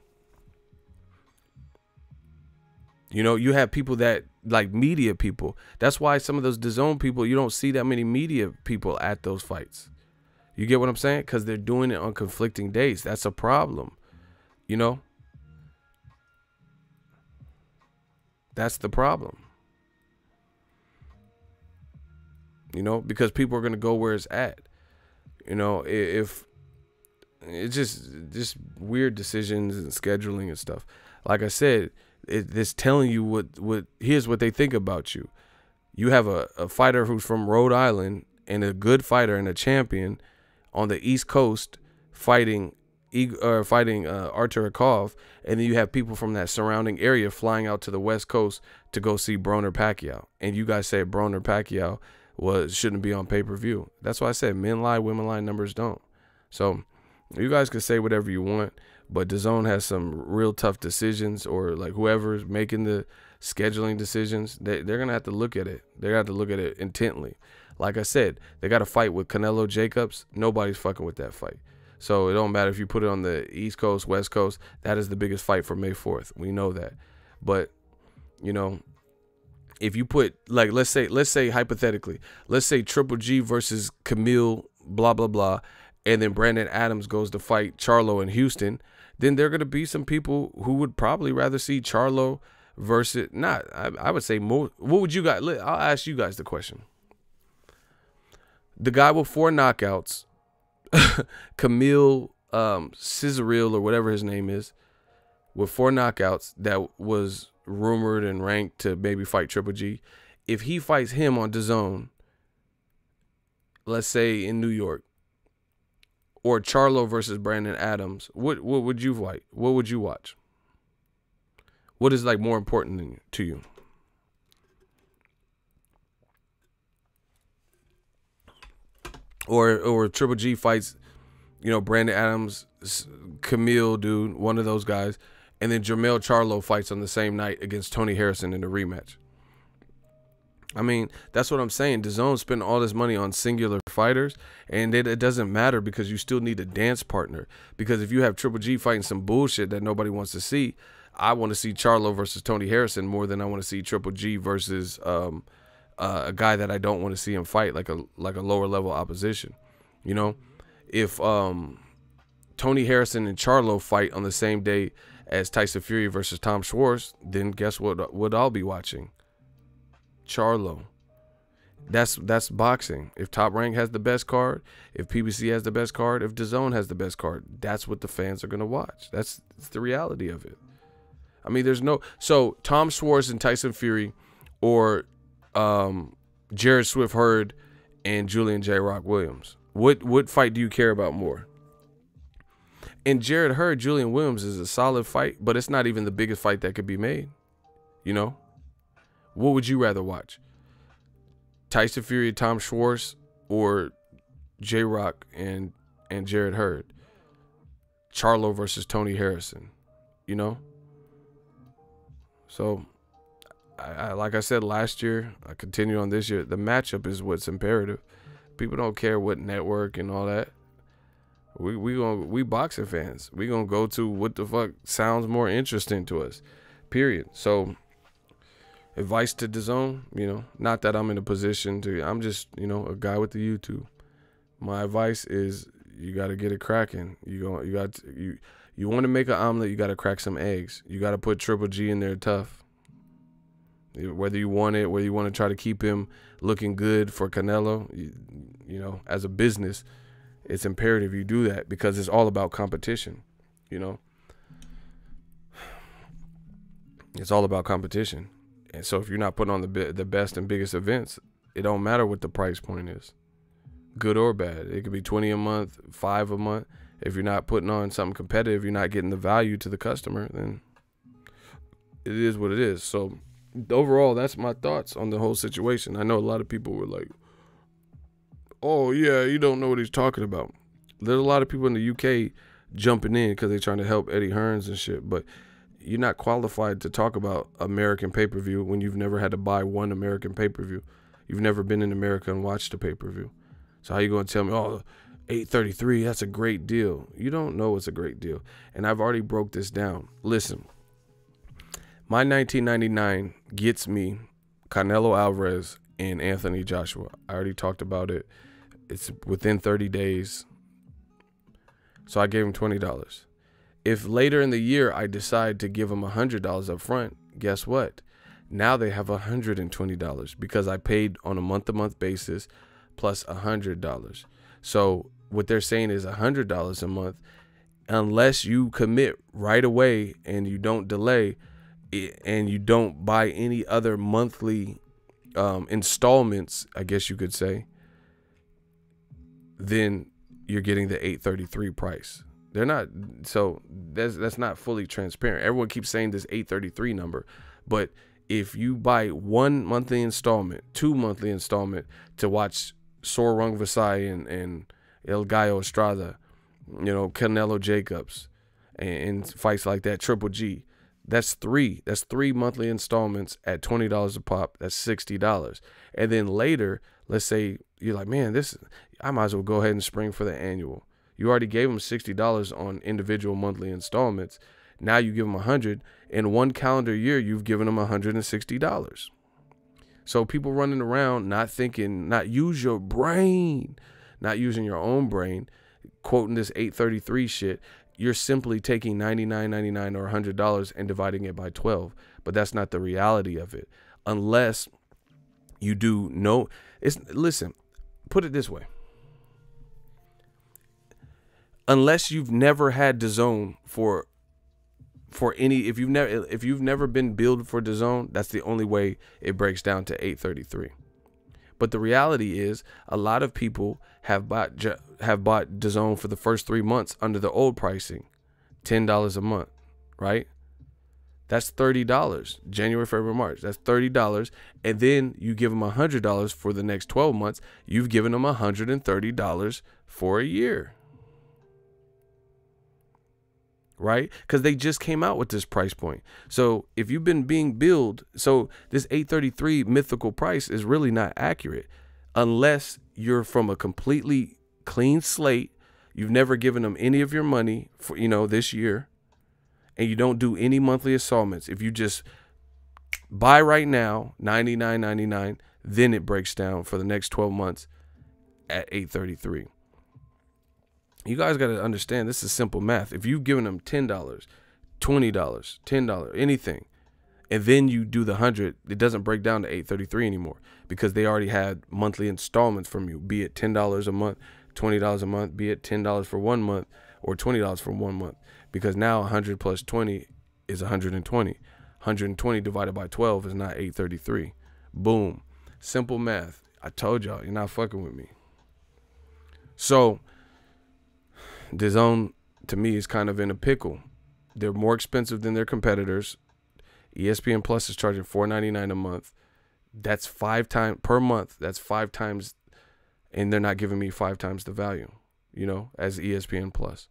You know, you have people that, like, media people. That's why some of those DAZN people, you don't see that many media people at those fights. You get what I'm saying? Because they're doing it on conflicting days. That's a problem. You know? That's the problem. You know? Because people are going to go where it's at. You know, if it's just weird decisions and scheduling and stuff. Like I said, it's telling you what here's what they think about you. You have a fighter who's from Rhode Island and a good fighter and a champion on the East Coast fighting Artur Akov, and then you have people from that surrounding area flying out to the West Coast to go see Broner Pacquiao, and you guys say Broner Pacquiao shouldn't be on pay-per-view. That's why I said men lie, women lie, numbers don't. So you guys can say whatever you want, but DAZN has some real tough decisions, or like whoever's making the scheduling decisions, they're gonna have to look at it. They're gonna have to look at it intently. Like I said, they got a fight with Canelo Jacobs. Nobody's fucking with that fight. So it don't matter if you put it on the East Coast, West Coast. That is the biggest fight for May 4th. We know that. But, you know, if you put, like, let's say hypothetically, let's say Triple G versus Camille, blah, blah, blah, and then Brandon Adams goes to fight Charlo in Houston, then there are going to be some people who would probably rather see Charlo versus, I would say more. What would you guys, I'll ask you guys the question. The guy with 4 knockouts, Camille Cizaril or whatever his name is, with 4 knockouts, that was rumored and ranked to maybe fight Triple G. If he fights him on DAZN, let's say in New York, or Charlo versus Brandon Adams, what would you fight? What would you watch? What is, like, more important to you? or Triple G fights, Brandon Adams, Camille, dude, one of those guys, and then Jermell Charlo fights on the same night against Tony Harrison in a rematch. I mean, that's what I'm saying. DAZN spent all this money on singular fighters, and it doesn't matter because you still need a dance partner. Because if you have Triple G fighting some bullshit that nobody wants to see, I want to see Charlo versus Tony Harrison more than I want to see Triple G versus a guy that I don't want to see him fight, like a lower level opposition. If Tony Harrison and Charlo fight on the same day as Tyson Fury versus Tom Schwartz, then guess what I'll be watching? Charlo. That's boxing. If Top Rank has the best card, if PBC has the best card, if DAZN has the best card, that's what the fans are going to watch. That's the reality of it. I mean, so Tom Schwartz and Tyson Fury, or Jared Swift Hurd and Julian J. Rock Williams. What fight do you care about more? And Jared Hurd, Julian Williams is a solid fight, but it's not even the biggest fight that could be made. What would you rather watch? Tyson Fury, Tom Schwartz, or J. Rock and Jared Hurd? Charlo versus Tony Harrison. So, I like I said last year, I continue on this year, the matchup is what's imperative. People don't care what network and all that. We boxing fans. We gonna go to what the fuck sounds more interesting to us. Period. So, advice to DAZN, not that I'm in a position to, I'm just, a guy with the YouTube. My advice is you got to get it cracking. You want to make an omelet, you got to crack some eggs. You got to put Triple G in there tough. Whether you want it, whether you want to try to keep him looking good for Canelo, as a business, it's imperative you do that because it's all about competition, It's all about competition. And so if you're not putting on the best and biggest events, it don't matter what the price point is, good or bad. It could be 20 a month, 5 a month. If you're not putting on something competitive, you're not getting the value to the customer, then it is what it is. So overall, that's my thoughts on the whole situation. I know a lot of people were like, oh, yeah, you don't know what he's talking about. There's a lot of people in the UK jumping in because they're trying to help Eddie Hearns and shit, but you're not qualified to talk about American pay-per-view when you've never had to buy one American pay-per-view. You've never been in America and watched a pay-per-view. So how you going to tell me, oh, $833, that's a great deal? You don't know it's a great deal. And I've already broke this down. Listen, my 1999 gets me Canelo Alvarez and Anthony Joshua. I already talked about it. It's within 30 days. So I gave him $20. If later in the year I decide to give them $100 up front, guess what? Now they have $120 because I paid on a month-to-month basis plus $100. So what they're saying is $100 a month, unless you commit right away and you don't delay and you don't buy any other monthly installments, I guess you could say, then you're getting the $833 price. They're not, so that's not fully transparent. Everyone keeps saying this $833 number, but if you buy 1 monthly installment, 2 monthly installment to watch Sorong Vasai and El Gallo Estrada, Canelo Jacobs and fights like that, Triple G, that's three monthly installments at $20 a pop. That's $60. And then later, let's say you're like, man, I might as well go ahead and spring for the annual. You already gave them $60 on individual monthly installments. Now you give them $100. In 1 calendar year, you've given them $160. So people running around not thinking, not use your brain, not using your own brain, quoting this $833 shit. You're simply taking $99.99 or $100 and dividing it by 12. But that's not the reality of it. Unless you do no. Listen, put it this way. Unless you've never had DAZN for any, if you've never been billed for DAZN, that's the only way it breaks down to $833. But the reality is, a lot of people have bought DAZN for the first 3 months under the old pricing, $10 a month, right? That's $30. January, February, March. That's $30. And then you give them $100 for the next 12 months. You've given them $130 for a year. Right? Because they just came out with this price point. So if you've been being billed, so this $833 mythical price is really not accurate unless you're from a completely clean slate. You've never given them any of your money for, this year, and you don't do any monthly installments. If you just buy right now, $99.99, then it breaks down for the next 12 months at $833. You guys got to understand, this is simple math. If you've given them $10, $20, $10, anything, and then you do the 100, it doesn't break down to $833 anymore because they already had monthly installments from you, be it $10 a month, $20 a month, be it $10 for 1 month or $20 for 1 month, because now 100 plus 20 is 120. 120 divided by 12 is not 833. Boom. Simple math. I told y'all, you're not fucking with me. So Dazn, to me, is kind of in a pickle. They're more expensive than their competitors. ESPN Plus is charging $4.99 a month. That's 5 times per month. That's 5 times, and they're not giving me 5 times the value, as ESPN Plus.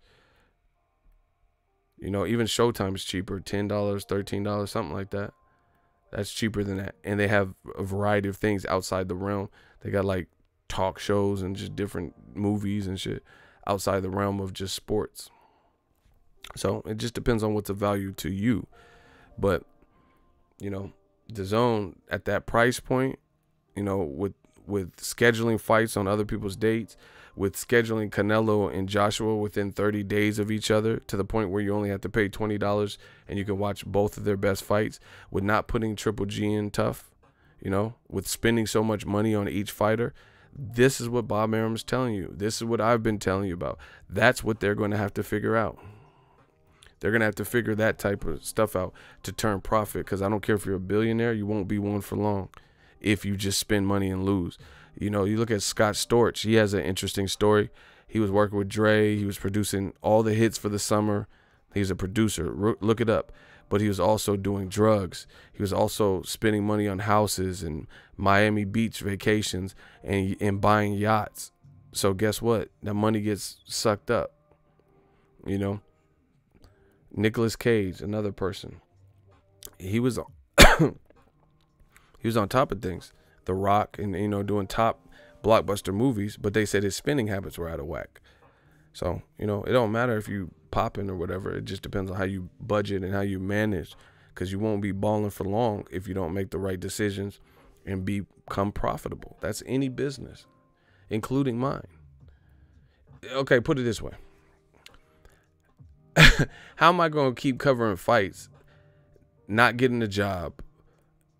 Even Showtime is cheaper, $10, $13, something like that. That's cheaper than that. And they have a variety of things outside the realm. They got like talk shows and just different movies and shit outside the realm of just sports. So it just depends on what's of value to you. But, Dazn at that price point, with scheduling fights on other people's dates, with scheduling Canelo and Joshua within 30 days of each other to the point where you only have to pay $20 and you can watch both of their best fights, with not putting Triple G in tough, with spending so much money on each fighter. This is what Bob Arum's telling you. This is what I've been telling you about. That's what they're going to have to figure out. They're going to have to figure that type of stuff out to turn profit, because I don't care if you're a billionaire, you won't be one for long if you just spend money and lose. You look at Scott Storch. He has an interesting story. He was working with Dre. He was producing all the hits for the summer. He's a producer. Look it up. But he was also doing drugs. He was also spending money on houses and Miami Beach vacations and buying yachts. So guess what? That money gets sucked up. Nicolas Cage, another person. He was on top of things. The Rock, and doing top blockbuster movies, but they said his spending habits were out of whack. So, it don't matter if you popping or whatever. It just depends on how you budget and how you manage, because you won't be balling for long if you don't make the right decisions and become profitable. That's any business, including mine. Okay, put it this way. How am I going to keep covering fights, not getting a job,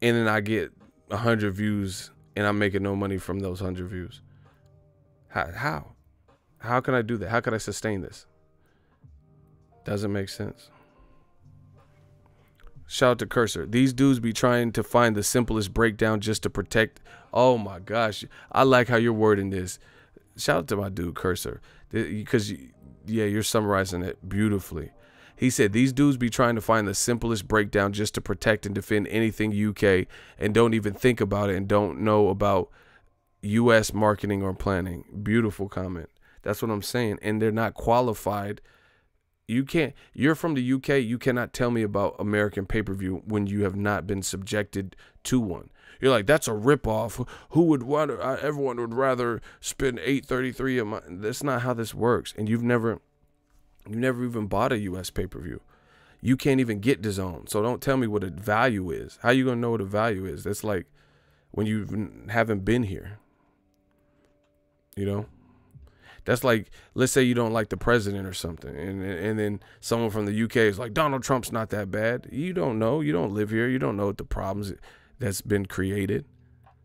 and then I get 100 views and I'm making no money from those 100 views? How can I do that? How can I sustain this? Doesn't make sense. Shout out to Cursor. These dudes be trying to find the simplest breakdown just to protect. Oh my gosh. I like how you're wording this. Shout out to my dude Cursor, because you're summarizing it beautifully. He said, these dudes be trying to find the simplest breakdown just to protect and defend anything UK and don't even think about it and don't know about US marketing or planning. Beautiful comment. That's what I'm saying. And they're not qualified. You're from the UK. You cannot tell me about American pay-per-view when you have not been subjected to one. You're like, that's a ripoff. Everyone would rather spend $833 a month. That's not how this works. And you've never even bought a US pay-per-view. You can't even get Dazn. So don't tell me what a value is. How you going to know what a value is? That's like when you haven't been here. That's like, let's say you don't like the president or something, and then someone from the UK is like, Donald Trump's not that bad. You don't know. You don't live here. You don't know what the problems that's been created.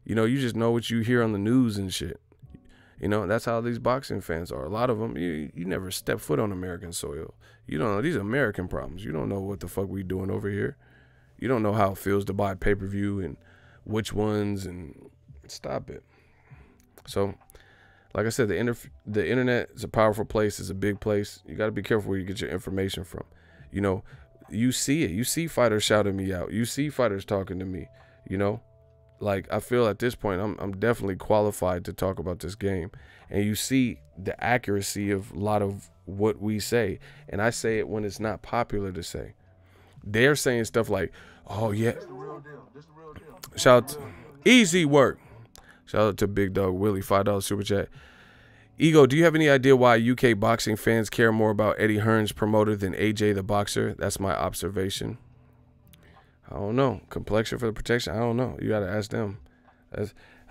You just know what you hear on the news and shit. That's how these boxing fans are. A lot of them, you never step foot on American soil. You don't know. These are American problems. You don't know what the fuck we doing over here. You don't know how it feels to buy pay-per-view and which ones, and stop it. So, like I said, the internet is a powerful place. It's a big place. You got to be careful where you get your information from. you see it. You see fighters shouting me out. You see fighters talking to me, you know? Like, I feel at this point I'm definitely qualified to talk about this game. And you see the accuracy of a lot of what we say. And I say it when it's not popular to say. They're saying stuff like, oh, yeah. This the real deal. This the real deal. Shout out to Easy Work. Shout out to Big Dog Willie, $5 super chat. Ego, do you have any idea why UK boxing fans care more about Eddie Hearn's promoter than AJ the boxer? That's my observation. I don't know. Complexion for the protection? I don't know. You got to ask them.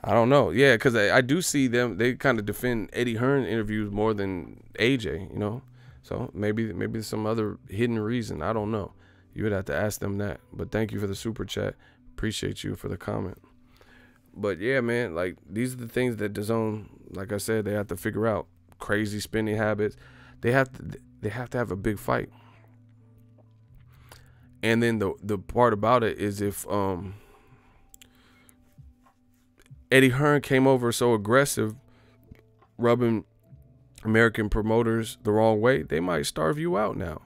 I don't know. Yeah, because I do see them. They kind of defend Eddie Hearn interviews more than AJ, you know. So maybe there's some other hidden reason. I don't know. You would have to ask them that. But thank you for the super chat. Appreciate you for the comment. But yeah, man, like these are the things that DAZN, like I said, they have to figure out. Crazy spending habits. They have to have a big fight. And then the part about it is if Eddie Hearn came over so aggressive, rubbing American promoters the wrong way, they might starve you out now.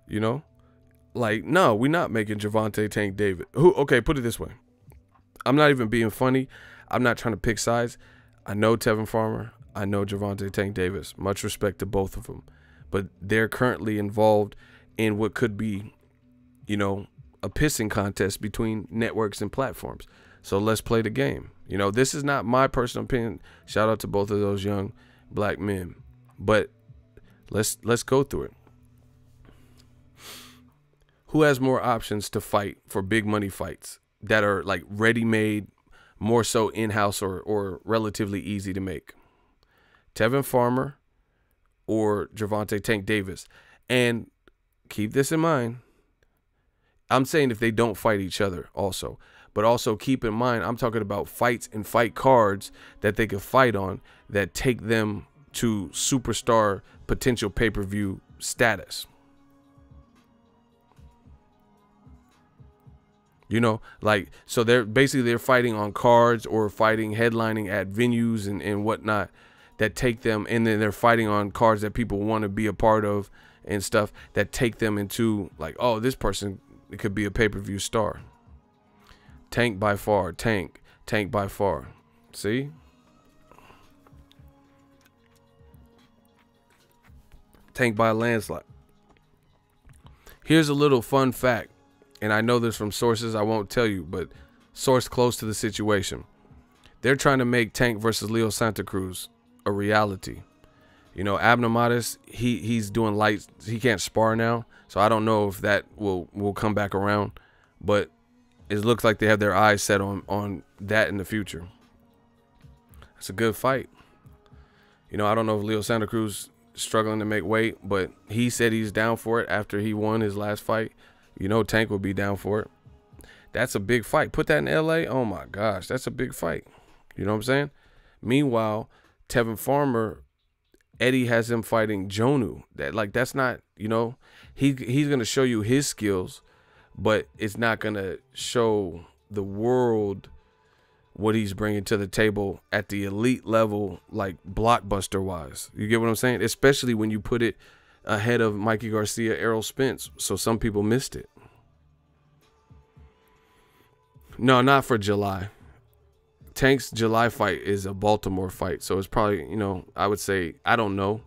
You know? Like, no, we're not making Gervonta Tank Davis. Okay, put it this way. I'm not even being funny. I'm not trying to pick sides. I know Tevin Farmer. I know Gervonta Tank Davis. Much respect to both of them. But they're currently involved in what could be, you know, a pissing contest between networks and platforms. So let's play the game. You know, this is not my personal opinion. Shout out to both of those young black men. But let's go through it. Who has more options to fight for big money fights that are like ready-made, more so in-house or relatively easy to make? Tevin Farmer or Gervonta Tank Davis? And keep this in mind. I'm saying if they don't fight each other also. But also keep in mind, I'm talking about fights and fight cards that they could fight on that take them to superstar potential pay-per-view status. You know, like, so they're fighting on cards or fighting, headlining at venues and whatnot that take them, and then they're fighting on cards that people want to be a part of and stuff that take them into like, oh, this person could be a pay-per-view star. Tank by far, Tank by far. See? Tank by a landslide. Here's a little fun fact. And I know this from sources I won't tell you, but source close to the situation. They're trying to make Tank versus Leo Santa Cruz a reality. You know, Abner Modis, he's doing lights. He can't spar now, so I don't know if that will come back around. But it looks like they have their eyes set on that in the future. It's a good fight. You know, I don't know if Leo Santa Cruz is struggling to make weight, but he said he's down for it after he won his last fight. You know, Tank will be down for it. That's a big fight. Put that in LA. Oh my gosh, that's a big fight. You know what I'm saying? Meanwhile, Tevin Farmer, Eddie has him fighting Jonu. That's not, you know, he's gonna show you his skills, but it's not gonna show the world what he's bringing to the table at the elite level, like blockbuster wise. You get what I'm saying? Especially when you put it ahead of Mikey Garcia, Errol Spence, so some people missed it. No, not for July. Tank's July fight is a Baltimore fight, so it's probably, you know, I would say, I don't know,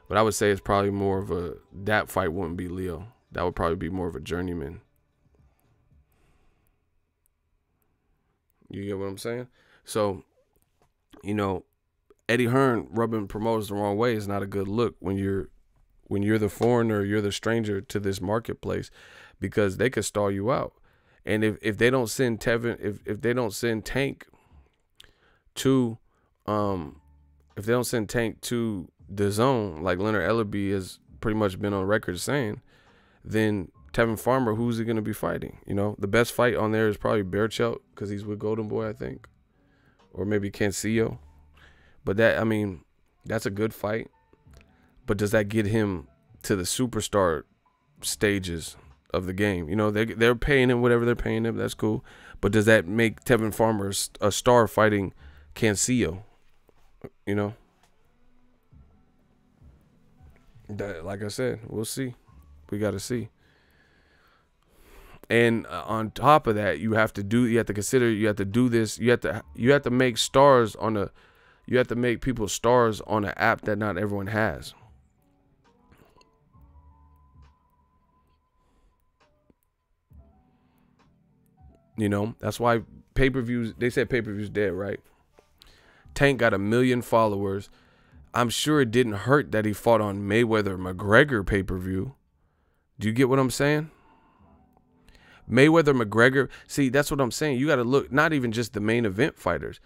but I would say it's probably more of a, that fight wouldn't be Leo. That would probably be more of a journeyman. You get what I'm saying? So, you know, Eddie Hearn rubbing promoters the wrong way is not a good look when you're the foreigner, you're the stranger to this marketplace, because they could stall you out. And if they don't send Tevin, if they don't send Tank to if they don't send Tank to DAZN, like Leonard Ellerby has pretty much been on record saying, then Tevin Farmer, who's he going to be fighting? You know, the best fight on there is probably Bearchelt, because he's with Golden Boy, I think, or maybe Cancillo. But that, I mean, that's a good fight. But does that get him to the superstar stages of the game? You know, they're paying him whatever they're paying him. That's cool. But does that make Tevin Farmer a star fighting Cancillo? You know? That, like I said, we'll see. We got to see. And on top of that, you have to consider, you have to do this. You have to make stars on a, you have to make people stars on an app that not everyone has. You know, that's why pay-per-views, they said pay-per-views dead, right? Tank got 1 million followers. I'm sure it didn't hurt that he fought on Mayweather-McGregor pay-per-view. Do you get what I'm saying? Mayweather-McGregor, see, that's what I'm saying. You got to look, not even just the main event fighters,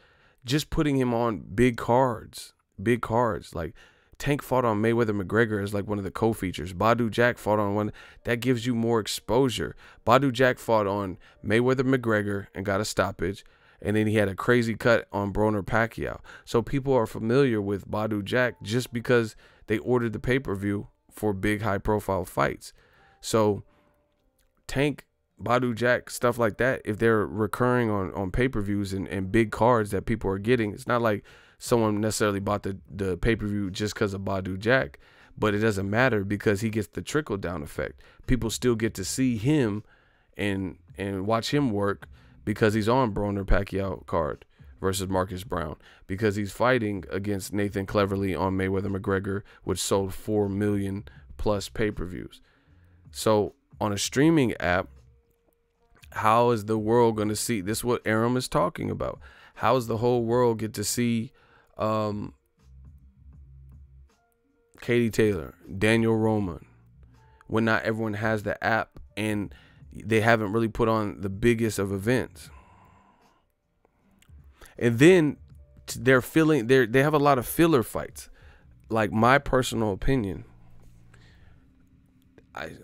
just putting him on big cards. Like Tank fought on Mayweather-McGregor as like one of the co-features. Badu Jack fought on one. That gives you more exposure. Badu Jack fought on Mayweather-McGregor and got a stoppage. And then he had a crazy cut on Broner Pacquiao. So people are familiar with Badu Jack just because they ordered the pay-per-view for big high-profile fights. So Tank, Badu Jack, stuff like that, if they're recurring on pay-per-views and big cards that people are getting, it's not like someone necessarily bought the pay-per-view just because of Badu Jack, but it doesn't matter because he gets the trickle-down effect. People still get to see him and watch him work because he's on Broner Pacquiao card versus Marcus Brown, because he's fighting against Nathan Cleverly on Mayweather-McGregor, which sold 4 million plus pay-per-views. So on a streaming app, how is the world going to see this? Is what Aram is talking about. How is the whole world get to see Katie Taylor, Daniel Roman, when not everyone has the app and they haven't really put on the biggest of events? And then they have a lot of filler fights. Like, my personal opinion,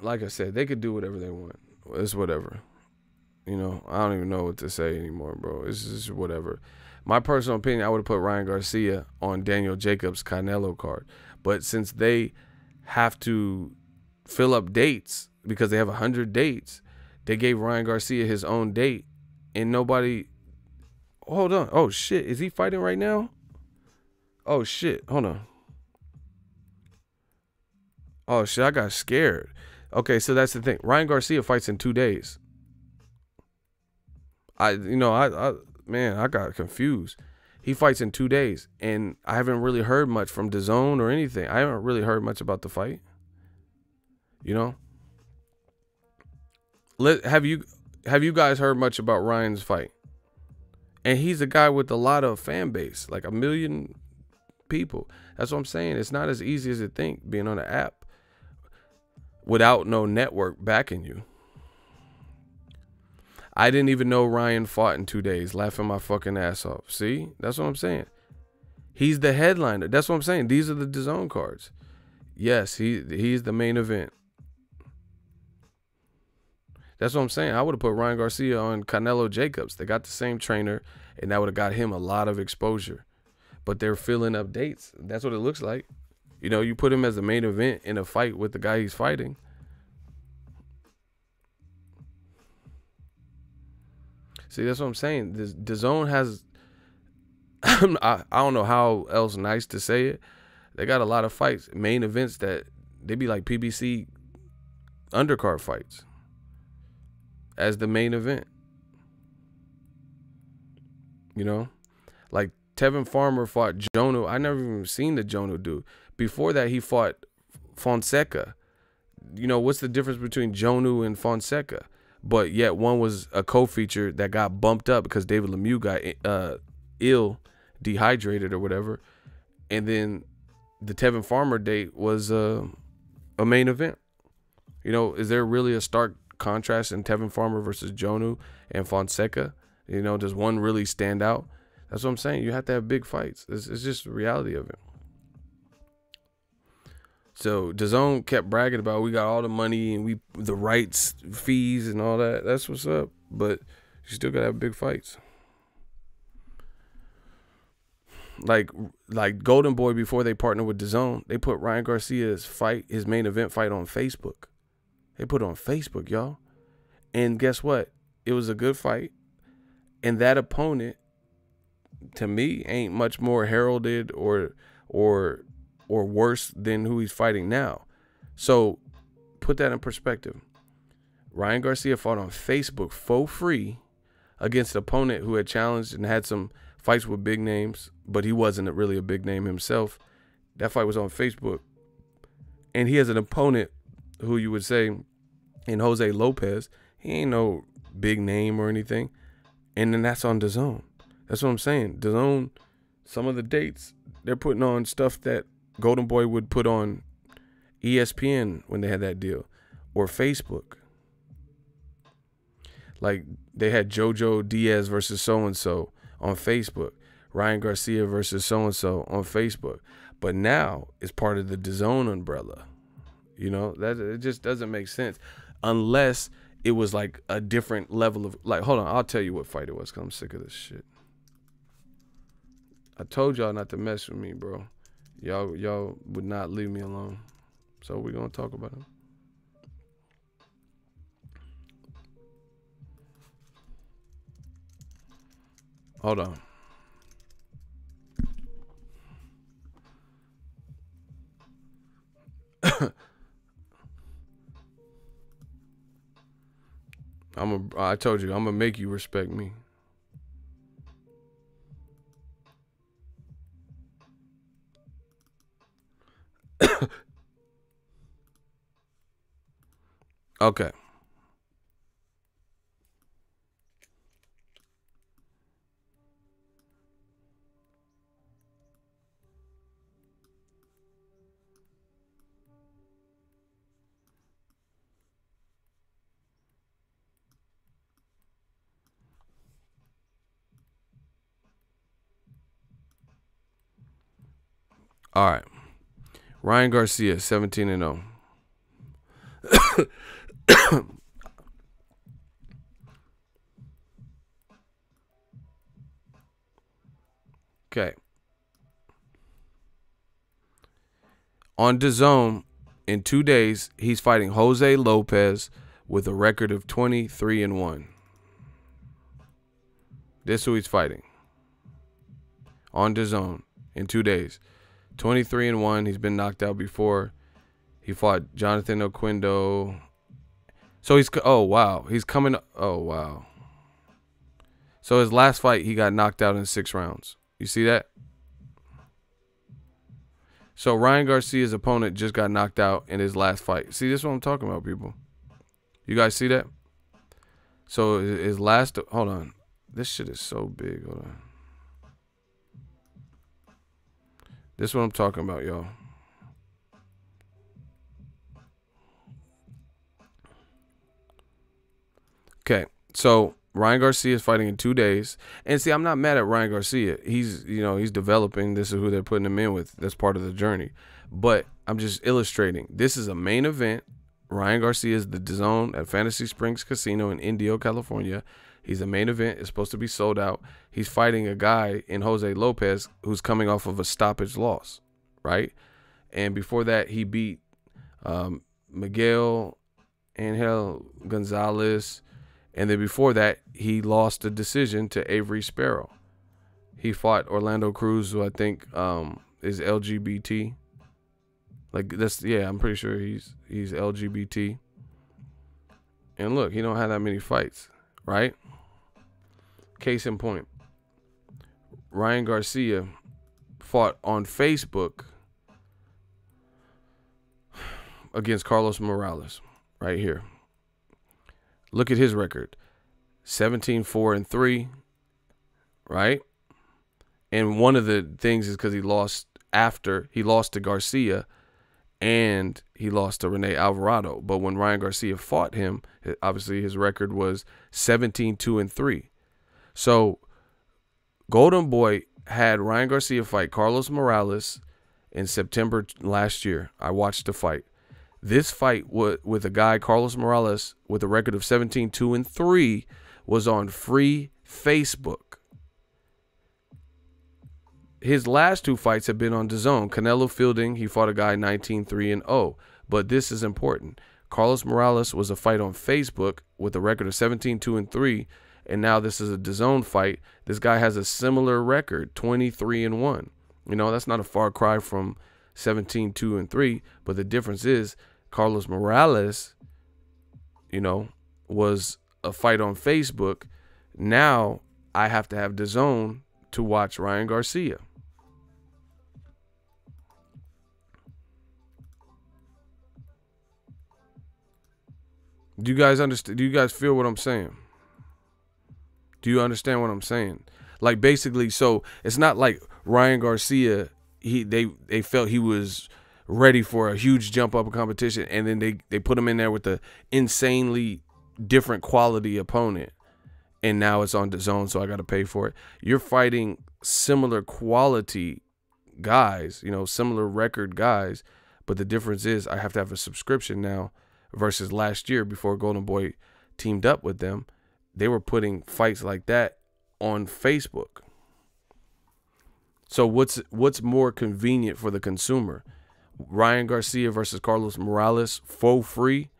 like I said, they could do whatever they want. It's whatever. You know, I don't even know what to say anymore, bro. It's just whatever. My personal opinion, I would have put Ryan Garcia on Daniel Jacobs' Canelo card. But since they have to fill up dates because they have 100 dates, they gave Ryan Garcia his own date. And nobody... Hold on. Oh, shit. Is he fighting right now? Oh, shit. Hold on. Oh, shit. I got scared. Okay, so that's the thing. Ryan Garcia fights in 2 days. Man, I got confused. He fights in 2 days, and I haven't really heard much from Dazn or anything. I haven't really heard much about the fight. You know, have you guys heard much about Ryan's fight? And he's a guy with a lot of fan base, like 1 million people. That's what I'm saying. It's not as easy as you think being on an app without no network backing you. I didn't even know Ryan fought in 2 days, laughing my fucking ass off. See? That's what I'm saying. He's the headliner. That's what I'm saying. These are the DAZN cards. Yes, he's the main event. That's what I'm saying. I would have put Ryan Garcia on Canelo Jacobs. They got the same trainer, and that would have got him a lot of exposure. But they're filling up dates. That's what it looks like. You know, you put him as the main event in a fight with the guy he's fighting. See, that's what I'm saying. The zone has, I don't know how else nice to say it. They got a lot of fights, main events that they be like PBC undercard fights as the main event. You know, like Tevin Farmer fought Jono. I never even seen the Jono dude. Before that, he fought Fonseca. You know, what's the difference between Jono and Fonseca? But yet one was a co-feature that got bumped up because David Lemieux got dehydrated or whatever. And then the Tevin Farmer date was a main event. You know, is there really a stark contrast in Tevin Farmer versus Jono and Fonseca? You know, does one really stand out? That's what I'm saying. You have to have big fights. It's just the reality of it. So DAZN kept bragging about we got all the money and the rights fees and all that. That's what's up. But you still gotta have big fights. Like Golden Boy, before they partnered with DAZN, they put Ryan Garcia's fight, his main event fight, on Facebook. They put it on Facebook, y'all. And guess what? It was a good fight. And that opponent, to me, ain't much more heralded or worse than who he's fighting now. So put that in perspective. Ryan Garcia fought on Facebook for free against an opponent who had challenged and had some fights with big names, but he wasn't really a big name himself. That fight was on Facebook. And he has an opponent who you would say in Jose Lopez. He ain't no big name or anything. And then that's on Dazn. That's what I'm saying. Dazn, some of the dates, they're putting on stuff that Golden Boy would put on ESPN when they had that deal, or Facebook. Like they had JoJo Diaz versus so-and-so on Facebook, Ryan Garcia versus so-and-so on Facebook. But now it's part of the Dazn umbrella. You know, that it just doesn't make sense unless it was like a different level of, like, hold on, I'll tell you what fight it was because I'm sick of this shit. I told y'all not to mess with me, bro. Y'all would not leave me alone. So we're going to talk about it. Hold on. I told you, I'm gonna make you respect me. Okay. All right. Ryan Garcia, 17-0. Okay. On Dazn, in 2 days, he's fighting Jose Lopez with a record of 23-1. This is who he's fighting. On Dazn, in 2 days. 23-1. He's been knocked out before. He fought Jonathan Oquendo. So he's, oh, wow. He's coming, oh, wow. So his last fight, he got knocked out in 6 rounds. You see that? So Ryan Garcia's opponent just got knocked out in his last fight. See, this is what I'm talking about, people. You guys see that? So his last, hold on. This shit is so big. Hold on. This is what I'm talking about, y'all. Okay, so Ryan Garcia is fighting in 2 days. And see, I'm not mad at Ryan Garcia. He's, you know, he's developing. This is who they're putting him in with. That's part of the journey. But I'm just illustrating. This is a main event. Ryan Garcia is the Dazn at Fantasy Springs Casino in Indio, California. He's the main event. It's supposed to be sold out. He's fighting a guy in Jose Lopez who's coming off of a stoppage loss, right? And before that, he beat Miguel Angel Gonzalez. And then before that, he lost a decision to Avery Sparrow. He fought Orlando Cruz, who I think is LGBT. Like, that's, yeah, I'm pretty sure he's LGBT. And look, he don't have that many fights, right? Case in point, Ryan Garcia fought on Facebook against Carlos Morales right here. Look at his record. 17-4-3, right? And one of the things is because he lost to Garcia and he lost to Rene Alvarado. But when Ryan Garcia fought him, obviously his record was 17-2-3. So Golden Boy had Ryan Garcia fight Carlos Morales in September last year. I watched the fight. This fight with a guy, Carlos Morales, with a record of 17-2-3, was on free Facebook. His last 2 fights have been on Dazn. Canelo Fielding, he fought a guy 19-3-0. But this is important. Carlos Morales was a fight on Facebook with a record of 17-2-3. And now this is a Dazn fight. This guy has a similar record, 23-1. You know, that's not a far cry from 17-2-3. But the difference is Carlos Morales, you know, was a fight on Facebook. Now I have to have Dazn to watch Ryan Garcia. Do you guys understand? Do you guys feel what I'm saying? Do you understand what I'm saying? Like, basically, so it's not like Ryan Garcia, they felt he was ready for a huge jump up in competition, and then they put him in there with the insanely different quality opponent, and now it's on Dazn, so I got to pay for it. You're fighting similar quality guys, you know, similar record guys, but the difference is I have to have a subscription now versus last year before Golden Boy teamed up with them. They were putting fights like that on Facebook. So what's more convenient for the consumer? Ryan Garcia versus Carlos Morales for free,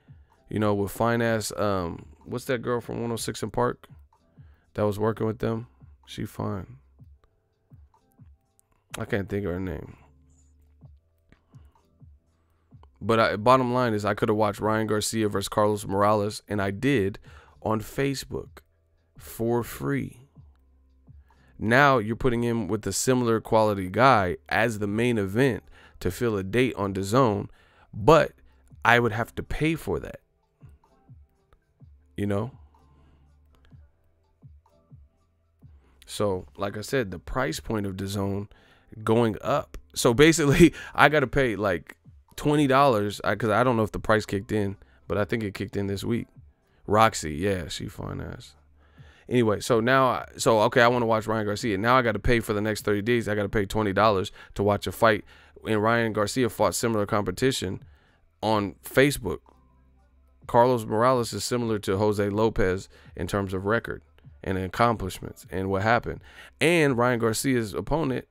you know, with fine ass what's that girl from 106 in Park that was working with them? She fine. I can't think of her name. But bottom line is I could have watched Ryan Garcia versus Carlos Morales, and I did, on Facebook for free. Now you're putting him with a similar quality guy as the main event to fill a date on Dazn, but I would have to pay for that. You know? So, like I said, the price point of Dazn going up. So basically, I got to pay like $20 because I don't know if the price kicked in, but I think it kicked in this week. Roxy, yeah, she fine ass. Anyway, so now, okay, I want to watch Ryan Garcia. Now I got to pay for the next 30 days. I got to pay $20 to watch a fight. And Ryan Garcia fought similar competition on Facebook. Carlos Morales is similar to Jose Lopez in terms of record and accomplishments and what happened. And Ryan Garcia's opponent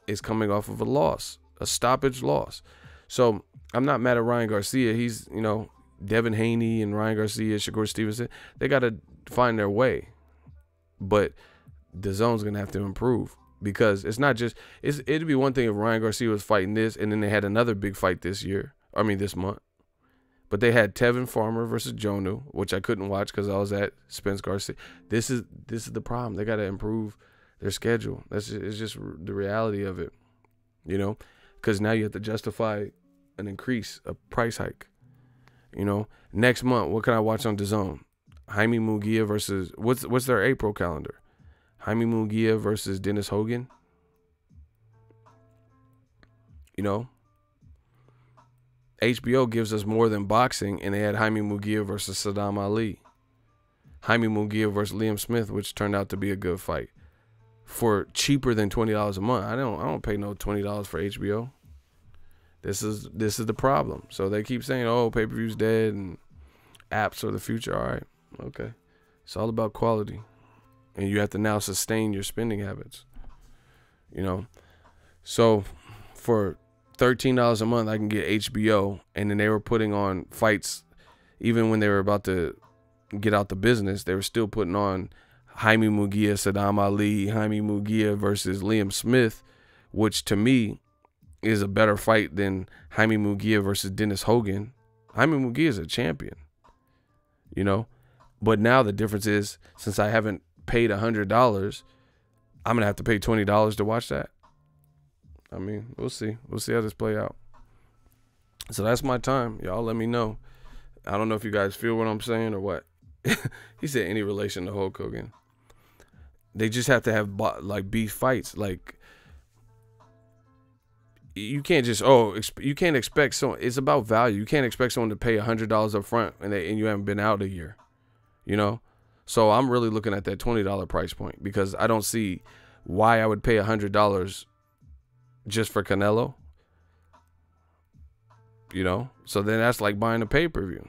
is coming off of a loss, a stoppage loss. So I'm not mad at Ryan Garcia. He's, you know, Devin Haney and Ryan Garcia, Shakur Stevenson, they got to find their way. But Dazn's going to have to improve, because it's not just, it'd be one thing if Ryan Garcia was fighting this and then they had another big fight this month. But they had Tevin Farmer versus Jonu, which I couldn't watch because I was at Spence Garcia. This is the problem. They got to improve their schedule. It's just the reality of it, you know, because now you have to justify an increase, a price hike. You know, next month, what can I watch on Dazn? Jaime Munguia versus, what's their April calendar? Jaime Munguia versus Dennis Hogan. You know, HBO gives us more than boxing, and they had Jaime Munguia versus Saddam Ali. Jaime Munguia versus Liam Smith, which turned out to be a good fight for cheaper than $20 a month. I don't pay no $20 for HBO. This is the problem. So they keep saying, oh, pay-per-view's dead and apps are the future. All right, okay. It's all about quality. And you have to now sustain your spending habits. You know? So for $13 a month, I can get HBO. And then they were putting on fights, even when they were about to get out the business, they were still putting on Jaime Munguia, Saddam Ali, Jaime Munguia versus Liam Smith, which to me is a better fight than Jaime Munguia versus Dennis Hogan. Jaime Munguia is a champion, you know? But now the difference is, since I haven't paid $100, I'm going to have to pay $20 to watch that. I mean, we'll see. We'll see how this play out. So that's my time. Y'all let me know. I don't know if you guys feel what I'm saying or what. He said any relation to Hulk Hogan. They just have to have like beef fights. Like, you can't just, you can't expect someone. It's about value. You can't expect someone to pay $100 up front and you haven't been out a year, you know? So I'm really looking at that $20 price point, because I don't see why I would pay $100 just for Canelo, you know? So then that's like buying a pay-per-view.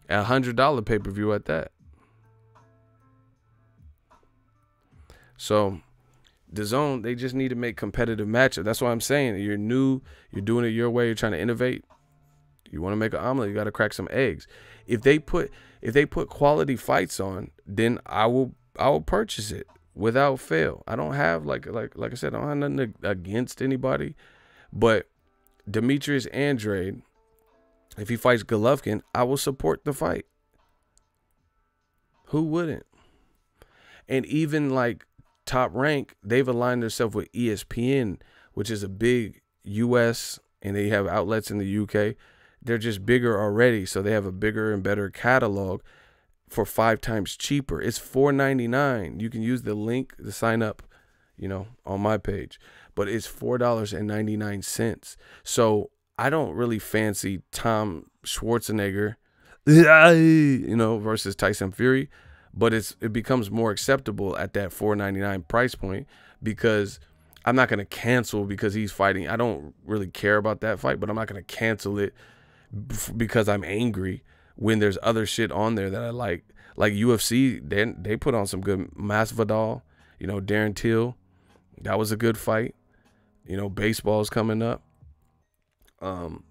A $100 pay-per-view at that. So Dazn, they just need to make competitive matchups. That's what I'm saying. You're new. You're doing it your way. You're trying to innovate. You want to make an omelet, you got to crack some eggs. If they put quality fights on, then I will purchase it without fail. I don't have like I said, I don't have nothing against anybody, but Demetrius Andrade, if he fights Golovkin, I will support the fight. Who wouldn't? And even like Top Rank, they've aligned themselves with ESPN, which is a big US, and they have outlets in the UK. They're just bigger already, so they have a bigger and better catalog for 5 times cheaper. It's $4.99. You can use the link to sign up, on my page, but it's $4.99. So I don't really fancy Tom Schwarzenegger, versus Tyson Fury, but it becomes more acceptable at that $4.99 price point because I'm not going to cancel because he's fighting. I don't really care about that fight, but I'm not going to cancel it because I'm angry when there's other shit on there that I like UFC. They put on some good Masvidal, Darren Till. That was a good fight. Baseball's coming up.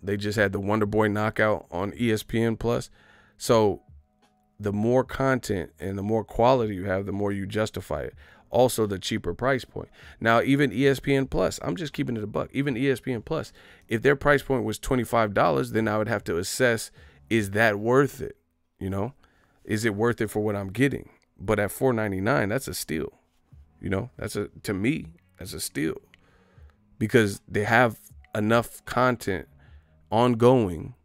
They just had the Wonderboy knockout on ESPN Plus. So the more content and the more quality you have, the more you justify it. Also, the cheaper price point. Now, even ESPN Plus, I'm just keeping it a buck. Even ESPN Plus, if their price point was $25, then I would have to assess, is that worth it? Is it worth it for what I'm getting? But at $4.99, that's a steal. To me, that's a steal because they have enough content ongoing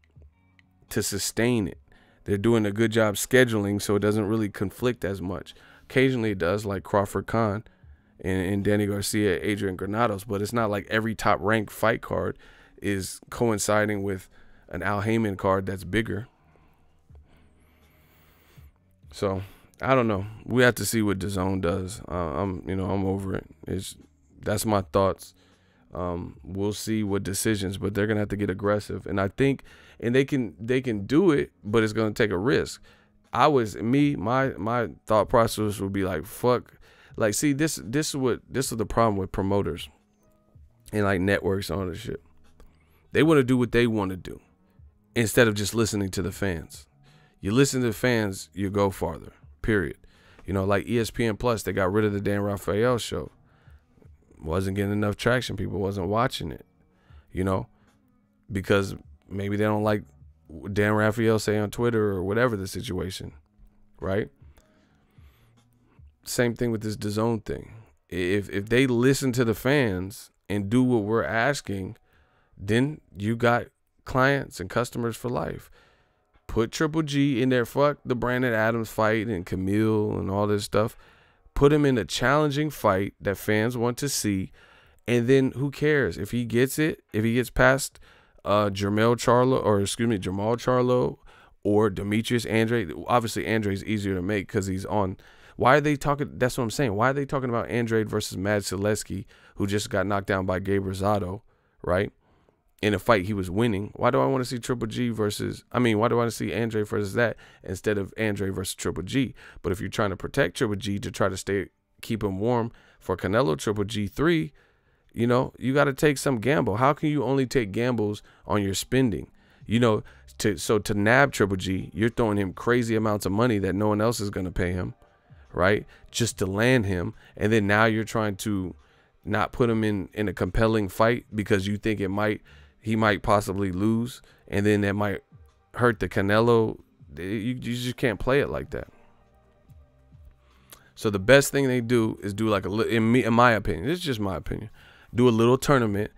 to sustain it. They're doing a good job scheduling, so it doesn't really conflict as much. Occasionally it does, like Crawford Khan and Danny Garcia, Adrian Granados, but it's not like every Top Rank fight card is coinciding with an Al Heyman card that's bigger. So I don't know. We have to see what Dazn does. I'm over it. That's my thoughts. We'll see what decisions, but they're gonna have to get aggressive, and I think, and they can do it, but it's gonna take a risk. My thought process would be like, fuck, like, see, this is the problem with promoters and like networks and all this shit. They want to do what they want to do instead of just listening to the fans. You listen to the fans, you go farther. Period. Like ESPN Plus, they got rid of the Dan Raphael show. Wasn't getting enough traction. People wasn't watching it, because maybe they don't like what Dan Raphael say on Twitter or whatever the situation, right? Same thing with this Dazn thing. If they listen to the fans and do what we're asking, then you got clients and customers for life. Put Triple G in there. Fuck the Brandon Adams fight and Camille and all this stuff. Put him in a challenging fight that fans want to see, and then who cares if he gets it? If he gets past Jamal Charlo or Demetrius Andre. Obviously, Andre's easier to make because he's on. Why are they talking? That's what I'm saying. Why are they talking about Andre versus Mad Selesky, who just got knocked down by Gabe Rosado, right? In a fight he was winning. Why do I want to see Triple G versus, why do I want to see Andre versus that instead of Andre versus Triple G? But if you're trying to protect Triple G to try to keep him warm for Canelo Triple G3, you got to take some gamble. How can you only take gambles on your spending? To nab Triple G, you're throwing him crazy amounts of money that no one else is going to pay him, right? Just to land him. And then now you're trying to not put him in a compelling fight because you think he might possibly lose, and then that might hurt the Canelo. You just can't play it like that. So the best thing they do is do like in my opinion, this is just my opinion, do a little tournament,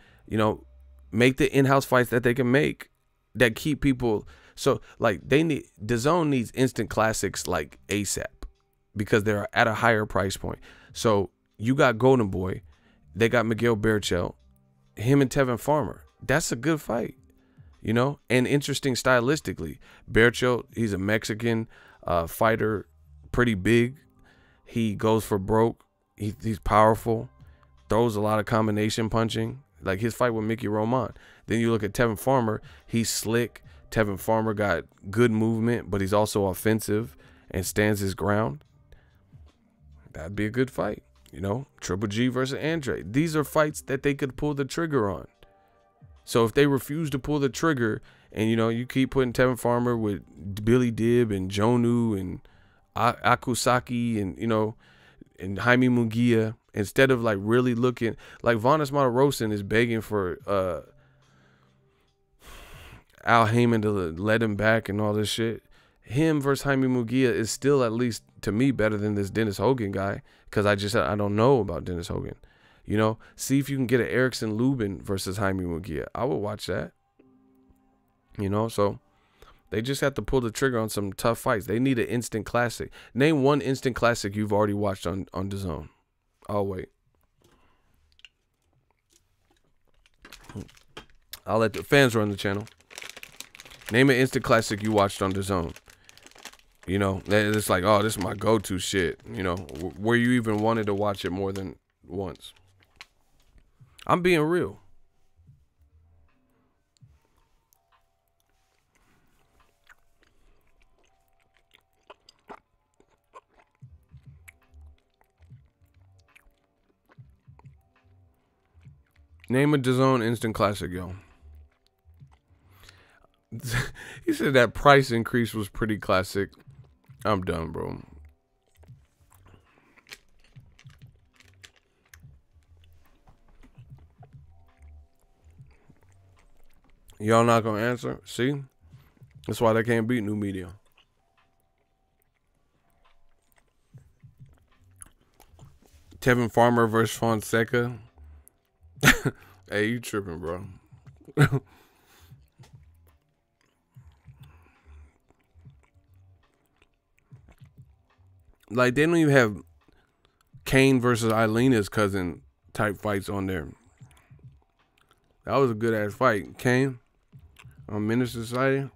make the in-house fights that they can make that keep people. So like Dazn needs instant classics like ASAP because they're at a higher price point. So you got Golden Boy, they got Miguel Berchelt, him and Tevin Farmer. That's a good fight, and interesting stylistically. Berchelt, he's a Mexican fighter, pretty big. He goes for broke. He's powerful, throws a lot of combination punching, like his fight with Mickey Roman. Then you look at Tevin Farmer, he's slick. Tevin Farmer got good movement, but he's also offensive and stands his ground. That'd be a good fight, Triple G versus Andre. These are fights that they could pull the trigger on. So if they refuse to pull the trigger and, you keep putting Tevin Farmer with Billy Dib and Jonu and Akusaki and, and Jaime Munguia, instead of like really looking like Vanes Martirosyan is begging for Al Heyman to let him back and all this shit. him versus Jaime Munguia is still, at least to me, better than this Dennis Hogan guy, because I don't know about Dennis Hogan. You know, see if you can get an Erickson Lubin versus Jaime Munguia. I would watch that. You know, so they just have to pull the trigger on some tough fights. They need an instant classic. Name one instant classic you've already watched on DAZN. I'll wait. I'll let the fans run the channel. Name an instant classic you watched on DAZN. You know, it's like, oh, this is my go-to shit. You know, where you even wanted to watch it more than once. I'm being real. Name a DAZN instant classic, yo. He said that price increase was pretty classic. I'm done, bro. Y'all not gonna answer? See? That's why they can't beat new media. Tevin Farmer versus Fonseca. Hey, you tripping, bro. Like, they don't even have Kane versus Eilena's cousin type fights on there. That was a good ass fight. Kane on Menace Society.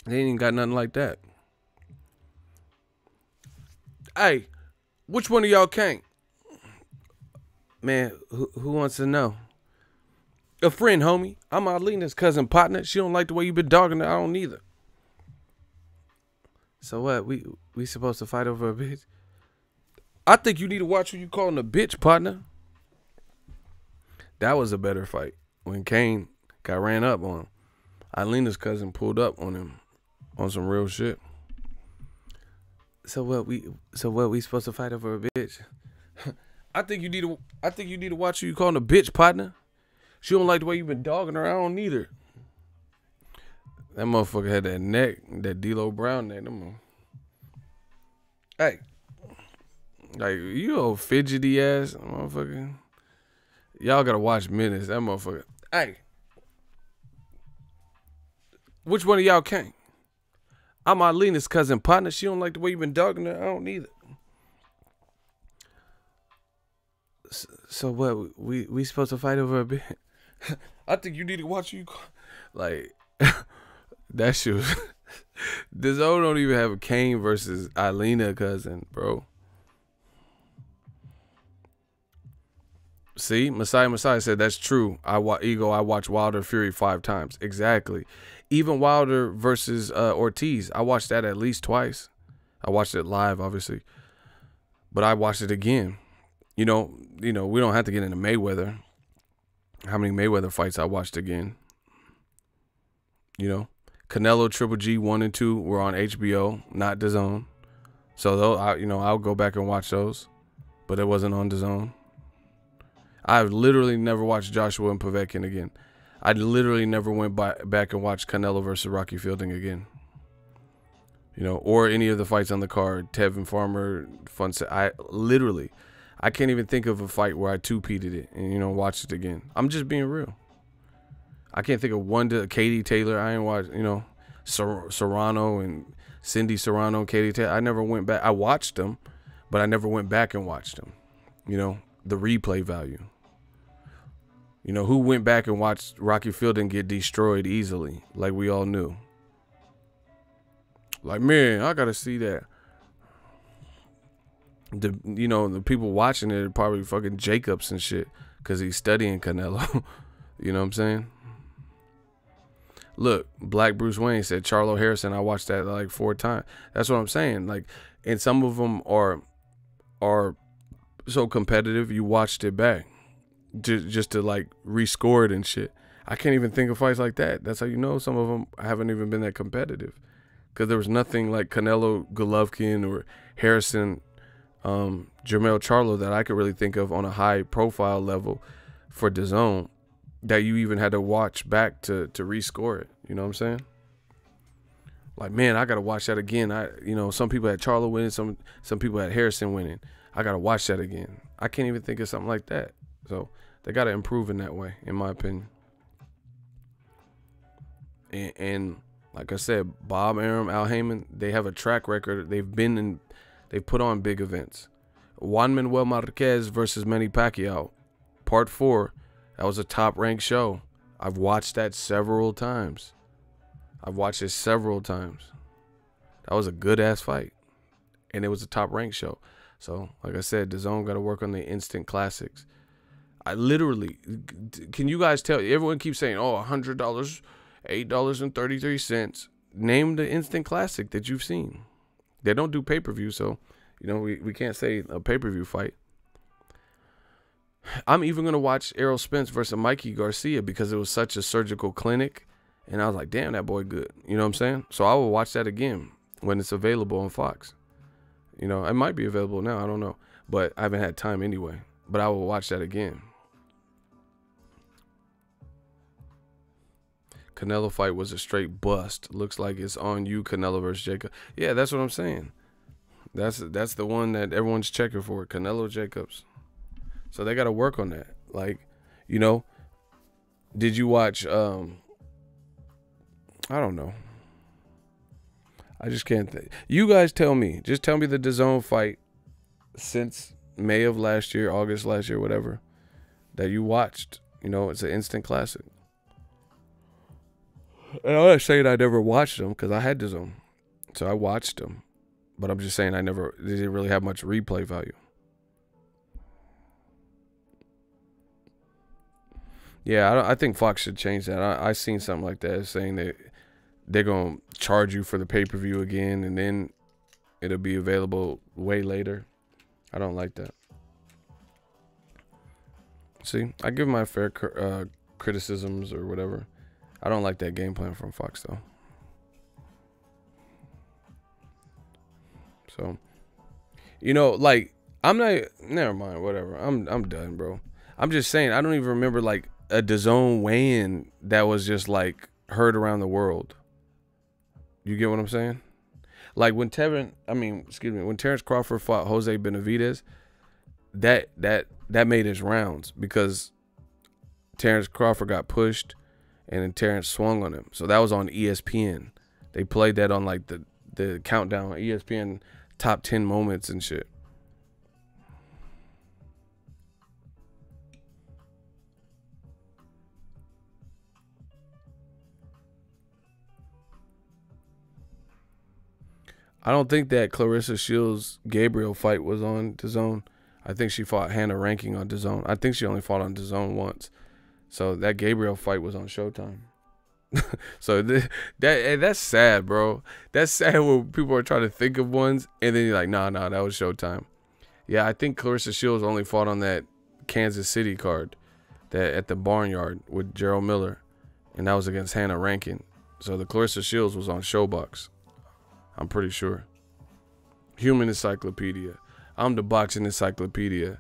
They ain't even got nothing like that. Hey, which one of y'all Kane? Man, who wants to know? A friend, homie. I'm Eilena's cousin partner. She don't like the way you been dogging her. I don't either. So what? We supposed to fight over a bitch? I think you need to watch who you calling a bitch, partner. That was a better fight. When Kane got ran up on. Eilena's cousin pulled up on him on some real shit. So what we supposed to fight over a bitch? I think you need to watch who you calling a bitch, partner. She don't like the way you been dogging her. I don't either. That motherfucker had that neck, that D'Lo Brown neck. Hey, like, you old fidgety ass motherfucker. Y'all gotta watch Menace. That motherfucker. Hey, which one of y'all came? I'm Eilena's cousin partner. She don't like the way you been dogging her. I don't either. So what? We supposed to fight over a bit? I think you need to watch you. Like, that shit was. DAZN don't even have a Kane versus Eilena cousin, bro. See, Messiah said that's true. I watched Wilder Fury 5 times. Exactly. Even Wilder versus Ortiz, I watched that at least twice. I watched it live, obviously, but I watched it again. You know, we don't have to get into Mayweather. How many Mayweather fights I watched again? You know, Canelo Triple G 1 and 2 were on HBO, not DAZN. So though, I'll go back and watch those, but it wasn't on DAZN. I've literally never watched Joshua and Povetkin again. I literally never went back and watched Canelo versus Rocky Fielding again. You know, or any of the fights on the card, Tevin Farmer, I can't even think of a fight where I two-peated it and, watched it again. I'm just being real. I can't think of one to Katie Taylor. I ain't watched, Serrano and Cindy Serrano and Katie Taylor. I never went back. I watched them, but I never went back and watched them. The replay value. Who went back and watched Rocky Fielding get destroyed easily, like we all knew? Like, man, I got to see that. The people watching it are probably fucking Jacobs and shit because he's studying Canelo. You know what I'm saying? Look, Black Bruce Wayne said Charlo Harrison. I watched that like 4 times. That's what I'm saying. Like, and some of them are so competitive you watched it back just to like rescore it and shit. I can't even think of fights like that. That's how you know some of them haven't even been that competitive, because there was nothing like Canelo Golovkin or Harrison Jermell Charlo that I could really think of on a high profile level for DAZN that you even had to watch back to rescore it. You know what I'm saying? Like, man, I gotta watch that again. Some people had Charlo winning, some people had Harrison winning. I gotta watch that again. I can't even think of something like that. So they gotta improve in that way, in my opinion. And like I said, Bob Arum, Al Heyman, they have a track record. They've put on big events. Juan Manuel Marquez versus Manny Pacquiao, Part 4. That was a top-ranked show. I've watched that several times. That was a good-ass fight. And it was a top-ranked show. So, like I said, Dazn got to work on the instant classics. I literally, can you guys tell? Everyone keeps saying, oh, $100, $8.33. Name the instant classic that you've seen. They don't do pay-per-view, so, we can't say a pay-per-view fight. I'm even going to watch Errol Spence versus Mikey Garcia because it was such a surgical clinic. And I was like, damn, that boy good. You know what I'm saying? So I will watch that again when it's available on Fox. It might be available now. I don't know. But I haven't had time anyway. But I will watch that again. Canelo fight was a straight bust. Looks like it's on you, Canelo versus Jacob. Yeah, that's what I'm saying. That's the one that everyone's checking for. Canelo Jacobs. So they got to work on that. Like, did you watch, I don't know. I just can't think. You guys tell me. Just tell me the DAZN fight since May of last year, August last year, whatever, that you watched. It's an instant classic. And I'm not saying I never watched them because I had DAZN. So I watched them. But I'm just saying they didn't really have much replay value. Yeah, I think Fox should change that. I seen something like that saying that they're going to charge you for the pay-per-view again, and then it'll be available way later. I don't like that. See, I give my fair criticisms or whatever. I don't like that game plan from Fox, though. So, I'm not, never mind, whatever. I'm done, bro. I'm just saying, I don't even remember, a DAZN weigh-in that was just, heard around the world. You get what I'm saying? When Terrence Crawford fought Jose Benavidez, that made his rounds because Terrence Crawford got pushed and then Terrence swung on him. So that was on ESPN. They played that on the countdown, ESPN top 10 moments and shit. I don't think that Clarissa Shields Gabriel fight was on DAZN. I think she fought Hannah Ranking on DAZN. I think she only fought on DAZN once. So that Gabriel fight was on Showtime. So that's sad, bro. That's sad when people are trying to think of ones and then you're like, nah, that was Showtime. Yeah, I think Clarissa Shields only fought on that Kansas City card, that at the Barnyard with Gerald Miller, and that was against Hannah Rankin. So the Clarissa Shields was on Showbox. I'm pretty sure. Human Encyclopedia. I'm the boxing encyclopedia.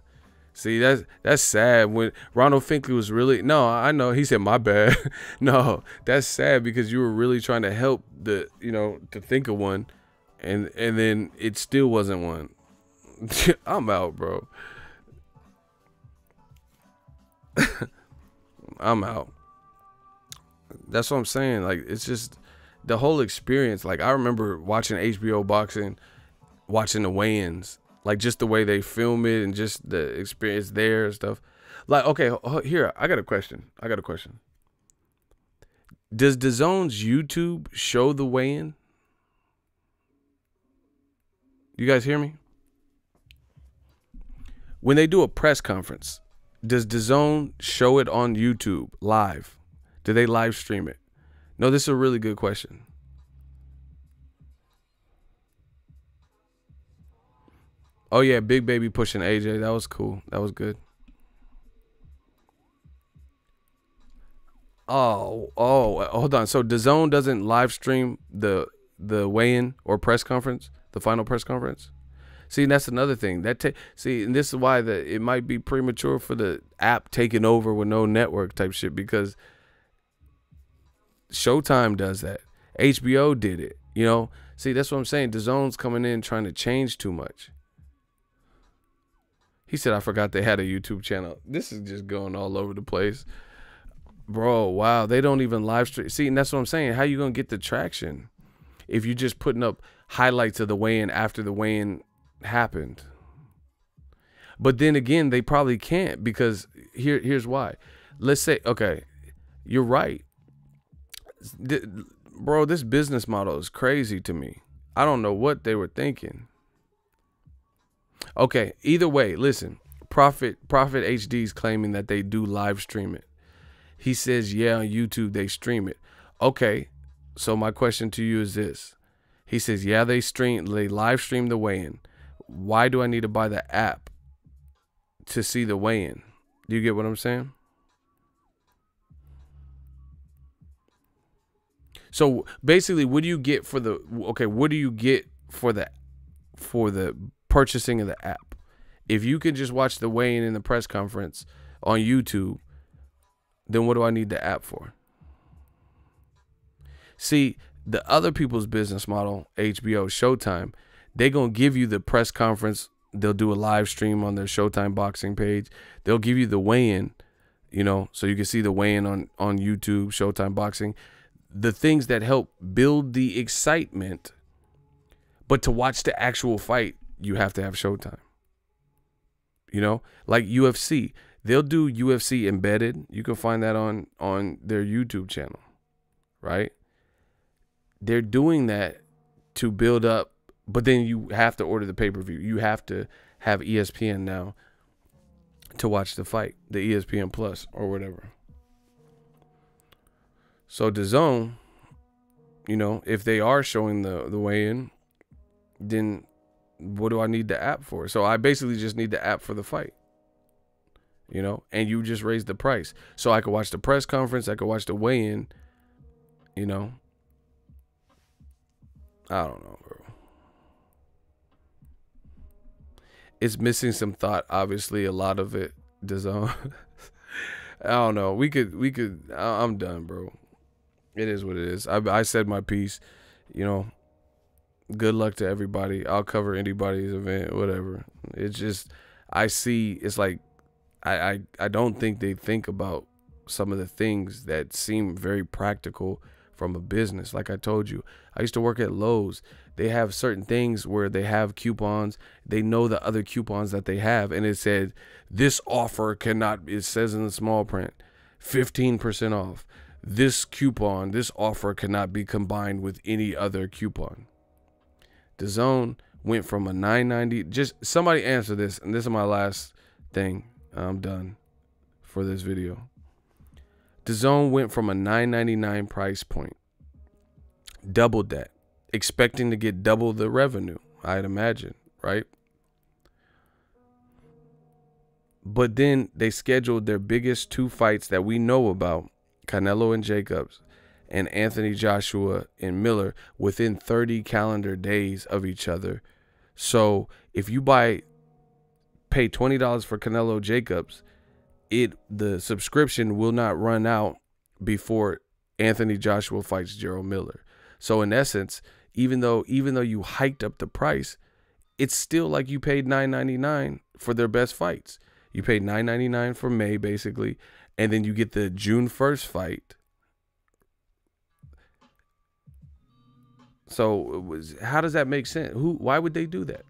See, that's sad. When Ronald Finkley was really, no, I know, he said my bad. No, that's sad because you were really trying to help to think of one, and then it still wasn't one. I'm out, bro. I'm out. That's what I'm saying. It's just the whole experience. I remember watching HBO boxing, watching the weigh-ins, just the way they film it and just the experience there and stuff. Okay, here, I got a question. Does DAZN's YouTube show the weigh-in? You guys hear me? When they do a press conference, does DAZN show it on YouTube live? Do they live stream it? No, this is a really good question. Oh, yeah, Big Baby pushing AJ. That was cool. That was good. Oh, hold on. So DAZN doesn't live stream the weigh-in or press conference, the final press conference? See, that's another thing. See, and this is why it might be premature for the app taking over with no network type shit, because Showtime does that. HBO did it. You know, see, that's what I'm saying. Dazon's coming in trying to change too much. He said, I forgot they had a YouTube channel. This is just going all over the place. Bro, wow, they don't even live stream. See, and that's what I'm saying. How you going to get the traction if you're just putting up highlights of the weigh-in after the weigh-in happened? But then again, they probably can't, because here's why. Let's say, okay, you're right. Bro, this business model is crazy to me. I don't know what they were thinking. Okay, either way, listen. Prophet HD's claiming that they do live stream it. He says, yeah, on YouTube they stream it. Okay, so my question to you is this. He says, yeah, they live stream the weigh-in. Why do I need to buy the app to see the weigh-in? Do you get what I'm saying? So basically, what do you get for the purchasing of the app? If you can just watch the weigh-in in the press conference on YouTube, then what do I need the app for? See, the other people's business model, HBO, Showtime, they're going to give you the press conference. They'll do a live stream on their Showtime boxing page. They'll give you the weigh-in, you know, so you can see the weigh-in on YouTube, Showtime boxing. The things that help build the excitement. But to watch the actual fight, you have to have Showtime. You know, like UFC. They'll do UFC embedded. You can find that on their YouTube channel, right? They're doing that to build up, but then you have to order the pay-per-view. You have to have ESPN now to watch the fight, the ESPN Plus or whatever. So DAZN, you know, if they are showing the weigh-in, then what do I need the app for? So I basically just need the app for the fight, you know, and you just raise the price. So I could watch the press conference, I could watch the weigh-in, you know. I don't know, bro. It's missing some thought, obviously, a lot of it, DAZN. I don't know. We could, I'm done, bro. It is what it is. I said my piece, you know. Good luck to everybody. I'll cover anybody's event, whatever. It's just, I see, it's like, I don't think they think about some of the things that seem very practical from a business. Like I told you, I used to work at Lowe's. They have certain things where they have coupons. They know the other coupons that they have. And it said, this offer cannot, it says in the small print, 15% off. This coupon, this offer cannot be combined with any other coupon. DAZN went from a $9.90. Just somebody answer this, and this is my last thing. I'm done for this video. DAZN went from a $9.99 price point, doubled that, expecting to get double the revenue, I'd imagine, right? But then they scheduled their biggest two fights that we know about, Canelo and Jacobs, and Anthony Joshua and Miller, within 30 calendar days of each other. So if you pay $20 for Canelo Jacobs, the subscription will not run out before Anthony Joshua fights Gerald Miller. So in essence, even though you hiked up the price, it's still like you paid $9.99 for their best fights. You paid $9.99 for May, basically, and then you get the June 1st fight. So how does that make sense? Why would they do that?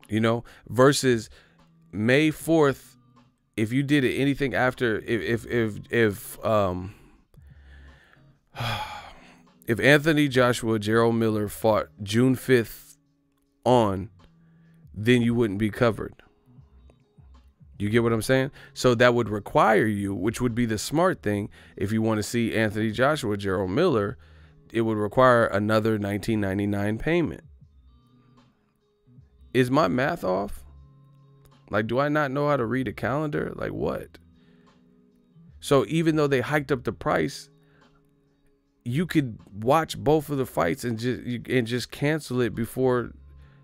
You know, versus May 4th, if you did anything after, if Anthony Joshua, Gerald Miller fought June 5th on, then you wouldn't be covered. You get what I'm saying? So that would require you, which would be the smart thing, if you want to see Anthony Joshua, Gerald Miller, it would require another $19.99 payment. Is my math off? Like, do I not know how to read a calendar? Like, what? So even though they hiked up the price, you could watch both of the fights and just cancel it before,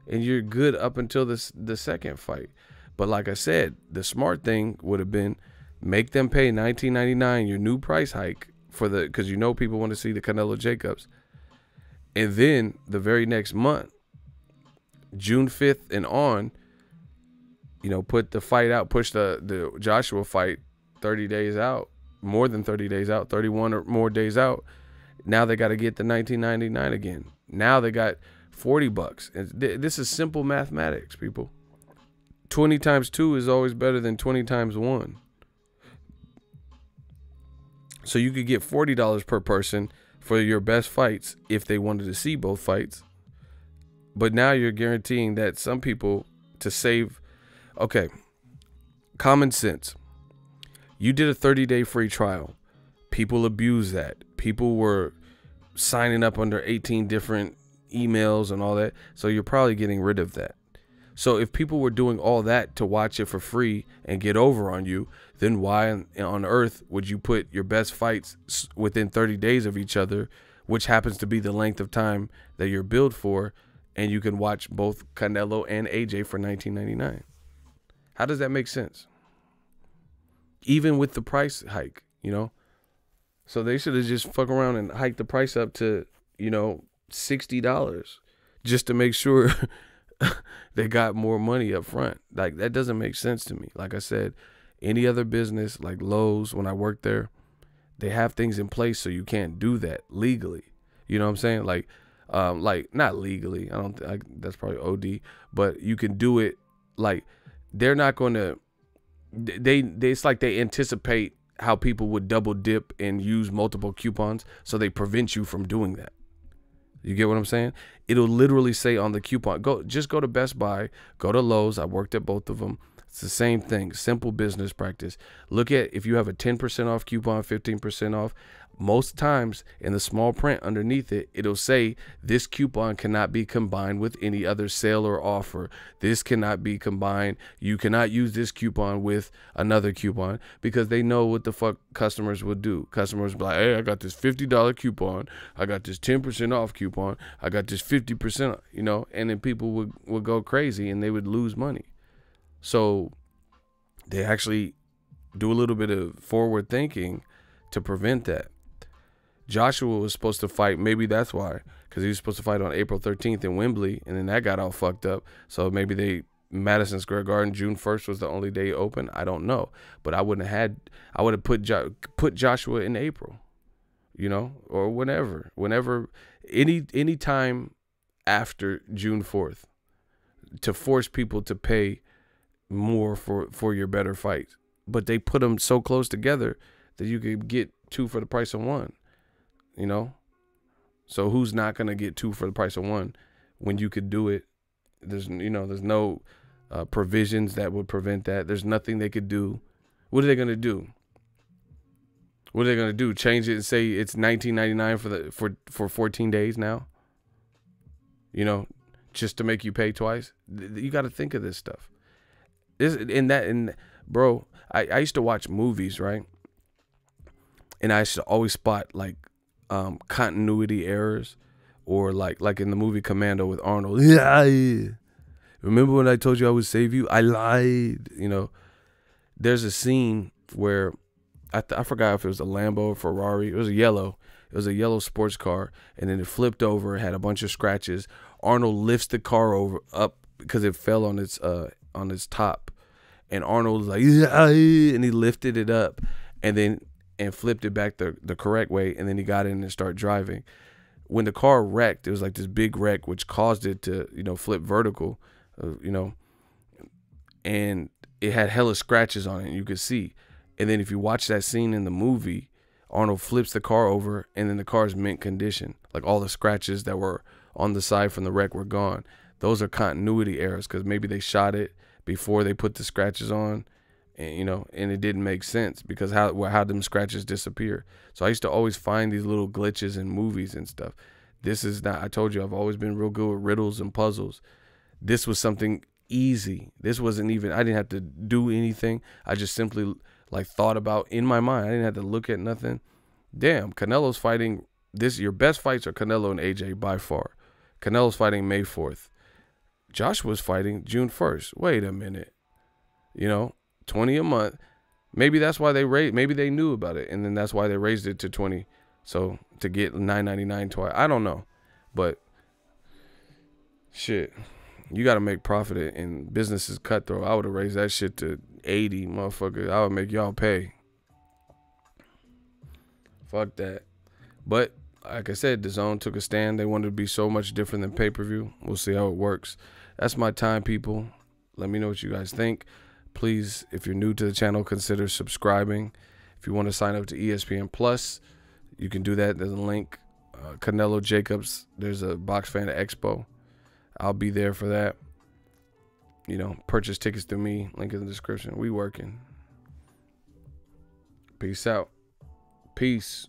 and you're good up until the second fight. But like I said, the smart thing would have been Make them pay $19.99, your new price hike because you know people want to see the Canelo Jacobs. And then the very next month, June 5th and on, put the fight out, push the Joshua fight 30 days out, more than 30 days out, 31 or more days out. Now they got to get the $19.99 again. Now they got $40. And this is simple mathematics, people. 20 times 2 is always better than 20 times 1. So you could get $40 per person for your best fights if they wanted to see both fights. But now you're guaranteeing that some people to save. Okay, common sense. You did a 30-day free trial. People abused that. People were signing up under 18 different emails and all that. So you're probably getting rid of that. So if people were doing all that to watch it for free and get over on you, then why on earth would you put your best fights within 30 days of each other, which happens to be the length of time that you're billed for, and you can watch both Canelo and AJ for $19.99? How does that make sense? Even with the price hike, So they should have just fuck around and hiked the price up to, $60 just to make sure they got more money up front. Like, that doesn't make sense to me. Like I said, any other business like Lowe's, when I worked there, they have things in place so you can't do that legally. You know what I'm saying? Like not legally. That's probably OD, but you can do it. Like, they're not going to, it's like they anticipate how people would double dip and use multiple coupons, so they prevent you from doing that. You get what I'm saying? It'll literally say on the coupon, just go to Best Buy, go to Lowe's. I worked at both of them. It's the same thing. Simple business practice. Look at if you have a 10% off coupon, 15% off. Most times in the small print underneath it, it'll say this coupon cannot be combined with any other sale or offer. This cannot be combined. You cannot use this coupon with another coupon, because they know what the fuck customers would do. Customers be like, hey, I got this $50 coupon. I got this 10% off coupon. I got this 50%, and then people would go crazy and they would lose money. So they actually do a little bit of forward thinking to prevent that. Joshua was supposed to fight, maybe that's why, because he was supposed to fight on April 13th in Wembley, and then that got all fucked up. So maybe Madison Square Garden, June 1st was the only day open. I don't know, but I would have put Joshua in April, or whenever, any time after June 4th, to force people to pay more for your better fights. But they put them so close together that you could get 2 for the price of 1. So who's not gonna get 2 for the price of 1 when you could do it? There's no provisions that would prevent that. There's nothing they could do. What are they gonna do? Change it and say it's $19.99 for 14 days now? Just to make you pay twice? You got to think of this stuff. Bro, I used to watch movies, right? And I used to always spot like continuity errors, or like in the movie Commando with Arnold. Remember when I told you I would save you? I lied. There's a scene where I forgot if it was a Lambo or Ferrari. It was a yellow sports car, and then it flipped over. It had a bunch of scratches. Arnold lifts the car up because it fell on its top, and Arnold was like, and he lifted it up, and flipped it back the correct way, and then he got in and started driving. When the car wrecked, it was like this big wreck, which caused it to flip vertical, and it had hella scratches on it, and you could see. And then if you watch that scene in the movie, Arnold flips the car over, and then the car's mint condition. Like, all the scratches that were on the side from the wreck were gone. Those are continuity errors, because maybe they shot it before they put the scratches on, and and it didn't make sense, because how them scratches disappear. So I used to always find these little glitches in movies and stuff. This is not, I told you, I've always been real good with riddles and puzzles. This was something easy. This wasn't even, I didn't have to do anything. I just simply thought about in my mind. I didn't have to look at nothing. Damn, Canelo's fighting your best fights are Canelo and AJ by far. Canelo's fighting May 4th. Joshua's fighting June 1st. Wait a minute. 20 a month. Maybe that's why they raised. Maybe they knew about it, and then that's why they raised it to 20. So to get $9.99 twice, I don't know, but shit, you got to make profit, and business is cutthroat. I would have raised that shit to 80, motherfucker. I would make y'all pay. Fuck that. But like I said, Dazn took a stand. They wanted to be so much different than pay-per-view. We'll see how it works. That's my time, people. Let me know what you guys think. Please, if you're new to the channel, consider subscribing. If you want to sign up to ESPN Plus, you can do that. There's a link. Canelo Jacobs, there's a Box Fan Expo. I'll be there for that. You know, purchase tickets through me. Link in the description. We working. Peace out. Peace.